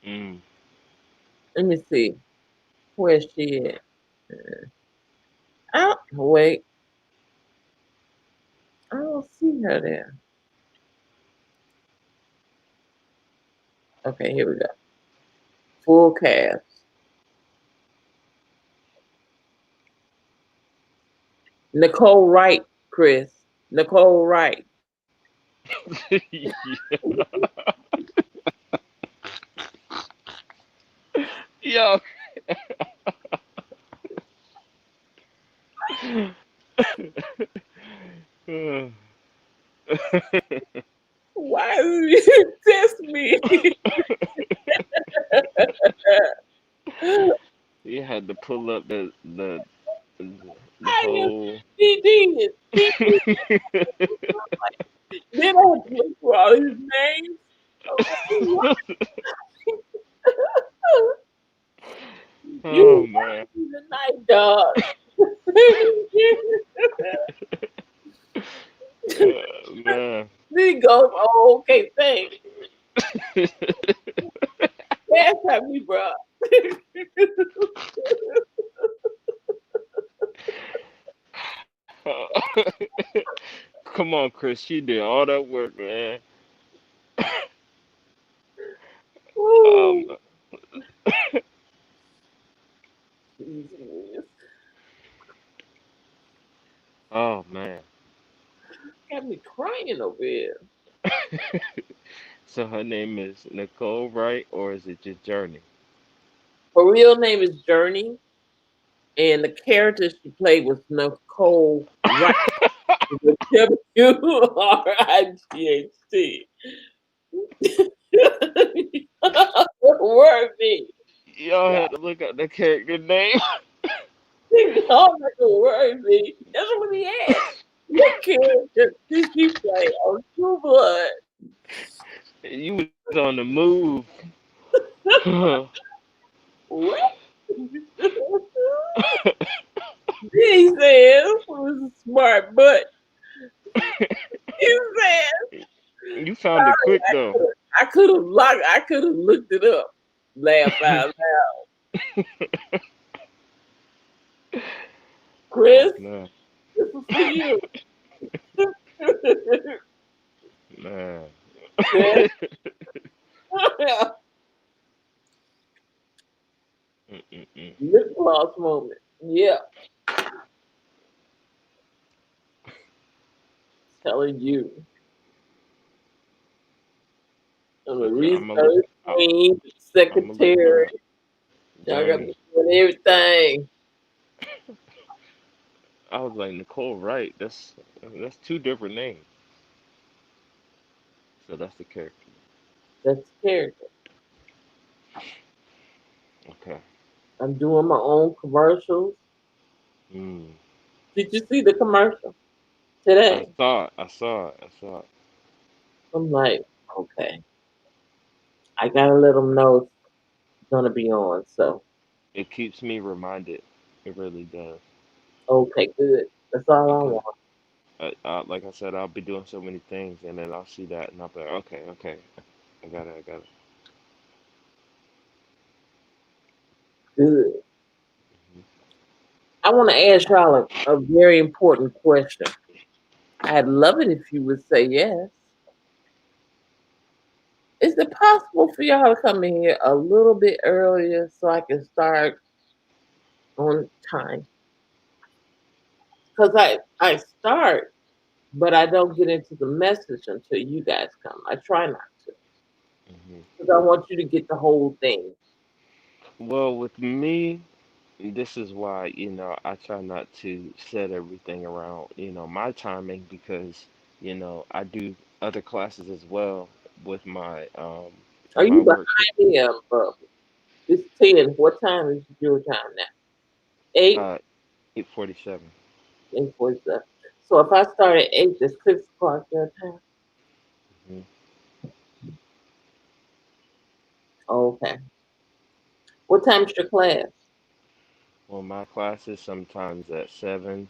Mm. Let me see. Where's she at? Oh, wait. I don't see her there. Okay, here we go. Full cast. Nicole Wright, Chris. Nicole Wright. Yo. Why did you test me? You had to pull up the I am whole. DD. Then I have to look for all his names. Okay. You Oh why man. even God. Man. Then he goes, oh, okay, thanks. That's how me, bro. Come on, Chris. She did all that work, man. Um, Woo. Jesus. oh man. Got me crying over here. So her name is Nicole Wright, or is it just Journey? Her real name is Journey, and the character she played was Nicole Wright. WRIGHT. Word Y'all had to look up the character name. Oh, my God, worthy. That's what he had. What character did she play on True Blood? You was on the move. What? He said, was a smart butt. He said, You found it quick though. I could have looked it up. Laugh out loud. Oh Chris, man, this is for you. man. Chris, Mm-mm-mm. lip gloss moment. Yeah, telling you. I'm a Okay, research queen, I'm gonna look secretary. now. Y'all got me Journey. doing everything. I was like Nicole Wright. That's two different names. So that's the character. That's the character. Okay. I'm doing my own commercials. Mm. Did you see the commercial I today? saw it. I saw it. I saw it. I'm like, okay, I gotta let them know it's gonna be on. So, It keeps me reminded. It really does. okay, good. That's all I Because want. like I said, I'll be doing so many things, and then I'll see that, and I'll be like, okay, okay, I got it, I got it. Good. Mhm. I want to ask y'all a very important question. I'd love it if you would say yes. Is it possible for y'all to come in here a little bit earlier so I can start on time? Because I start, but I don't get into the message until you guys come. I try not to Mhm. because I want you to get the whole thing. Well, with me, this is why, I try not to set everything around, my timing because, I do other classes as well with Are my you work. behind me, Bubba? It's 10. What time is your time now? 8? Uh, 8:47. 8:47. So if I start at 8, it's 6 o'clock your time. Mhm. Okay. What time is your class? Well, my classes sometimes at 7,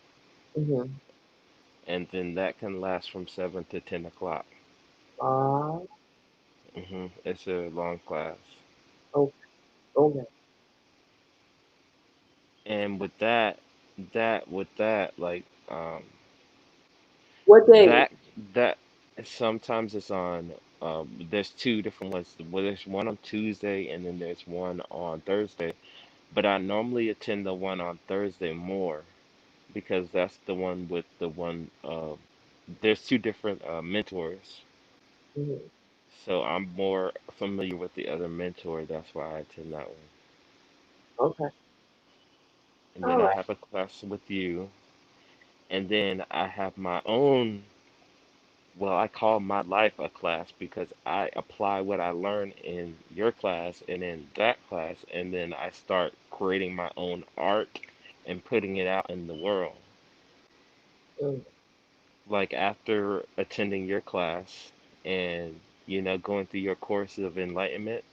Mm-hmm. and then that can last from 7 to 10 o'clock. Uh, It's a long class. okay. Okay. And with that, like, What day? that, that, sometimes it's on, there's two different ones. Well, there's one on Tuesday and then there's one on Thursday. But I normally attend the one on Thursday more because that's the one with the one, there's two different, mentors. Mm-hmm. So I'm more familiar with the other mentor. That's why I attend that one. Okay. And All then I right. have a class with you. And then I have my own, well, I call my life a class because I apply what I learn in your class and in that class. And then I start creating my own art and putting it out in the world. Like after attending your class and, going through your course of enlightenment,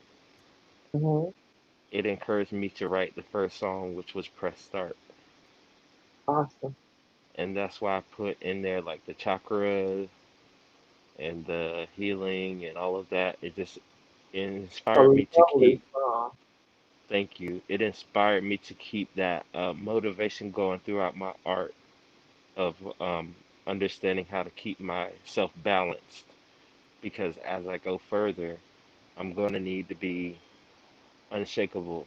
Mm-hmm. it encouraged me to write the first song, which was Press Start. Awesome. and that's why I put in there like the chakras and the healing and all of that. It A inspired me to lovely keep. song. Thank you. It inspired me to keep that motivation going throughout my art of understanding how to keep myself balanced. Because as I go further, I'm going to need to be unshakable.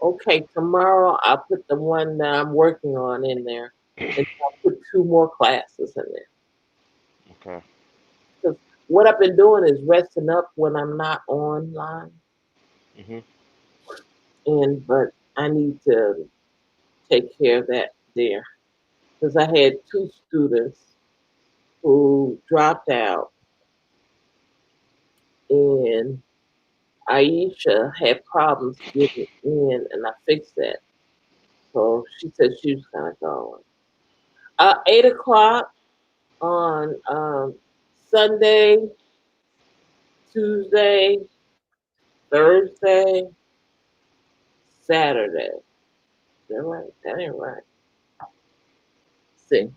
Okay, tomorrow I'll put the one that I'm working on in there, and I'll put two more classes in there. Okay. Because what I've been doing is resting up when I'm not online, Hmm. and but I need to take care of that there because I had two students who dropped out, and Aisha had problems getting in, and I fixed that. So she said she was gonna go. 8 o'clock on Sunday, Tuesday, Thursday, Saturday. Is that right? That ain't right. See,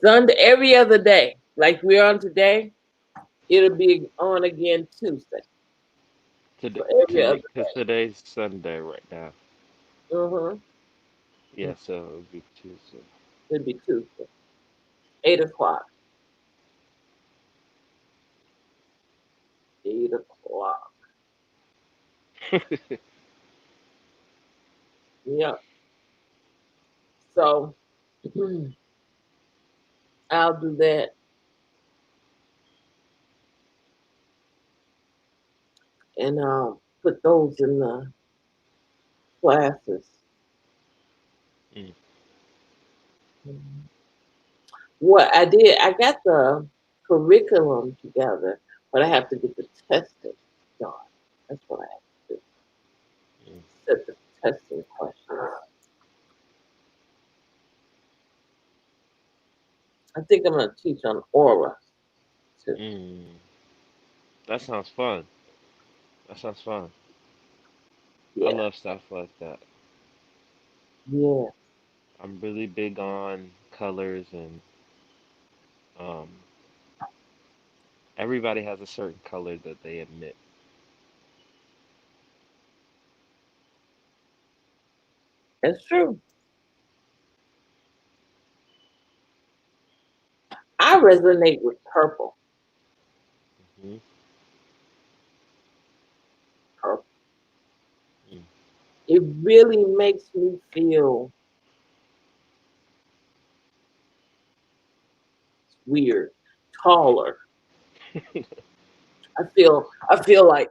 Sunday every other day, like we're on today, it'll be on again Tuesday. Today, So every other today, because day. today's Sunday right now. Mm-hmm. Yeah, so it would be Tuesday. It'll be Tuesday, 8 o'clock. 8 o'clock. Yeah. So I'll do that and put those in the classes. Mm, Mhm. What I did, I got the curriculum together, but I have to get the testing done. That's what I have to do. mm, Set the testing questions. I think I'm going to teach on aura too. mm. That sounds fun. That sounds fun. I Yeah, love stuff like that. yeah, I'm really big on colors and um, everybody has a certain color that they emit. that's true. I resonate with purple. Hmm. Purple. Mm. It really makes me feel weird, taller. I feel like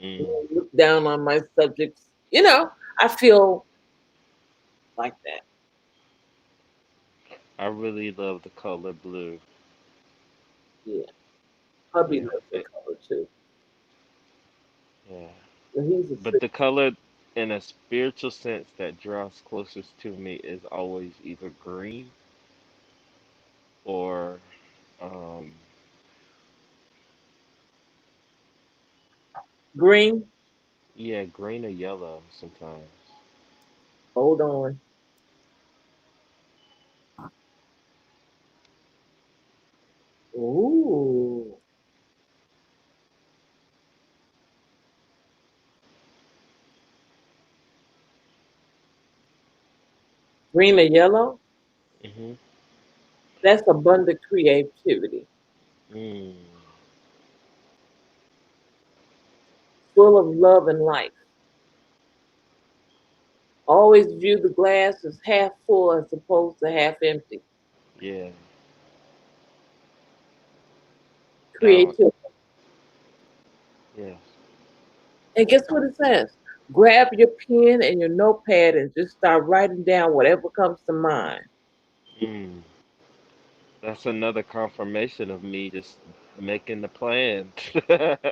Mm. look down on my subjects. I feel like that. I really love the color blue. Yeah. Hubby Yeah, loves the color too. yeah. And he's a But six. the color in a spiritual sense that draws closest to me is always either green or um, Green. yeah, green or yellow sometimes. Hold on. Ooh. Green or yellow? Hmm. That's abundant creativity, Mm. full of love and life. Always view the glass as half full as opposed to half empty. Yeah, balance. Creativity. Yes. And guess what it says? Grab your pen and your notepad and just start writing down whatever comes to mind. Mm. That's another confirmation of me just making the plan.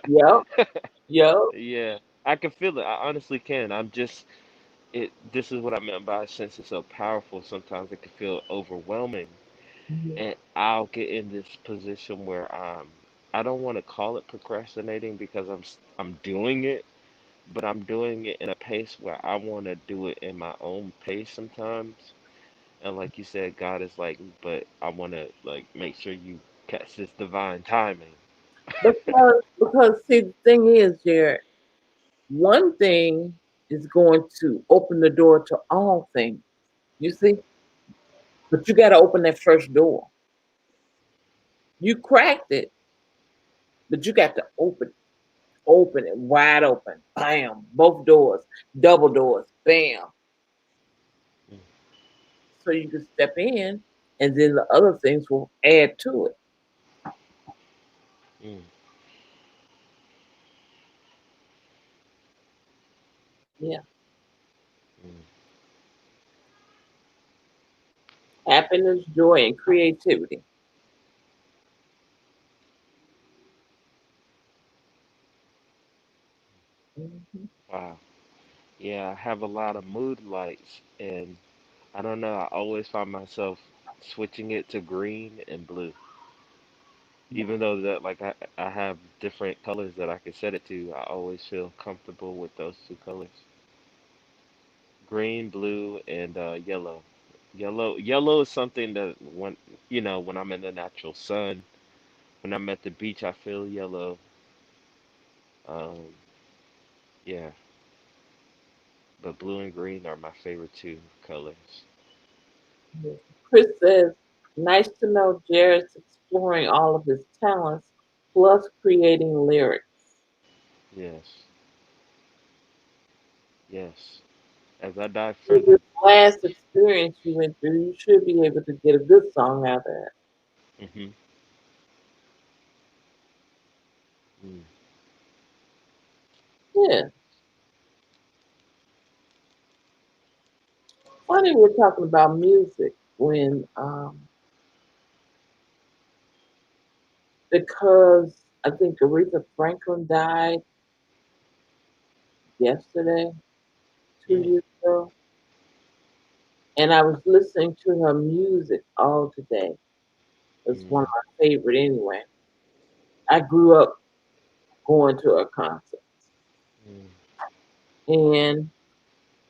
Yep. Yep. Yeah, I can feel it. I honestly can. I'm just it. This is what I meant by since it's so powerful. Sometimes it can feel overwhelming, Mhm. and I'll get in this position where I don't want to call it procrastinating because I'm doing it, but I'm doing it in a pace where I want to do it in my own pace sometimes. And like you said, God is like, but I want to like make sure you catch this divine timing. Because see, the thing is, Jared, one thing is going to open the door to all things. You see, but you got to open that first door. You cracked it, but you got to open it wide open. Bam, both doors, double doors. Bam, Mm, so you can step in, and then the other things will add to it. mm, Yeah, mm. happiness, joy, and creativity. Mhm. Wow. Yeah, I have a lot of mood lights, and I don't know, I always find myself switching it to green and blue. Even though that like I have different colors that I can set it to, I always feel comfortable with those two colors. Green, blue, and yellow. Yellow is something that when when I'm in the natural sun, when I'm at the beach, I feel yellow. Um, yeah, but blue and green are my favorite two colors. Chris says, nice to know Jared's exploring all of his talents, plus creating lyrics. Yes, yes. As I dive With further, this last experience you went through, you should be able to get a good song out of that. hmm mm, Yeah. Funny we're talking about music when because I think Aretha Franklin died yesterday, two mm, years ago, and I was listening to her music all today. It's one of mm, my favorite anyway. I grew up going to her concerts. mm, And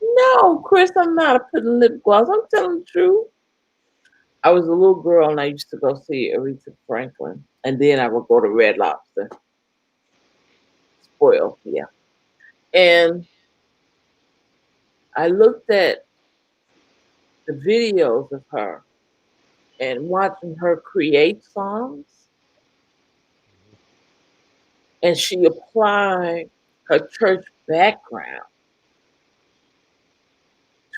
no, Chris, I'm not putting lip gloss. I'm telling the truth. I was a little girl and I used to go see Aretha Franklin. And then I would go to Red Lobster. Spoil, yeah. And I looked at the videos of her and watching her create songs. And she applied her church background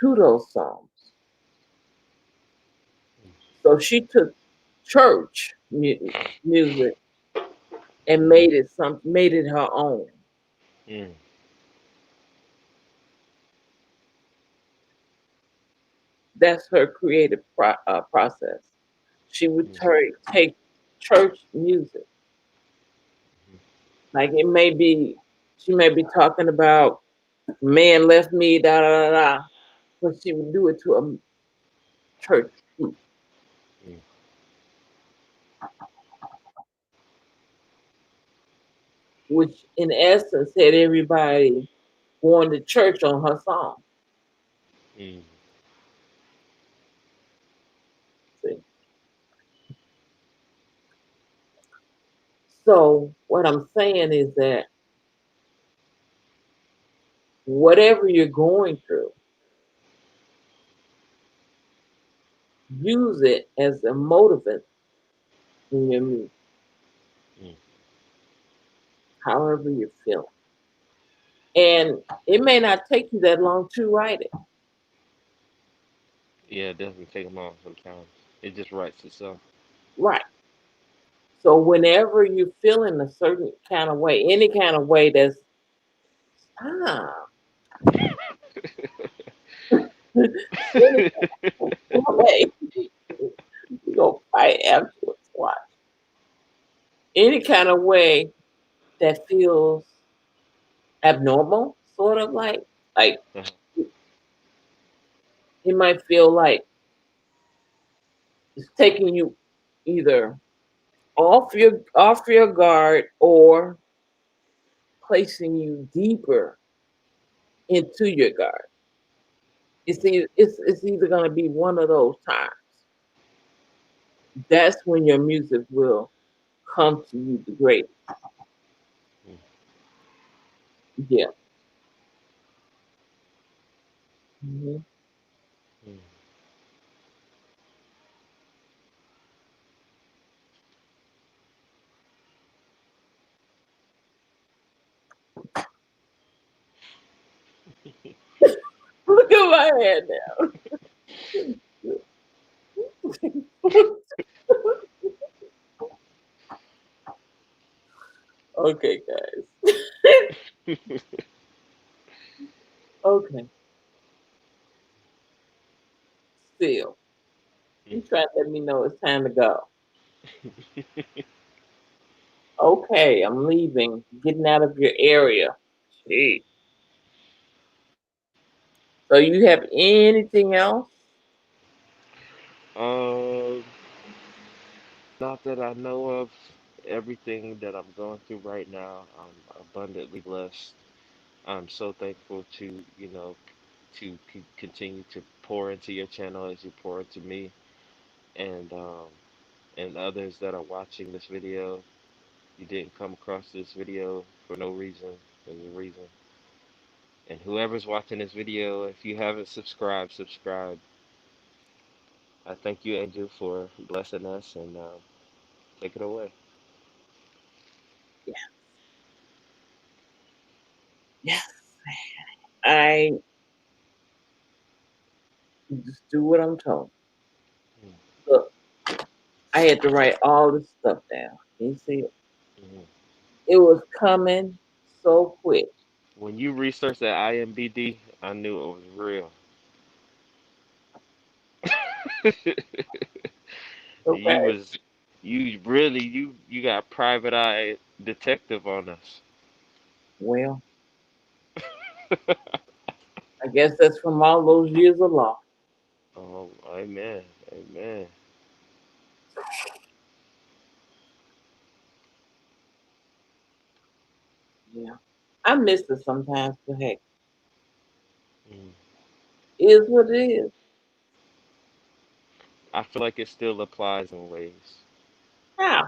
to those songs. So she took church music and mm, made it her own. mm, That's her creative process. She would mm, take church music, like it may be, she may be talking about man left me, da da da da, but she would do it to a church group, mm, which in essence had everybody going to church on her song. mm. See? So what I'm saying is that whatever you're going through, use it as a motivant in your music, Mm. however you're feeling. And it may not take you that long to write it. Yeah, it doesn't take long sometimes. It just writes itself. Right. So whenever you're feeling a certain kind of way, any kind of way that's ah, any kind of way, you go fight afterwards. Watch. Any kind of way that feels abnormal, sort of like Uh-huh. it might feel like it's taking you either off your guard or placing you deeper. into your garden. It's either going to be one of those times. That's when your music will come to you the greatest. mm, Yeah. Hmm. mm. Look at my hand now. Okay, guys. Okay, still. Mm. You trying to let me know it's time to go. Okay, I'm leaving, getting out of your area. Gee. So you have anything else? Um, Not that I know of. Everything that I'm going through right now, I'm abundantly blessed. I'm so thankful to, continue to pour into your channel as you pour into me, and others that are watching this video. You didn't come across this video for no reason. There's a reason. And whoever's watching this video, if you haven't subscribed, subscribe. I thank you, Angel, for blessing us, and take it away. Yeah. Yes. I just do what I'm told. Mm, Look, I had to write all this stuff down. You see it? mhm. It was coming so quick. When you researched that IMBD, I knew it was real. You Okay. was you really you got private eye detective on us. Well, I guess that's from all those years of law. Oh, amen, amen. Yeah. I miss it sometimes, but hey, Mm. it is what it is. I feel like it still applies in ways How?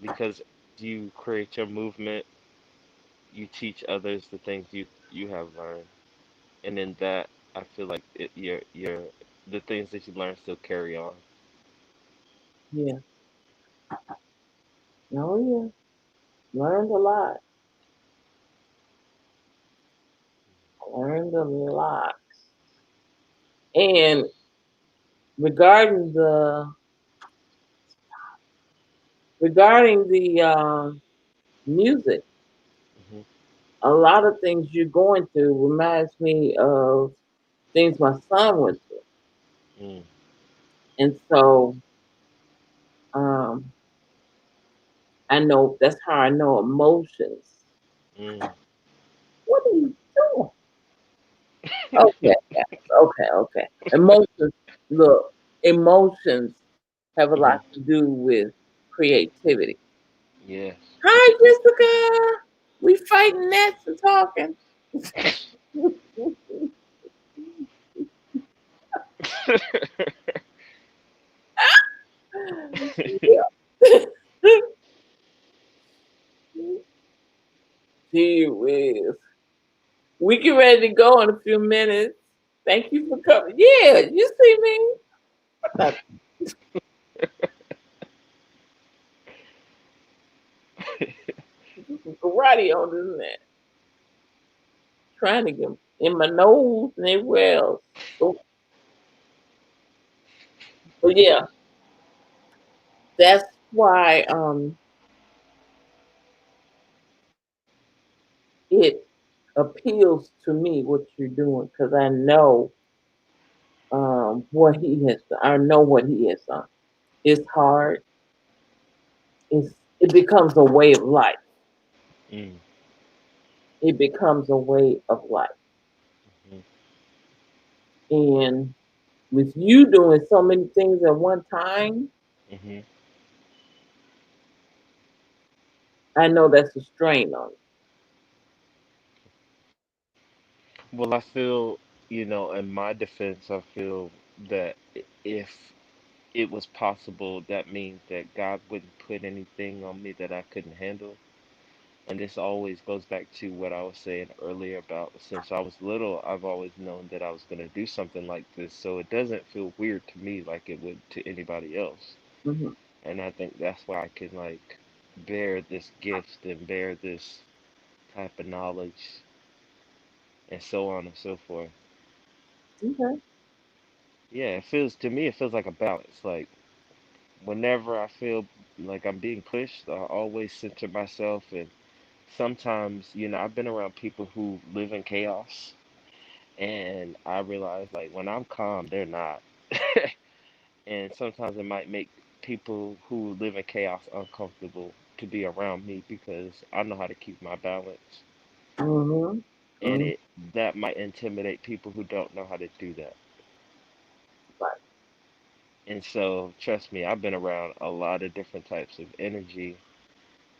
because you create your movement, you teach others the things you have learned, and in that, I feel like your the things that you learn still carry on. Yeah. Oh, yeah. Learned a lot. Learned a lot. And regarding the music, Hmm. a lot of things you're going through reminds me of things my son went through. Mm, And so um, I know that's how I know emotions. mm, What are you doing? Okay, yes, okay, okay. Emotions, look, emotions have a hmm. lot to do with creativity. Yes. Hi, Jessica. We fighting nets and talking. Yeah. Gee whiz. We get ready to go in a few minutes. Thank you for coming. Yeah, you see me. Not karate on this net. Trying to get in my nose and everywhere else. So, but yeah, that's why it appeals to me what you're doing because I know what he has done. I know what he has done. It's hard. It becomes a way of life. Mm, It becomes a way of life. mm, And with you doing so many things at one time, hmm. I know that's a strain on you. Well, I feel, in my defense, I feel that if it was possible, that means that God wouldn't put anything on me that I couldn't handle. And this always goes back to what I was saying earlier about since I was little, I've always known that I was going to do something like this. So it doesn't feel weird to me like it would to anybody else. Hmm. And I think that's why I can like bear this gift and bear this type of knowledge and so on and so forth. Okay. Yeah, it feels to me it feels like a balance. Like whenever I feel like I'm being pushed, I always center myself and sometimes, I've been around people who live in chaos and I realize like when I'm calm, they're not. And sometimes it might make people who live in chaos uncomfortable to be around me because I know how to keep my balance. Hmm. And it that might intimidate people who don't know how to do that. Right. And so, trust me, I've been around a lot of different types of energy,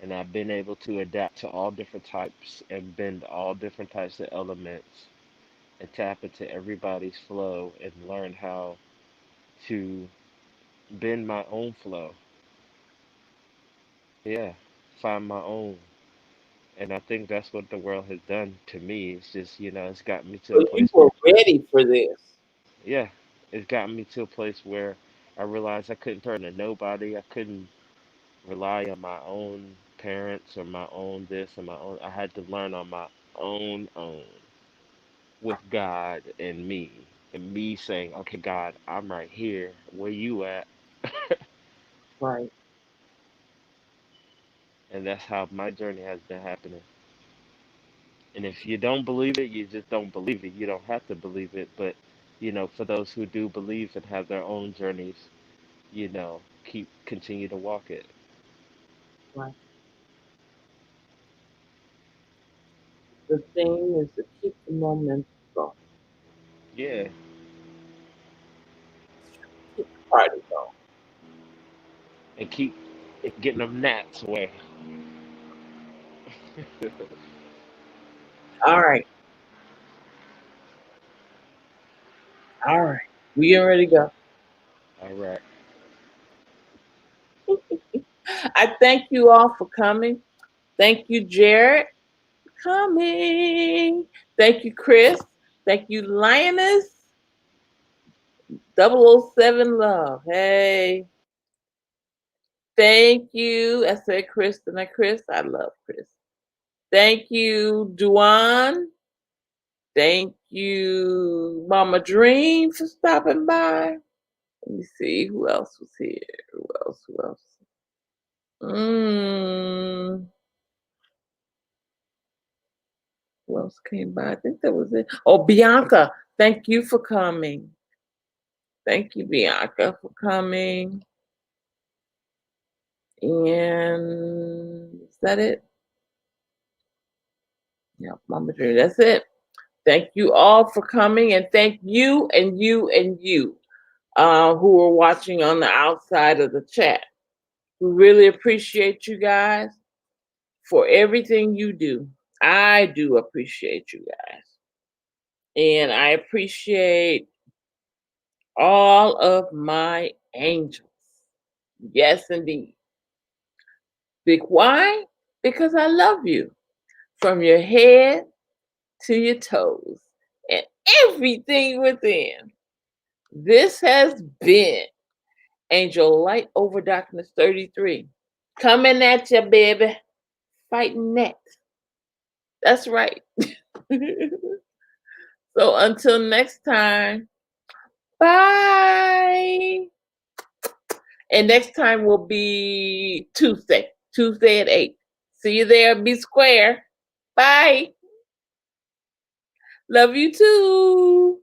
and I've been able to adapt to all different types and bend all different types of elements and tap into everybody's flow and learn how to bend my own flow. Yeah, find my own. And I think that's what the world has done to me. It's just, it's gotten me to a So you place were where, ready for this. yeah, it's gotten me to a place where I realized I couldn't turn to nobody. I couldn't rely on my own parents or my own this and my own. I had to learn on my own with God and me saying, okay, God, I'm right here. Where you at? Right. And that's how my journey has been happening. And if you don't believe it, you just don't believe it. You don't have to believe it. But, for those who do believe and have their own journeys, continue to walk it. Right. The thing is to keep the momentum going. Yeah. Keep the party going. And keep getting them gnats away. All right. All right. We getting ready to go. All right. I thank you all for coming. Thank you, Jared, for coming. Thank you, Chris. Thank you, Lioness. 007 Love. Hey. Thank you. I said Chris, and I Chris. I love Chris. Thank you, Duan. Thank you, Mama Dream, for stopping by. Let me see who else was here. Who else? Who else? Mm, who else came by? I think that was it. Oh, Bianca. Thank you for coming. Thank you, Bianca, for coming. And is that it? Yeah, Mama Dream. That's it. Thank you all for coming, and thank you and you and you who are watching on the outside of the chat. We really appreciate you guys for everything you do. I do appreciate you guys. And I appreciate all of my angels. Yes, indeed. Big why? Because I love you from your head to your toes and everything within. This has been Angel Light Over Darkness 33. Coming at you, baby. Fighting next. That's right. So until next time, bye. And next time will be Tuesday. Tuesday at 8. See you there. Be square. Bye. Love you too.